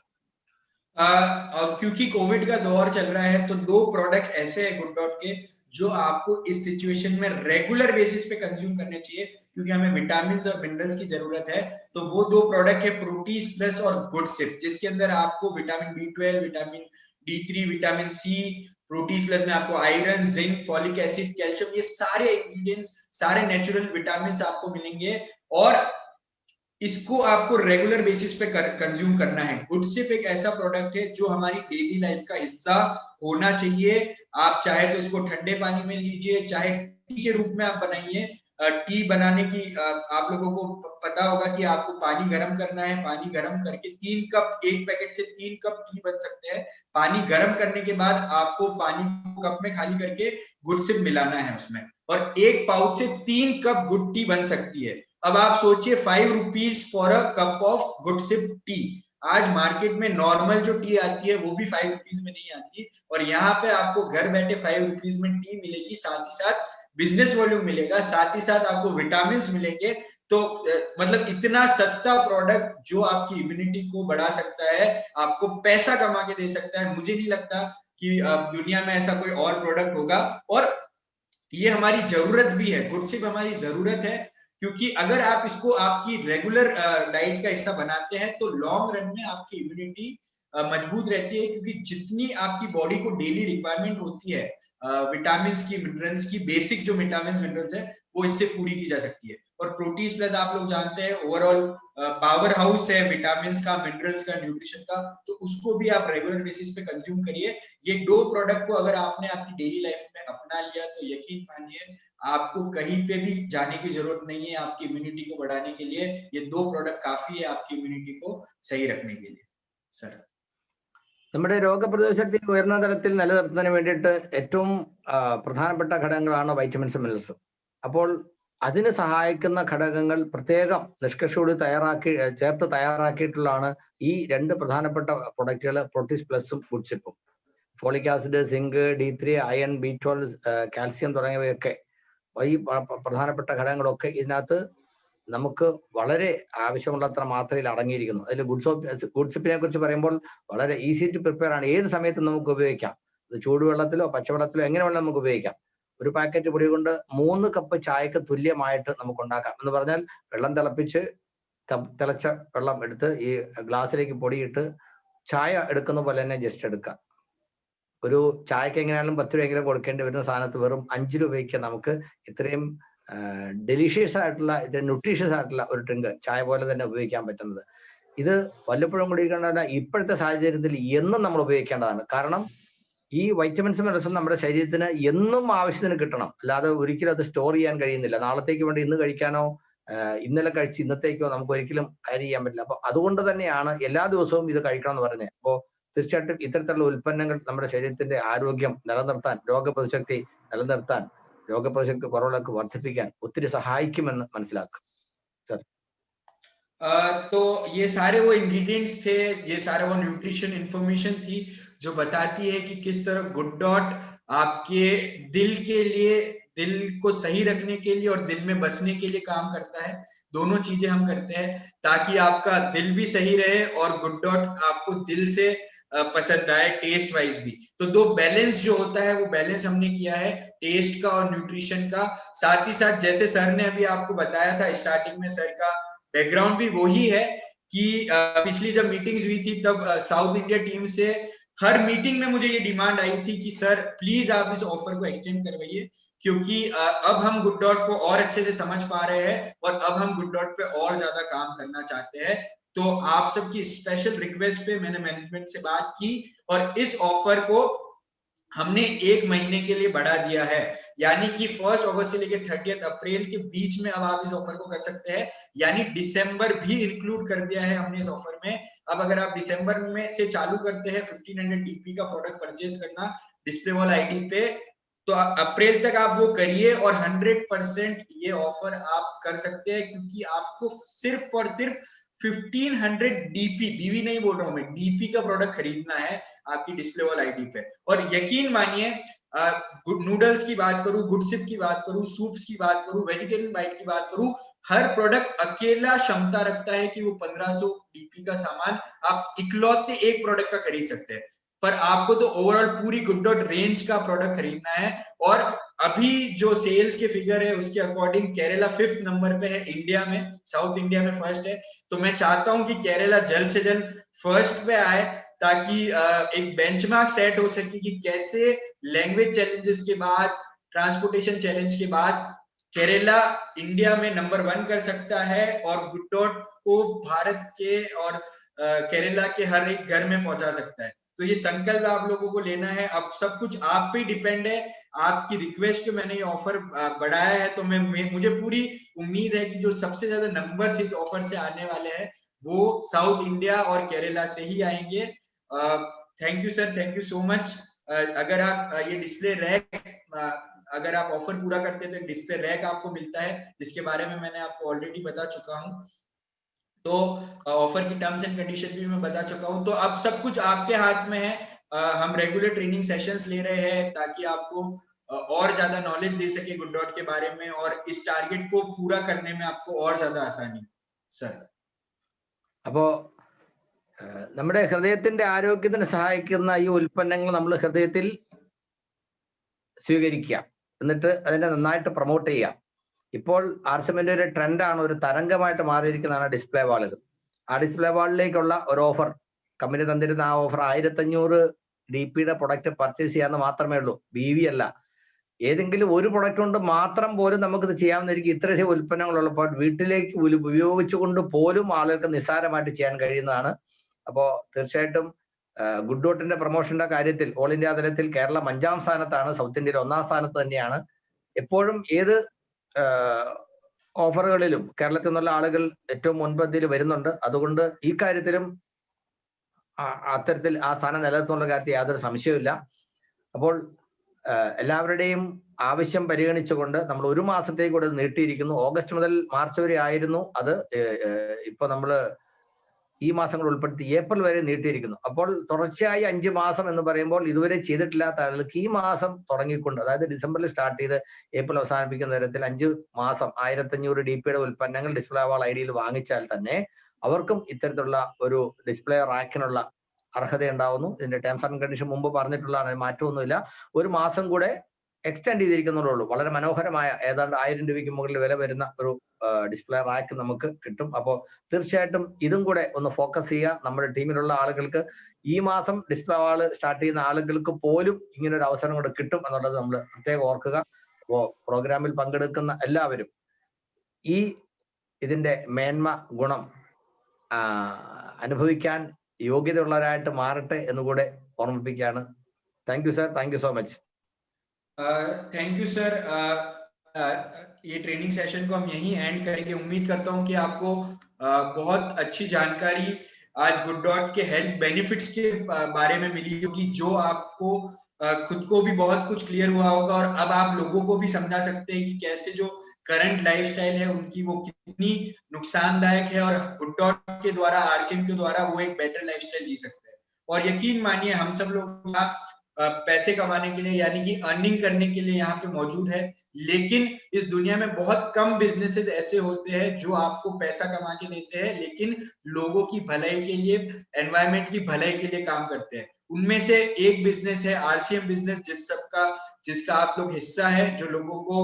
क्योंकि कोविड का दौर चल रहा है तो 2 प्रोडक्ट्स ऐसे हैं गुड डॉट के जो आपको इस सिचुएशन में रेगुलर बेसिस पे कंज्यूम करने चाहिए, क्योंकि हमें विटामिन और मिनरल्स की जरूरत है। तो वो 2 प्रोडक्ट है प्रोटीज प्लस और गुड सिप, जिसके अंदर आपको vitamin B12, vitamin D3, vitamin C, protease plus में आपको iron, zinc, folic acid, calcium, ये सारे इंग्रेडिएंट्स सारे नेचुरल विटामिन आपको मिलेंगे और इसको आपको रेगुलर बेसिस पे कंज्यूम करना है। गुड सिप एक ऐसा प्रोडक्ट है जो हमारी डेली लाइफ का हिस्सा होना चाहिए। आप चाहे तो इसको ठंडे पानी में लीजिए, चाहे टी के रूप में आप बनाइए। टी बनाने की आप लोगों को पता होगा कि आपको पानी गर्म करना है, पानी गर्म करके 3 कप, एक पैकेट से 3 कप टी बन सकते हैं। पानी गर्म करने के बाद आपको पानी कप में खाली करके गुड सिप मिलाना है उसमें, और 1 पाउच से 3 कप गुड टी बन सकती है। अब आप सोचिए 5 rupees for a cup of good sip tea. आज मार्केट में नॉर्मल जो टी आती है वो भी 5 रुपीज में नहीं आती, और यहाँ पे आपको घर बैठे 5 रुपीज में टी मिलेगी, साथ ही साथ बिजनेस वॉल्यूम मिलेगा, साथ ही साथ आपको विटामिन मिलेंगे। तो मतलब इतना सस्ता प्रोडक्ट जो आपकी इम्यूनिटी को बढ़ा सकता है, आपको पैसा कमा के दे सकता है, मुझे नहीं लगता कि दुनिया में ऐसा कोई और प्रोडक्ट होगा। और ये हमारी जरूरत भी है, गुड सिप हमारी जरूरत है, क्योंकि अगर आप इसको आपकी रेगुलर डाइट का हिस्सा बनाते हैं तो लॉन्ग रन में आपकी इम्यूनिटी मजबूत रहती है, क्योंकि जितनी आपकी बॉडी को डेली रिक्वायरमेंट होती है विटामिन की, मिनरल्स की, बेसिक जो विटामिन मिनरल्स है वो इससे पूरी की जा सकती है। और प्रोटीन प्लस आप लोग जानते हैं ओवरऑल पावर हाउस है विटामिन का, मिनरल्स का, न्यूट्रिशन का, तो उसको भी आप रेगुलर बेसिस पे कंज्यूम करिए। ये 2 प्रोडक्ट को अगर आपने आपकी डेली लाइफ में अपना लिया तो यकीन मानिए आपको कहीं पे भी जाने की जरूरत नहीं है आपकी इम्यूनिटी को बढ़ाने के लिए। ये 2 प्रोडक्ट काफी है आपकी इम्यूनिटी को सही रखने के लिए। सर, നമ്മുടെ രോഗപ്രതിരോധ ശക്തി ഉയർന്ന തലത്തിൽ നിലനിർത്തുന്നതിന് വേണ്ടിയിട്ട് ഏറ്റവും പ്രധാനപ്പെട്ട ഘടകങ്ങളാണ് വൈറ്റമിൻസും മിനറൽസും. അപ്പോൾ അതിന് സഹായിക്കുന്ന ഘടകങ്ങൾ പ്രത്യേകം നിഷ്കർഷയോട് ചേർത്ത് തയ്യാറാക്കിയിട്ടുള്ളതാണ് ഈ 2 പ്രധാനപ്പെട്ട പ്രൊഡക്റ്റുകൾ, പ്രോട്ടീസ് പ്ലസും ഗുഡ് സിപ്പും. Folic acid, zinc, D3, iron, B12, calcium തുടങ്ങിയവയൊക്കെ ഈ പ്രധാനപ്പെട്ട ഘടകങ്ങളൊക്കെ ഇതിനകത്ത് നമുക്ക് വളരെ ആവശ്യമുള്ളത്ര മാത്രയിൽ അടങ്ങിയിരിക്കുന്നു. അതിൽ ഗുഡ്സിപ്പിനെ കുറിച്ച് പറയുമ്പോൾ വളരെ ഈസി ടു പ്രിപ്പയർ ആണ്. ഏത് സമയത്തും നമുക്ക് ഉപയോഗിക്കാം. അത് ചൂടുവെള്ളത്തിലോ പച്ചവെള്ളത്തിലോ എങ്ങനെ വേണം നമുക്ക് ഉപയോഗിക്കാം. ഒരു പാക്കറ്റ് പൊടി കൊണ്ട് 3 കപ്പ് ചായക്ക് തുല്യമായിട്ട് നമുക്ക് ഉണ്ടാക്കാം. എന്ന് പറഞ്ഞാൽ വെള്ളം തിളപ്പിച്ച് തിളച്ച വെള്ളം എടുത്ത് ഈ ഗ്ലാസ്സിലേക്ക് പൊടിയിട്ട് ചായ എടുക്കുന്ന പോലെ തന്നെ ജസ്റ്റ് എടുക്കുക. ഒരു ചായക്ക് എങ്ങനെയാണെങ്കിലും 10 രൂപയെങ്കിലും കൊടുക്കേണ്ടി വരുന്ന സാധനത്ത് വെറും 5 രൂപയ്ക്ക് നമുക്ക് ഇത്രയും ഡെലിഷ്യസ് ആയിട്ടുള്ള ന്യൂട്രീഷ്യസ് ആയിട്ടുള്ള ഒരു ഡ്രിങ്ക് ചായ പോലെ തന്നെ ഉപയോഗിക്കാൻ പറ്റുന്നത്. ഇത് വല്ലപ്പോഴും കുടിക്കേണ്ടതല്ല, ഇപ്പോഴത്തെ സാഹചര്യത്തിൽ എന്നും നമ്മൾ ഉപയോഗിക്കേണ്ടതാണ്. കാരണം ഈ വൈറ്റമിൻസും മിനറൽസും നമ്മുടെ ശരീരത്തിന് എന്നും ആവശ്യത്തിന് കിട്ടണം. അല്ലാതെ ഒരിക്കലും അത് സ്റ്റോർ ചെയ്യാൻ കഴിയുന്നില്ല. നാളത്തേക്ക് വേണ്ടി ഇന്ന് കഴിക്കാനോ ഇന്നലെ കഴിച്ച് ഇന്നത്തേക്കോ നമുക്ക് ഒരിക്കലും കാര്യം ചെയ്യാൻ പറ്റില്ല. അപ്പൊ അതുകൊണ്ട് തന്നെയാണ് എല്ലാ ദിവസവും ഇത് കഴിക്കണം എന്ന് പറഞ്ഞത്. അപ്പോൾ തീർച്ചയായിട്ടും ഇത്തരത്തിലുള്ള ഉൽപ്പന്നങ്ങൾ നമ്മുടെ ശരീരത്തിന്റെ ആരോഗ്യം നിലനിർത്താൻ, രോഗപ്രതിശക്തി നിലനിർത്താൻ, രോഗപ്രതിശക്തി കുറവുകളൊക്കെ വർദ്ധിപ്പിക്കാൻ ഒത്തിരി സഹായിക്കുമെന്ന് മനസ്സിലാക്കുക. तो ये सारे वो इंग्रेडिएंट्स थे, ये सारा वो न्यूट्रिशन इंफॉर्मेशन थी जो बताती है कि किस तरह गुड डॉट आपके दिल के लिए, दिल को सही रखने के लिए और दिल में बसने के लिए काम करता है। दोनों चीजें हम करते हैं ताकि आपका दिल भी सही रहे और गुड डॉट आपको दिल से पसंद आए, टेस्ट वाइज भी। तो दो बैलेंस जो होता है वो बैलेंस हमने किया है, टेस्ट का और न्यूट्रिशन का। साथ ही साथ जैसे सर ने अभी आपको बताया था स्टार्टिंग में, सर का बैकग्राउंड भी वही है कि पिछली जब मीटिंग्स हुई थी तब साउथ इंडिया टीम से हर मीटिंग में मुझे ये डिमांड आई थी कि सर प्लीज आप इस ऑफर को एक्सटेंड करवाइए, क्योंकि अब हम गुड डॉट को और अच्छे से समझ पा रहे हैं और अब हम गुड डॉट पे और ज्यादा काम करना चाहते हैं। तो आप सबकी स्पेशल रिक्वेस्ट पे मैंने मैनेजमेंट से बात की और इस ऑफर को हमने 1 महीने के लिए बढ़ा दिया है, यानी कि 1 अगस्त से लेकर 30 अप्रैल के बीच में अब आप इस ऑफर को कर सकते हैं। यानी दिसंबर भी इंक्लूड कर दिया है हमने इस ऑफर में। अब अगर आप दिसंबर में से चालू करते हैं 1500 डीपी का प्रोडक्ट परचेज करना डिस्प्ले वॉल आईडी पे, तो अप्रैल तक आप वो करिए और 100% ये ऑफर आप कर सकते हैं, क्योंकि आपको सिर्फ और सिर्फ 1500 डीपी, बीवी नहीं बोल रहा हूं मैं, डीपी का प्रोडक्ट खरीदना है आपकी डिस्प्ले वॉल आईडी पे। और यकीन मानिए, नूडल्स की बात करूं, गुडसिप की बात करूं, सूप्स की बात करूं, वेजिटेरियन बाइट की बात करूं, हर प्रोडक्ट अकेला क्षमता रखता है कि वो 1500 डीपी का सामान आप इकलौते एक प्रोडक्ट का खरीद सकते हैं। पर आपको तो ओवरऑल पूरी गुड डॉट रेंज का प्रोडक्ट खरीदना है। और अभी जो सेल्स के फिगर है उसके अकॉर्डिंग केरला 5th नंबर पे है इंडिया में, साउथ इंडिया में फर्स्ट है। तो मैं चाहता हूं कि केरला जल्द से जल्द फर्स्ट पे आए, ताकि एक बेंचमार्क सेट हो सके कि कैसे लैंग्वेज चैलेंजेस के बाद, ट्रांसपोर्टेशन चैलेंज के बाद केरला इंडिया में नंबर 1 कर सकता है और गुड डॉट को भारत के और केरला के हर एक घर में पहुंचा सकता है। तो ये संकल्प आप लोगों को लेना है। अब सब कुछ आप पे डिपेंड है, आपकी रिक्वेस्ट पे मैंने ये ऑफर बढ़ाया है। तो मुझे पूरी उम्मीद है कि जो सबसे ज्यादा नंबर्स इस ऑफर से आने वाले हैं वो साउथ इंडिया और केरला से ही आएंगे। Thank you sir, thank you so much. अगर आप ये डिस्प्ले रैक, अगर आप ऑफर पूरा करते हैं तो डिस्प्ले रैक आपको मिलता है, जिसके बारे में मैंने आपको ऑलरेडी बता चुका हूं। तो ऑफर की टर्म्स एंड कंडीशन भी मैं बता चुका हूं। तो अब सब कुछ आपके हाथ में है। हम रेगुलर ट्रेनिंग सेशंस ले रहे हैं ताकि आपको और ज्यादा नॉलेज दे सके गुड डॉट के बारे में और इस टारगेट को पूरा करने में आपको और ज्यादा आसानी सर। അപ്പോ നമ്മുടെ ഹൃദയത്തിന്റെ ആരോഗ്യത്തിന് സഹായിക്കുന്ന ഈ ഉൽപ്പന്നങ്ങൾ നമ്മൾ ഹൃദയത്തിൽ സ്വീകരിക്കുക, എന്നിട്ട് അതിനെ നന്നായിട്ട് പ്രൊമോട്ട് ചെയ്യുക. ഇപ്പോൾ ആർസെമിന്റെ ഒരു ട്രെൻഡാണ്, ഒരു തരംഗമായിട്ട് മാറിയിരിക്കുന്നതാണ് ഡിസ്പ്ലേ വാളുകൾ. ആ ഡിസ്പ്ലേ വാളിലേക്കുള്ള ഒരു ഓഫർ, കമ്പനി തന്നിരുന്ന ആ ഓഫർ 1500 DPയുടെ പ്രൊഡക്റ്റ് പർച്ചേസ് ചെയ്യാന്ന് മാത്രമേ ഉള്ളൂ, BV അല്ല. ഏതെങ്കിലും ഒരു പ്രൊഡക്റ്റ് കൊണ്ട് മാത്രം പോലും നമുക്കിത് ചെയ്യാവുന്നതായിരിക്കും. ഇത്രയധികം ഉൽപ്പന്നങ്ങളുള്ളപ്പോൾ വീട്ടിലേക്ക് ഉപയോഗിച്ചുകൊണ്ട് പോലും ആളുകൾക്ക് നിസ്സാരമായിട്ട് ചെയ്യാൻ കഴിയുന്നതാണ്. അപ്പോൾ തീർച്ചയായിട്ടും ഗുഡ് ഡോട്ടിന്റെ പ്രൊമോഷന്റെ കാര്യത്തിൽ ഓൾ ഇന്ത്യ തലത്തിൽ കേരളം 5ാം സ്ഥാനത്താണ്, സൗത്ത് ഇന്ത്യയിൽ 1ാം സ്ഥാനത്ത് തന്നെയാണ്. എപ്പോഴും ഏത് ഓഫറുകളിലും കേരളത്തിൽ നിന്നുള്ള ആളുകൾ ഏറ്റവും മുൻപന്തിയിൽ വരുന്നുണ്ട്. അതുകൊണ്ട് ഈ കാര്യത്തിലും അത്തരത്തിൽ ആ സ്ഥാനം നിലനിർത്തുന്നുള്ള കാര്യത്തിൽ യാതൊരു സംശയവുമില്ല. അപ്പോൾ എല്ലാവരുടെയും ആവശ്യം പരിഗണിച്ചുകൊണ്ട് നമ്മൾ 1 മാസത്തേക്ക് കൂടെ നീട്ടിയിരിക്കുന്നു. ഓഗസ്റ്റ് മുതൽ മാർച്ച് വരെ ആയിരുന്നു അത്. ഇപ്പൊ നമ്മൾ ഈ മാസങ്ങൾ ഉൾപ്പെടുത്തി ഏപ്രിൽ വരെ നീട്ടിയിരിക്കുന്നു. അപ്പോൾ തുടർച്ചയായി 5 മാസം എന്ന് പറയുമ്പോൾ ഇതുവരെ ചെയ്തിട്ടില്ലാത്ത ആളുകൾക്ക് ഈ മാസം തുടങ്ങിക്കൊണ്ട്, അതായത് ഡിസംബറിൽ സ്റ്റാർട്ട് ചെയ്ത് ഏപ്രിൽ അവസാനിപ്പിക്കുന്ന തരത്തിൽ 5 മാസം 1500 DPയുടെ ഉൽപ്പന്നങ്ങൾ ഡിസ്പ്ലേ വാൾ ഐഡിയിൽ വാങ്ങിച്ചാൽ തന്നെ അവർക്കും ഇത്തരത്തിലുള്ള ഒരു ഡിസ്പ്ലേ റാക്കിനുള്ള അർഹത ഉണ്ടാവുന്നു. ഇതിന്റെ ടേംസ് ആൻഡ് കണ്ടീഷൻ മുമ്പ് പറഞ്ഞിട്ടുള്ളതാണ്, മാറ്റമൊന്നുമില്ല. ഒരു മാസം കൂടെ എക്സ്റ്റെൻഡ് ചെയ്തിരിക്കുന്നതേ ഉള്ളൂ. വളരെ മനോഹരമായ ഏതാണ്ട് 1000 രൂപയ്ക്ക് മുകളിൽ വില വരുന്ന ഒരു ഡിസ്പ്ലേ റാക്ക് നമുക്ക് കിട്ടും. അപ്പോൾ തീർച്ചയായിട്ടും ഇതും കൂടെ ഒന്ന് ഫോക്കസ് ചെയ്യുക. നമ്മുടെ ടീമിലുള്ള ആളുകൾക്ക് ഈ മാസം ഡിസ്പ്ലേ വാള് സ്റ്റാർട്ട് ചെയ്യുന്ന ആളുകൾക്ക് പോലും ഇങ്ങനെ ഒരു അവസരം കൂടെ കിട്ടും എന്നുള്ളത് നമ്മൾ പ്രത്യേകം ഓർക്കുക. അപ്പോൾ പ്രോഗ്രാമിൽ പങ്കെടുക്കുന്ന എല്ലാവരും ഇതിന്റെ മേന്മ ഗുണം അനുഭവിക്കാൻ യോഗ്യതയുള്ളവരായിട്ട് മാറട്ടെ എന്നുകൂടെ ഓർമ്മിപ്പിക്കുകയാണ്. Thank you sir, thank you so much. Thank you sir. ये ट्रेनिंग सेशन को हम यहीं एंड करेंगे. उम्मीद करता हूं कि आपको बहुत अच्छी जानकारी आज गुड डॉट के हेल्थ बेनिफिट्स के बारे में मिली होगी, जो आपको खुद को भी बहुत कुछ क्लियर हुआ होगा और अब आप लोगों को भी समझा सकते हैं कि कैसे जो करंट लाइफस्टाइल है उनकी वो कितनी नुकसानदायक है और गुड डॉट के द्वारा, आरसीएम के द्वारा वो एक बेटर लाइफस्टाइल जी सकते हैं. और यकीन मानिए हम सब लोग पैसे कमाने के लिए यानी कि अर्निंग करने के लिए यहाँ पे मौजूद है, लेकिन इस दुनिया में बहुत कम बिजनेसेस ऐसे होते हैं जो आपको पैसा कमा के देते हैं लेकिन लोगों की भलाई के लिए, एनवायरनमेंट की भलाई के लिए काम करते हैं. उनमें से एक बिजनेस है आरसीएम बिजनेस, जिसका आप लोग हिस्सा है, जो लोगों को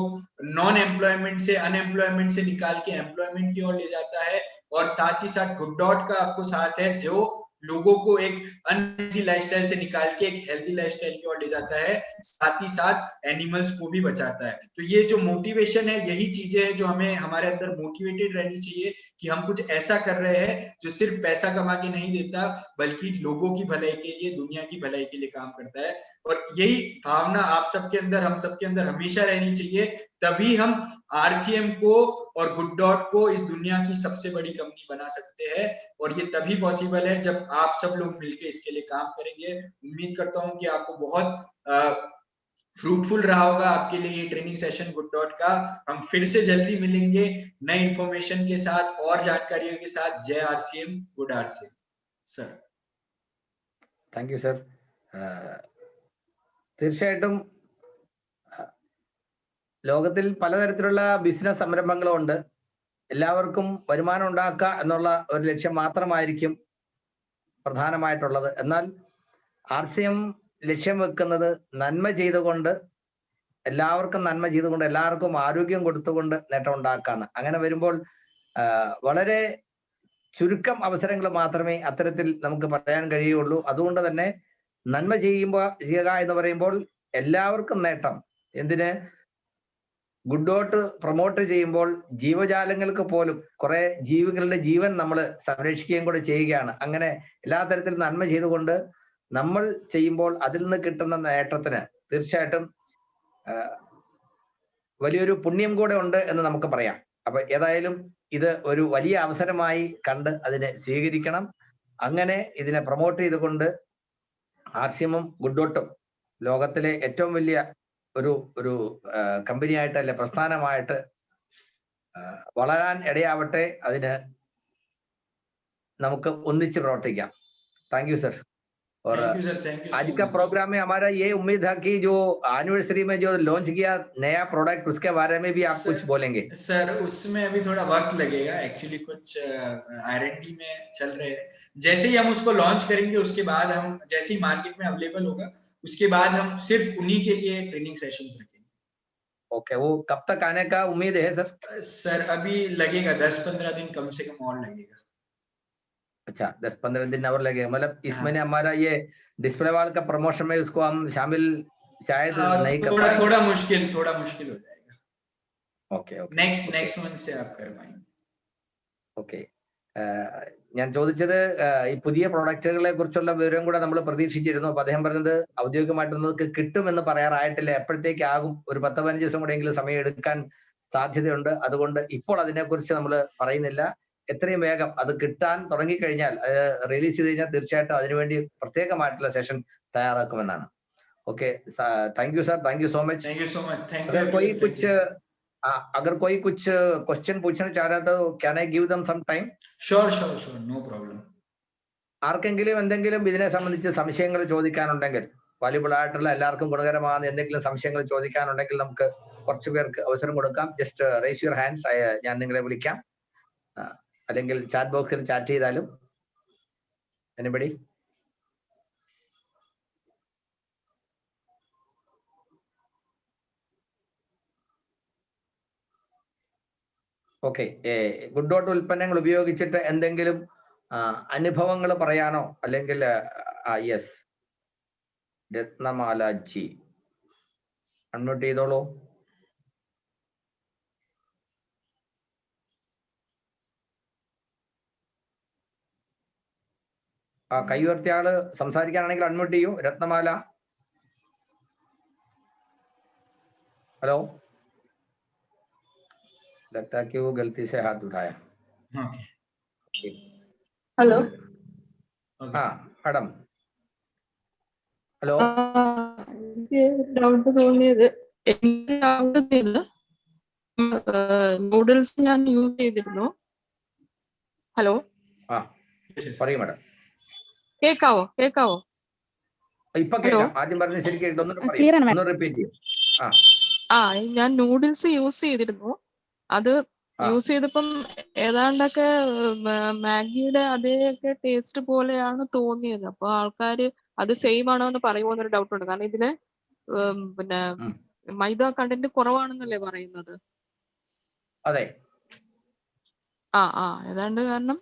नॉन एम्प्लॉयमेंट से, अनएम्प्लॉयमेंट से निकाल के एम्प्लॉयमेंट की ओर ले जाता है. और साथ ही साथ गुड डॉट का आपको साथ है, जो लोगों को एक अनहेल्दी लाइफस्टाइल से निकाल के एक हेल्दी लाइफस्टाइल की ओर ले जाता है, साथ ही साथ एनिमल्स को भी बचाता है. तो ये जो मोटिवेशन है, यही चीजें हैं जो हमें हमारे अंदर मोटिवेटेड रहनी चाहिए कि हम कुछ ऐसा कर रहे हैं जो सिर्फ पैसा कमा के नहीं देता, बल्कि लोगों की भलाई के लिए, दुनिया की भलाई के लिए काम करता है. और यही भावना आप सबके अंदर, हम सबके अंदर हमेशा रहनी चाहिए. तभी हम आरसीएम को और गुड डॉट को इस दुनिया की सबसे बड़ी कंपनी बना सकते हैं. और ये तभी पॉसिबल है जब आप सब लोग मिलकर इसके लिए काम करेंगे. उम्मीद करता हूं कि आपको बहुत फ्रूटफुल रहा होगा आपके लिए ये ट्रेनिंग सेशन गुड डॉट का. हम फिर से जल्दी मिलेंगे नई इंफॉर्मेशन के साथ और जानकारियों के साथ. जय RCM, good RCM. Sir thank you sir. തീർച്ചയായിട്ടും ലോകത്തിൽ പലതരത്തിലുള്ള ബിസിനസ് സംരംഭങ്ങളുണ്ട്. എല്ലാവർക്കും വരുമാനം ഉണ്ടാക്കുക എന്നുള്ള ഒരു ലക്ഷ്യം മാത്രമായിരിക്കും പ്രധാനമായിട്ടുള്ളത്. എന്നാൽ ആർസിഎം ലക്ഷ്യം വെക്കുന്നത് നന്മ ചെയ്തുകൊണ്ട്, എല്ലാവർക്കും നന്മ ചെയ്തുകൊണ്ട്, എല്ലാവർക്കും ആരോഗ്യം കൊടുത്തുകൊണ്ട് നേട്ടം ഉണ്ടാക്കാന്ന്. അങ്ങനെ വരുമ്പോൾ വളരെ ചുരുക്കം അവസരങ്ങൾ മാത്രമേ അത്തരത്തിൽ നമുക്ക് പറയാൻ കഴിയുള്ളൂ. അതുകൊണ്ട് തന്നെ നന്മ ചെയ്യുക എന്ന് പറയുമ്പോൾ എല്ലാവർക്കും നേട്ടം. എന്തിന്? ഗുഡ് ഡോട്ട് പ്രൊമോട്ട് ചെയ്യുമ്പോൾ ജീവജാലങ്ങൾക്ക് പോലും, കുറെ ജീവികളുടെ ജീവൻ നമ്മൾ സംരക്ഷിക്കുകയും കൂടെ ചെയ്യുകയാണ്. അങ്ങനെ എല്ലാ തരത്തിലും നന്മ ചെയ്തുകൊണ്ട് നമ്മൾ ചെയ്യുമ്പോൾ അതിൽ നിന്ന് കിട്ടുന്ന നേട്ടത്തിന് തീർച്ചയായിട്ടും വലിയൊരു പുണ്യം കൂടെ ഉണ്ട് എന്ന് നമുക്ക് പറയാം. അപ്പൊ ഏതായാലും ഇത് ഒരു വലിയ അവസരമായി കണ്ട് അതിനെ സ്വീകരിക്കണം. അങ്ങനെ ഇതിനെ പ്രൊമോട്ട് ചെയ്തുകൊണ്ട് ആർസിഎമ്മും ഗുഡ് ഡോട്ടും ലോകത്തിലെ ഏറ്റവും വലിയ ഒരു കമ്പനിയായിട്ട്, അല്ലെ പ്രസ്ഥാനമായിട്ട് വളരാൻ ഇടയാവട്ടെ. അതിന് നമുക്ക് ഒന്നിച്ച് പ്രവർത്തിക്കാം. Thank you sir. और आज का प्रोग्राम में हमारा ये उम्मीद है कि जो एनिवर्सरी में जो लॉन्च किया नया प्रोडक्ट, उसके बारे में भी आप कुछ बोलेंगे. सर उसमें अभी थोड़ा वक्त लगेगा, एक्चुअली कुछ R&D में चल रहे हैं. जैसे ही हम उसको लॉन्च करेंगे उसके बाद हम, जैसे ही मार्केट में अवेलेबल होगा उसके बाद हम सिर्फ उन्हीं के लिए ट्रेनिंग सेशंस रखेंगे. ओके, वो कब तक आने का उम्मीद है सर? सर अभी लगेगा 10-15 दिन कम से कम और लगेगा. अच्छा, 10-15 दिन और लगेगा. मतलब इस महीने हमारा ये डिस्प्ले वाल का प्रमोशन में उसको हम शामिल शायद नहीं कर पाएंगे. थोड़ा मुश्किल हो जाएगा. ओके, नेक्स्ट मंथ से आप कर पाएंगे. ओके, ഞാൻ ചോദിച്ചത് ഈ പുതിയ പ്രൊഡക്റ്റുകളെ കുറിച്ചുള്ള വിവരം കൂടെ നമ്മൾ പ്രതീക്ഷിച്ചിരുന്നു. അപ്പൊ അദ്ദേഹം പറഞ്ഞത് ഔദ്യോഗികമായിട്ട് നമുക്ക് കിട്ടുമെന്ന് പറയാറായിട്ടില്ല, എപ്പോഴത്തേക്കാകും, ഒരു 10-15 ദിവസം കൂടെയെങ്കിലും സമയം എടുക്കാൻ സാധ്യതയുണ്ട്. അതുകൊണ്ട് ഇപ്പോൾ അതിനെക്കുറിച്ച് നമ്മൾ പറയുന്നില്ല. എത്രയും വേഗം അത് കിട്ടാൻ തുടങ്ങിക്കഴിഞ്ഞാൽ, റിലീസ് ചെയ്ത് കഴിഞ്ഞാൽ തീർച്ചയായിട്ടും അതിനുവേണ്ടി പ്രത്യേകമായിട്ടുള്ള സെഷൻ തയ്യാറാക്കുമെന്നാണ്. Okay, thank you sir, thank you so much. अगर कोई कुछ क्वेश्चन पूछना चाह रहा तो can I give them some time? Sure, no problem. ആർക്കെങ്കിലും എന്തെങ്കിലും ഇതിനെ സംബന്ധിച്ച് സംശയങ്ങൾ ചോദിക്കാനുണ്ടെങ്കിൽ, വാല്യുബിൾ ആയിട്ടുള്ള എല്ലാവർക്കും ഗുണകരമാകുന്ന എന്തെങ്കിലും സംശയങ്ങൾ ചോദിക്കാനുണ്ടെങ്കിൽ നമുക്ക് കുറച്ചു പേർക്ക് അവസരം കൊടുക്കാം. ജസ്റ്റ് റേസ് യുവർ ഹാൻഡ്സ്, ഞാൻ നിങ്ങളെ വിളിക്കാം. അല്ലെങ്കിൽ ചാറ്റ് ബോക്സിൽ ചാറ്റ് ചെയ്താലും. എനിബഡി? ഓക്കെ. ഗുഡ് ഡോട്ട് ഉൽപ്പന്നങ്ങൾ ഉപയോഗിച്ചിട്ട് എന്തെങ്കിലും അനുഭവങ്ങൾ പറയാനോ, അല്ലെങ്കിൽ യെസ്, രത്നമാല ജി അൺമ്യൂട്ട് ചെയ്തോളൂ. കൈ ഉയർത്തിയ ആള് സംസാരിക്കാനാണെങ്കിൽ അൺമ്യൂട്ട് ചെയ്യൂ. രത്നമാല, हेलो, लगता है कि वो गलती से हाथ उठाया. हेलो, हाँ मैडम, ഹലോ. ഡൗട്ട് തോന്നിയത്, എനിക്ക് ഡൗട്ട് തോന്നിയത് നൂഡിൽസ് ഞാൻ യൂസ് ചെയ്തിരുന്നു. ഹലോ, പറയൂ മാഡം. കേക്കാവോ? ഇപ്പൊ കേൾക്കാം. ആദ്യം പറഞ്ഞ ശരിക്കും ഒന്ന് റിപ്പീറ്റ് ചെയ്യും. ഞാൻ നൂഡിൽസ് യൂസ് ചെയ്തിരുന്നു. അത് യൂസ് ചെയ്തപ്പം ഏതാണ്ടൊക്കെ മാഗിയുടെ അതേയൊക്കെ ടേസ്റ്റ് പോലെയാണ് തോന്നിയത്. അപ്പൊ ആൾക്കാര് അത് സെയിം ആണോ എന്ന് പറയുമോ എന്നൊരു ഡൗട്ട് ഉണ്ട്. കാരണം ഇതില് പിന്നെ മൈദ കണ്ടന്റ് കുറവാണെന്നല്ലേ പറയുന്നത്? അതെ. ഏതാണ്ട് കാരണം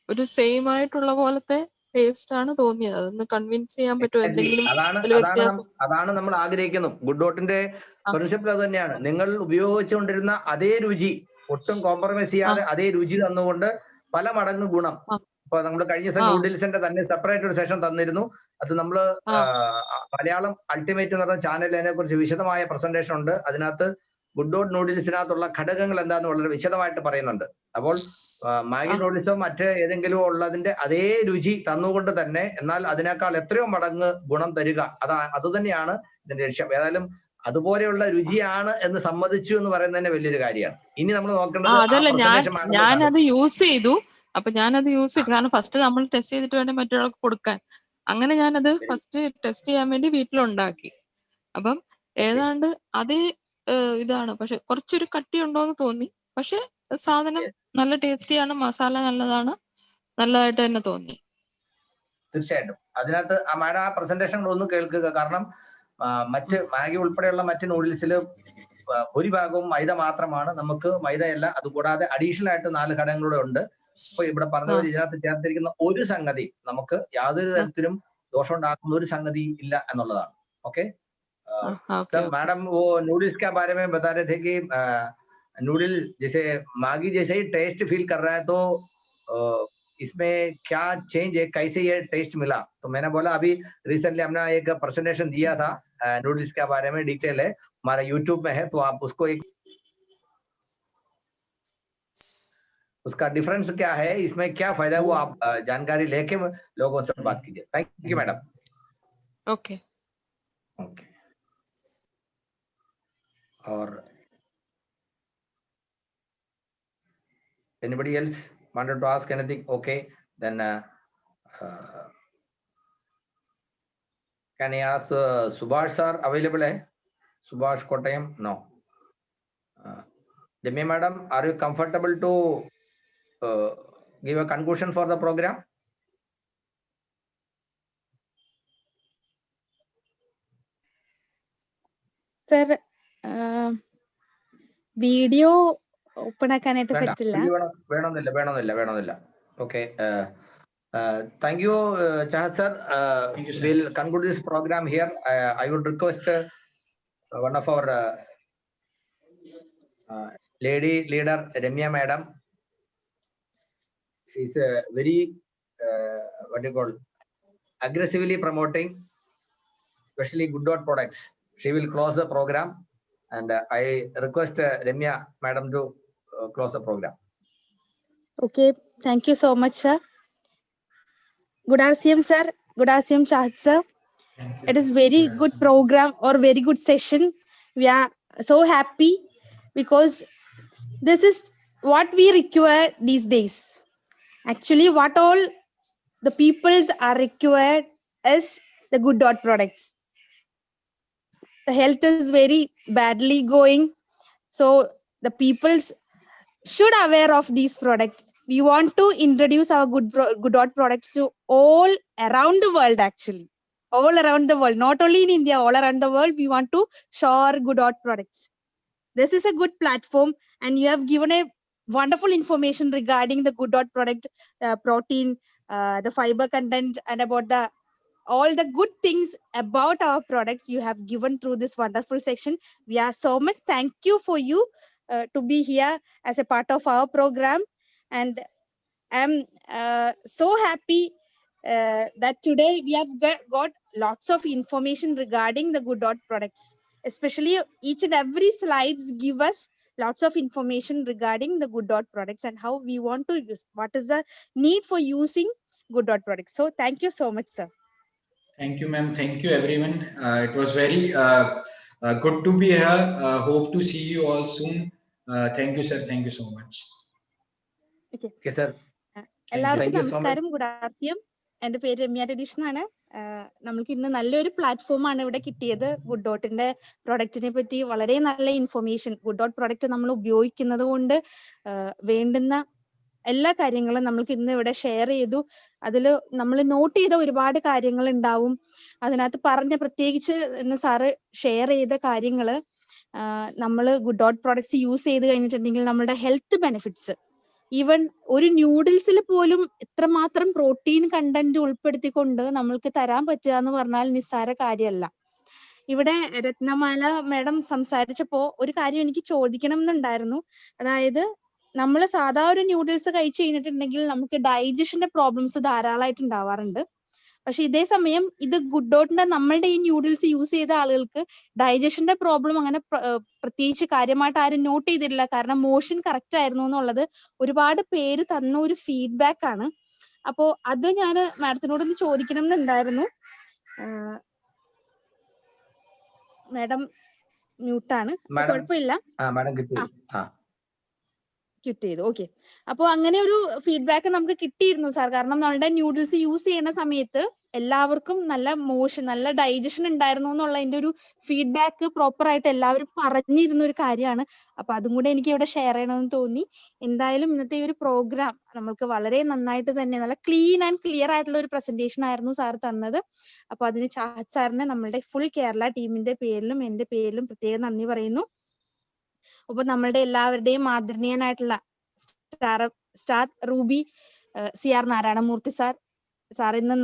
ഒരു സെയിം ആയിട്ടുള്ള പോലത്തെ ടേസ്റ്റ് ആണ് തോന്നിയത്. അതൊന്ന് കൺവിൻസ് ചെയ്യാൻ പറ്റുമോ? എന്തെങ്കിലും അതാണ് നമ്മൾ ആഗ്രഹിക്കുന്നു. ഗുഡ് ഡോട്ടിന്റെ കോൺസെപ്റ്റ് അത് തന്നെയാണ്. നിങ്ങൾ ഉപയോഗിച്ചുകൊണ്ടിരുന്ന അതേ രുചി, ഒട്ടും കോംപ്രമൈസ് ചെയ്യാതെ അതേ രുചി തന്നുകൊണ്ട് പല മടങ്ങ് ഗുണം. ഇപ്പൊ നമ്മൾ കഴിഞ്ഞ ദിവസം നൂഡിൽസിന്റെ തന്നെ സെപ്പറേറ്റ് ഒരു സെഷൻ തന്നിരുന്നു. അത് നമ്മള് മലയാളം അൾട്ടിമേറ്റ് എന്ന് പറഞ്ഞ ചാനലിൽ അതിനെ കുറിച്ച് വിശദമായ പ്രസന്റേഷൻ ഉണ്ട്. അതിനകത്ത് ഗുഡ് ഡോട്ട് നൂഡിൽസിനകത്തുള്ള ഘടകങ്ങൾ എന്താണെന്ന് വളരെ വിശദമായിട്ട് പറയുന്നുണ്ട്. അപ്പോൾ മാഗി നൂഡിൽസോ മറ്റ് ഏതെങ്കിലും ഉള്ളതിന്റെ അതേ രുചി തന്നുകൊണ്ട് തന്നെ, എന്നാൽ അതിനേക്കാൾ എത്രയോ മടങ്ങ് ഗുണം തരിക, അത് തന്നെയാണ് ഇതിന്റെ ലക്ഷ്യം. ഏതായാലും അതുപോലെയുള്ള രുചിയാണ് എന്ന് സമ്മതിച്ചു എന്ന് പറയുന്നത് തന്നെ വലിയൊരു കാര്യമാണ്. ഇനി നമ്മൾ നോക്കേണ്ടത് അതല്ല, ഞാനത് യൂസ് ചെയ്തു. അപ്പൊ ഞാനത് യൂസ് ചെയ്തു. കാരണം ഫസ്റ്റ് നമ്മൾ ടെസ്റ്റ് ചെയ്തിട്ട് വേണം മറ്റൊരാൾക്ക് കൊടുക്കാൻ. അങ്ങനെ ഞാനത് ഫസ്റ്റ് ടെസ്റ്റ് ചെയ്യാൻ വേണ്ടി വീട്ടിലുണ്ടാക്കി. അപ്പം ഏതാണ്ട് അതേ ഇതാണ്. പക്ഷെ കുറച്ചൊരു കട്ടി ഉണ്ടോന്ന് തോന്നി. പക്ഷെ സാധനം നല്ല ടേസ്റ്റിയാണ്, മസാല നല്ലതാണ്, നല്ലതായിട്ട് തന്നെ തോന്നി. തീർച്ചയായിട്ടും അതിനകത്ത് മാഡം ആ പ്രസന്റേഷൻ ഒന്ന് കേൾക്കുക. കാരണം മറ്റ് മാഗി ഉൾപ്പെടെയുള്ള മറ്റ് നൂഡിൽസിൽ ഭൂരിഭാഗവും മൈദ മാത്രമാണ്. നമുക്ക് മൈദയല്ല, അതുകൂടാതെ അഡീഷണൽ ആയിട്ട് 4 ഘടകങ്ങളൂടെ ഉണ്ട്. ഇപ്പൊ ഇവിടെ പറഞ്ഞ ഇതിനകത്ത് ചേർത്തിരിക്കുന്ന ഒരു സംഗതി നമുക്ക് യാതൊരു തരത്തിലും ദോഷം ഉണ്ടാക്കുന്ന ഒരു സംഗതി ഇല്ല എന്നുള്ളതാണ്. ഓക്കെ सर, मैडम वो नूडल्स के बारे में बता रहे थे कि नूडल जैसे मागी जैसे ही टेस्ट फील कर रहा है, तो इसमें क्या चेंज है, कैसे ये टेस्ट मिला? तो मैंने बोला अभी रिसेंटली हमने एक प्रेजेंटेशन दिया था नूडल्स के बारे में, डिटेल है, हमारा यूट्यूब में है, तो आप उसको एक उसका डिफरेंस क्या है, इसमें क्या फायदा है, वो आप जानकारी लेके लोगों से बात कीजिए. Thank you madam. Okay. Or anybody else wanted to ask anything? Okay, then can I ask Subhash sir available hai? Subhash Kottayam? No. Demi madam, are you comfortable to give a conclusion for the program? Sir, video open ആക്കാനായിട്ട് പറ്റില്ല. വേണമെന്നില്ല. Okay, thank you Chahat sir. Will conclude this program here. I would request one of our lady leader Ramya madam. She is very what you call aggressively promoting especially good dot products. She will close the program, and I request Ramya madam to close the program. Okay, thank you so much sir. Good RCM sir, good RCM Chahat sir. It is very good program or very good session. We are so happy because this is what we require these days. Actually what all the peoples are required is the good dot products. The health is very badly going, so the peoples should aware of these products. We want to introduce our good dot products to all around the world, actually. All around the world, not only in India, all around the world, we want to show our good dot products. This is a good platform, and you have given a wonderful information regarding the good dot product, protein, the fiber content, and about the all the good things about our products you have given through this wonderful section. We are so much thank you for you to be here as a part of our program, and I'm so happy that today we have got lots of information regarding the good dot products. Especially each and every slides give us lots of information regarding the good dot products and how we want to use, what is the need for using good dot products. So thank you so much, sir. Thank you, ma'am. Thank you, everyone. It was very good to be here. Hope to see you all soon. Thank you, sir. Thank you so much. Okay. Okay, sir. എല്ലാവർക്കും Thank you so much. നമസ്കാരം, ഗുഡ് ആഫ്റ്റർനൂൺ. എൻ്റെ പേര് രമ്യ രതീഷ് എന്നാണ്. നമ്മൾക്ക് ഇന്ന് നല്ലൊരു പ്ലാറ്റ്ഫോമാണ് ഇവിടെ കിട്ടിയത്. ഗുഡ് ഡോട്ടിന്റെ പ്രൊഡക്റ്റിനെ പറ്റി വളരെ നല്ല ഇൻഫർമേഷൻ, ഗുഡ് ഡോട്ട് പ്രൊഡക്റ്റ് നമ്മൾ ഉപയോഗിക്കുന്നത് കൊണ്ട് വേണ്ടുന്ന എല്ലാ കാര്യങ്ങളും നമ്മൾക്ക് ഇന്ന് ഇവിടെ ഷെയർ ചെയ്തു. അതിൽ നമ്മൾ നോട്ട് ചെയ്ത ഒരുപാട് കാര്യങ്ങൾ ഉണ്ടാവും. അതിനകത്ത് പറഞ്ഞ പ്രത്യേകിച്ച് ഇന്ന് സാറ് ഷെയർ ചെയ്ത കാര്യങ്ങള്, നമ്മൾ ഗുഡ് ഡോട്ട് പ്രോഡക്ട്സ് യൂസ് ചെയ്ത് കഴിഞ്ഞിട്ടുണ്ടെങ്കിൽ നമ്മുടെ ഹെൽത്ത് ബെനിഫിറ്റ്സ്, ഈവൻ ഒരു ന്യൂഡിൽസിൽ പോലും എത്രമാത്രം പ്രോട്ടീൻ കണ്ടന്റ് ഉൾപ്പെടുത്തിക്കൊണ്ട് നമ്മൾക്ക് തരാൻ പറ്റുക എന്ന് പറഞ്ഞാൽ നിസ്സാര കാര്യമല്ല. ഇവിടെ രത്നമാല മാഡം സംസാരിച്ചപ്പോ ഒരു കാര്യം എനിക്ക് ചോദിക്കണം എന്നുണ്ടായിരുന്നു. അതായത് നമ്മൾ സാധാ ഒരു ന്യൂഡിൽസ് കഴിച്ചു കഴിഞ്ഞിട്ടുണ്ടെങ്കിൽ നമുക്ക് ഡൈജഷന്റെ പ്രോബ്ലംസ് ധാരാളമായിട്ട് ഉണ്ടാവാറുണ്ട്. പക്ഷെ ഇതേ സമയം ഇത് ഗുഡ് ഡോട്ടിന്റെ നമ്മളുടെ ഈ ന്യൂഡിൽസ് യൂസ് ചെയ്ത ആളുകൾക്ക് ഡൈജഷന്റെ പ്രോബ്ലം അങ്ങനെ പ്രത്യേകിച്ച് കാര്യമായിട്ട് ആരും നോട്ട് ചെയ്തിട്ടില്ല. കാരണം മോഷൻ കറക്റ്റ് ആയിരുന്നു എന്നുള്ളത് ഒരുപാട് പേര് തന്ന ഒരു ഫീഡ്ബാക്ക് ആണ്. അപ്പോ അത് ഞാൻ മാഡത്തിനോടൊന്ന് ചോദിക്കണം എന്നുണ്ടായിരുന്നു. മാഡം മ്യൂട്ടാണ്, കുഴപ്പമില്ല. കിട്ടിയത് ഓക്കെ. അപ്പോൾ അങ്ങനെ ഒരു ഫീഡ്ബാക്ക് നമുക്ക് കിട്ടിയിരുന്നു സാർ. കാരണം നമ്മളുടെ ന്യൂഡിൽസ് യൂസ് ചെയ്യുന്ന സമയത്ത് എല്ലാവർക്കും നല്ല മോഷൻ, നല്ല ഡൈജഷൻ ഉണ്ടായിരുന്നു എന്നുള്ളതിന്റെ ഒരു ഫീഡ്ബാക്ക് പ്രോപ്പർ ആയിട്ട് എല്ലാവരും പറഞ്ഞിരുന്ന ഒരു കാര്യമാണ്. അപ്പൊ അതും കൂടെ എനിക്ക് ഇവിടെ ഷെയർ ചെയ്യണമെന്ന് തോന്നി. എന്തായാലും ഇന്നത്തെ ഈ ഒരു പ്രോഗ്രാം നമുക്ക് വളരെ നന്നായിട്ട് തന്നെ, നല്ല ക്ലീൻ ആൻഡ് ക്ലിയർ ആയിട്ടുള്ള ഒരു പ്രസന്റേഷൻ ആയിരുന്നു സാർ തന്നത്. അപ്പൊ അതിന് ചാഹത് സാറിന് നമ്മളുടെ ഫുൾ കേരള ടീമിന്റെ പേരിലും എന്റെ പേരിലും പ്രത്യേകം നന്ദി പറയുന്നു. അപ്പൊ നമ്മളുടെ എല്ലാവരുടെയും ആദരണീയനായിട്ടുള്ള star ruby CR Narayanamurthy sir ഇന്ന്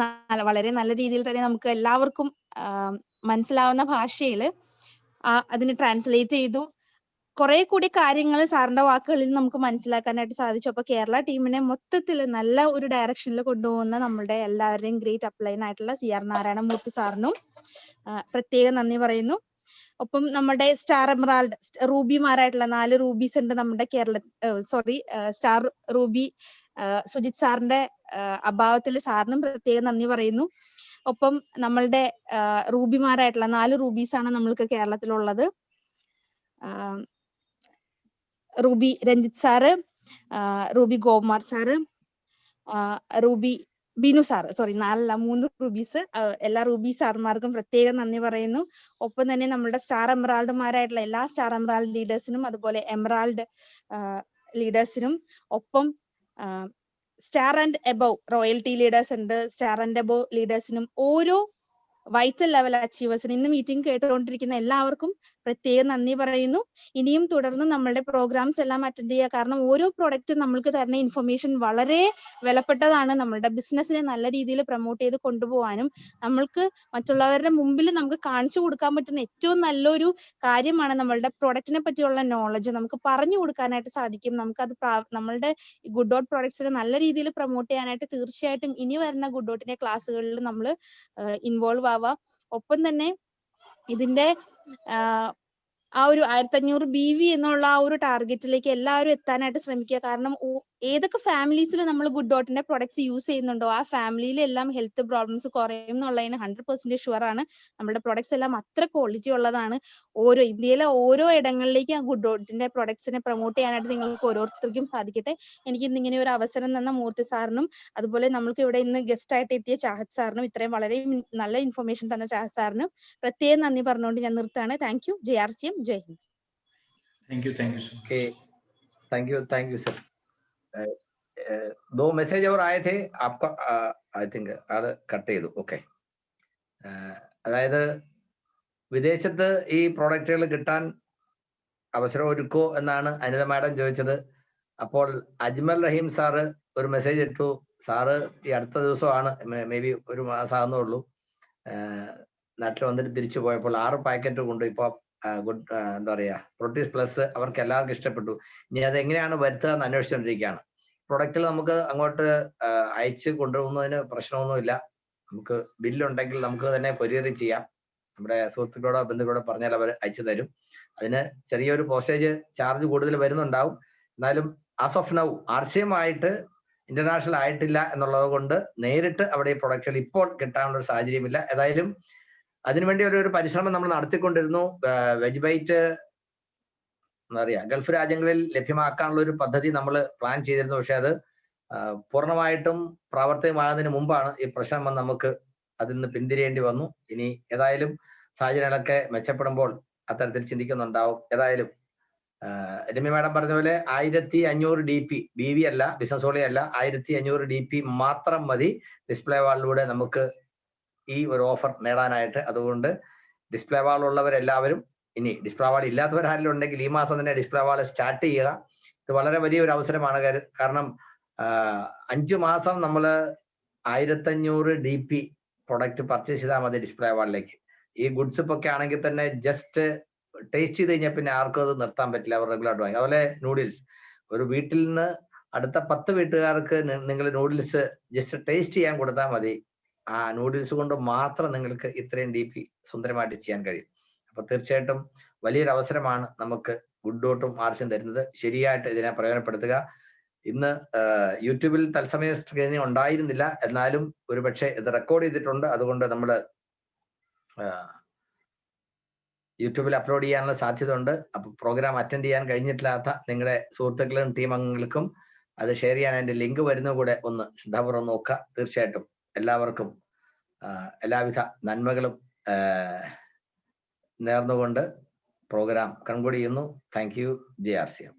വളരെ നല്ല രീതിയിൽ തന്നെ നമുക്ക് എല്ലാവർക്കും മനസ്സിലാവുന്ന ഭാഷയിൽ അതിന് ട്രാൻസ്ലേറ്റ് ചെയ്തു. കുറെ കൂടി കാര്യങ്ങൾ സാറിന്റെ വാക്കുകളിൽ നമുക്ക് മനസ്സിലാക്കാനായിട്ട് സാധിച്ചു. അപ്പൊ കേരള ടീമിനെ മൊത്തത്തിൽ നല്ല ഒരു ഡയറക്ഷനിൽ കൊണ്ടുപോകുന്ന നമ്മളുടെ എല്ലാവരുടെയും ഗ്രേറ്റ് അപ്ലൈൻ ആയിട്ടുള്ള CR നാരായണമൂർത്തി സാറിനും പ്രത്യേകം നന്ദി പറയുന്നു. ഒപ്പം നമ്മുടെ സ്റ്റാർ എമറാൾഡ് റൂബിമാരായിട്ടുള്ള 4 റൂബീസ് ഉണ്ട് നമ്മുടെ സ്റ്റാർ റൂബി സുജിത് സാറിന്റെ അഭാവത്തിൽ സാറിനും പ്രത്യേകം നന്ദി പറയുന്നു. ഒപ്പം നമ്മളുടെ റൂബിമാരായിട്ടുള്ള 4 റൂബീസ് ആണ് നമ്മൾക്ക് കേരളത്തിലുള്ളത്. Ruby Ranjith sir, ruby Gokumar sir, ruby Binu sir, 3 rubies. എല്ലാ റൂബി സാർമാർക്കും പ്രത്യേകം നന്ദി പറയുന്നു. ഒപ്പം തന്നെ നമ്മുടെ സ്റ്റാർ എമറാൾഡുമാരായിട്ടുള്ള എല്ലാ സ്റ്റാർ എമറാൾഡ് ലീഡേഴ്സിനും അതുപോലെ എമറാൾഡ് ലീഡേഴ്സിനും, ഒപ്പം star and above royalty leaders ഉണ്ട്, സ്റ്റാർ ആൻഡ് എബവ് ലീഡേഴ്സിനും, ഓരോ വൈറ്റൽ ലെവൽ അച്ചീവേഴ്സിന് ഇന്ന് മീറ്റിംഗ് കേട്ടുകൊണ്ടിരിക്കുന്ന എല്ലാവർക്കും പ്രത്യേകം നന്ദി പറയുന്നു. ഇനിയും തുടർന്ന് നമ്മളുടെ പ്രോഗ്രാംസ് എല്ലാം അറ്റൻഡ് ചെയ്യുക. കാരണം ഓരോ പ്രോഡക്റ്റും നമ്മൾക്ക് തരുന്ന ഇൻഫർമേഷൻ വളരെ വിലപ്പെട്ടതാണ്. നമ്മളുടെ ബിസിനസ്സിനെ നല്ല രീതിയിൽ പ്രൊമോട്ട് ചെയ്ത് കൊണ്ടുപോകാനും നമ്മൾക്ക് മറ്റുള്ളവരുടെ മുമ്പിൽ നമുക്ക് കാണിച്ചു കൊടുക്കാൻ പറ്റുന്ന ഏറ്റവും നല്ലൊരു കാര്യമാണ് നമ്മളുടെ പ്രോഡക്റ്റിനെ പറ്റിയുള്ള നോളജ് നമുക്ക് പറഞ്ഞു കൊടുക്കാനായിട്ട് സാധിക്കും. നമുക്കത് നമ്മളുടെ ഗുഡ് ഡോട്ട് പ്രോഡക്ട്സിനെ നല്ല രീതിയിൽ പ്രൊമോട്ട് ചെയ്യാനായിട്ട് തീർച്ചയായിട്ടും ഇനി വരുന്ന ഗുഡ് ഡോട്ടിന്റെ ക്ലാസ്സുകളിൽ നമ്മൾ ഇൻവോൾവ് ആവാം. ഒപ്പം തന്നെ ഇതിന്റെ ആ ഒരു 1500 BV എന്നുള്ള ആ ഒരു ടാർഗറ്റിലേക്ക് എല്ലാവരും എത്താനായിട്ട് ശ്രമിക്കുക. കാരണം ഏതൊക്കെ ഫാമിലീസിൽ നമ്മൾ ഗുഡ് ഡോട്ടിന്റെ പ്രൊഡക്ട്സ് യൂസ് ചെയ്യുന്നുണ്ടോ ആ ഫാമിലിയിലെല്ലാം ഹെൽത്ത് പ്രോബ്ലംസ് കുറയും എന്നുള്ളതിന് 100% ഷുവർ ആണ്. നമ്മുടെ പ്രൊഡക്ട്സ് എല്ലാം അത്ര ക്വാളിറ്റി ഉള്ളതാണ്. ഇന്ത്യയിലെ ഓരോ ഇടങ്ങളിലേക്ക് ആ ഗുഡ് ഡോട്ടിന്റെ പ്രൊഡക്ട്സിനെ പ്രൊമോട്ട് ചെയ്യാനായിട്ട് നിങ്ങൾക്ക് ഓരോരുത്തർക്കും സാധിക്കട്ടെ. എനിക്ക് ഇന്ന് ഇങ്ങനെ ഒരു അവസരം തന്ന മൂർത്തി സാറിനും അതുപോലെ നമ്മൾക്ക് ഇവിടെ ഇന്ന് ഗസ്റ്റ് ആയിട്ട് എത്തിയ ചാഹത് സാറിനും ഇത്രയും വളരെ നല്ല ഇൻഫർമേഷൻ തന്ന ചാഹത് സാറിനും പ്രത്യേകം നന്ദി പറഞ്ഞുകൊണ്ട് ഞാൻ നിർത്തുകയാണ്. Thank you. JRCM Jai Hind. Thank you so much. Okay, thank you sir. 2 message और आए थे आपका, आई थिंक അത് കട്ട് ചെയ്തു. ഓക്കെ, അതായത് വിദേശത്ത് ഈ പ്രോഡക്റ്റുകൾ കിട്ടാൻ അവസരം ഒരുക്കോ എന്നാണ് അനിത മാഡം ചോദിച്ചത്. അപ്പോൾ അജ്മൽ റഹീം സാറ് ഒരു മെസ്സേജ് ഇട്ടു. സാറ് ഈ അടുത്ത ദിവസമാണ്, മേ ബി ഒരു മാസം ആകുന്നുള്ളൂ, നാട്ടിൽ വന്നിട്ട് തിരിച്ചു പോയപ്പോൾ 6 പാക്കറ്റ് കൊണ്ട് ഇപ്പോൾ ഗുഡ് എന്താ പറയുക പ്രോട്ടീസ് പ്ലസ് അവർക്ക് എല്ലാവർക്കും ഇഷ്ടപ്പെട്ടു. ഇനി അത് എങ്ങനെയാണ് വരുത്തുക എന്ന് അന്വേഷിച്ചുകൊണ്ടിരിക്കുകയാണ്. പ്രൊഡക്റ്റിൽ നമുക്ക് അങ്ങോട്ട് അയച്ച് കൊണ്ടുപോകുന്നതിന് പ്രശ്നമൊന്നുമില്ല. നമുക്ക് ബില്ലുണ്ടെങ്കിൽ നമുക്ക് തന്നെ കൊറിയർ ചെയ്യാം. നമ്മുടെ സുഹൃത്തുക്കളോടോ ബന്ധുക്കളോടോ പറഞ്ഞാൽ അവർ അയച്ചു തരും. അതിന് ചെറിയൊരു പോസ്റ്റേജ് ചാർജ് കൂടുതൽ വരുന്നുണ്ടാവും. എന്നാലും ആസ് ഓഫ് നൗ RCM ആയിട്ട് ഇന്റർനാഷണൽ ആയിട്ടില്ല എന്നുള്ളത് കൊണ്ട് നേരിട്ട് അവിടെ ഈ പ്രൊഡക്റ്റുകൾ ഇപ്പോൾ കിട്ടാനുള്ള ഒരു സാഹചര്യമില്ല. ഏതായാലും അതിനുവേണ്ടി ഒരു പരിശ്രമം നമ്മൾ നടത്തിക്കൊണ്ടിരുന്നു. വെജ് ബൈറ്റ് എന്താ പറയുക ഗൾഫ് രാജ്യങ്ങളിൽ ലഭ്യമാക്കാനുള്ള ഒരു പദ്ധതി നമ്മൾ പ്ലാൻ ചെയ്തിരുന്നു. പക്ഷെ അത് പൂർണ്ണമായിട്ടും പ്രാവർത്തികമാകുന്നതിന് മുമ്പാണ് ഈ പ്രശ്നം നമുക്ക് അതിൽ നിന്ന് പിന്തിരിയേണ്ടി വന്നു. ഇനി ഏതായാലും സാഹചര്യങ്ങളൊക്കെ മെച്ചപ്പെടുമ്പോൾ അത്തരത്തിൽ ചിന്തിക്കുന്നുണ്ടാവും. ഏതായാലും രമ്യ മാഡം പറഞ്ഞ പോലെ 1500 DP BV അല്ല, ബിസിനസ് ഓളി അല്ല, 1500 DP മാത്രം മതി ഡിസ്പ്ലേ വാളിലൂടെ നമുക്ക് ഈ ഒരു ഓഫർ നേടാനായിട്ട്. അതുകൊണ്ട് ഡിസ്പ്ലേ വാൾ ഉള്ളവരെല്ലാവരും, ഇനി ഡിസ്പ്ലേ വാൾ ഇല്ലാത്തവരാരെങ്കിലും ഉണ്ടെങ്കിൽ ഈ മാസം തന്നെ ഡിസ്പ്ലേ വാൾ സ്റ്റാർട്ട് ചെയ്യുക. ഇത് വളരെ വലിയൊരു അവസരമാണ്. കാരണം 5 മാസം നമ്മൾ 1500 DP പ്രൊഡക്റ്റ് പർച്ചേസ് ചെയ്താൽ മതി ഡിസ്പ്ലേ വാളിലേക്ക്. ഈ ഗുഡ്സ് ഒക്കെ ആണെങ്കിൽ തന്നെ ജസ്റ്റ് ടേസ്റ്റ് ചെയ്ത് കഴിഞ്ഞാൽ പിന്നെ ആർക്കും അത് നിർത്താൻ പറ്റില്ല, അവർ റെഗുലർ വാങ്ങി. അതുപോലെ നൂഡിൽസ്, ഒരു വീട്ടിൽ നിന്ന് അടുത്ത 10 വീട്ടുകാർക്ക് നിങ്ങൾ നൂഡിൽസ് ജസ്റ്റ് ടേസ്റ്റ് ചെയ്യാൻ കൊടുത്താൽ മതി. ആ നൂഡിൽസ് കൊണ്ട് മാത്രം നിങ്ങൾക്ക് ഇത്രയും DP സുന്ദരമായിട്ട് ചെയ്യാൻ കഴിയും. അപ്പൊ തീർച്ചയായിട്ടും വലിയൊരു അവസരമാണ് നമുക്ക് ഗുഡ് ഡോട്ടും RCM തരുന്നത്. ശരിയായിട്ട് ഇതിനെ പ്രയോജനപ്പെടുത്തുക. ഇന്ന് യൂട്യൂബിൽ തത്സമയ സ്ക്രീനിങ് ഉണ്ടായിരുന്നില്ല, എന്നാലും ഒരുപക്ഷെ ഇത് റെക്കോർഡ് ചെയ്തിട്ടുണ്ട്. അതുകൊണ്ട് നമ്മൾ യൂട്യൂബിൽ അപ്ലോഡ് ചെയ്യാനുള്ള സാധ്യത ഉണ്ട്. അപ്പൊ പ്രോഗ്രാം അറ്റൻഡ് ചെയ്യാൻ കഴിഞ്ഞിട്ടില്ലാത്ത നിങ്ങളുടെ സുഹൃത്തുക്കളും ടീം അംഗങ്ങൾക്കും അത് ഷെയർ ചെയ്യാൻ അതിന്റെ ലിങ്ക് വരുന്ന കൂടെ ഒന്ന് ശ്രദ്ധാപൂർവ്വം നോക്കുക. തീർച്ചയായിട്ടും എല്ലാവർക്കും എല്ലാവിധ നന്മകളും നേർന്നുകൊണ്ട് പ്രോഗ്രാം കൺക്ലൂഡ് ചെയ്യുന്നു. Thank you. JRCM.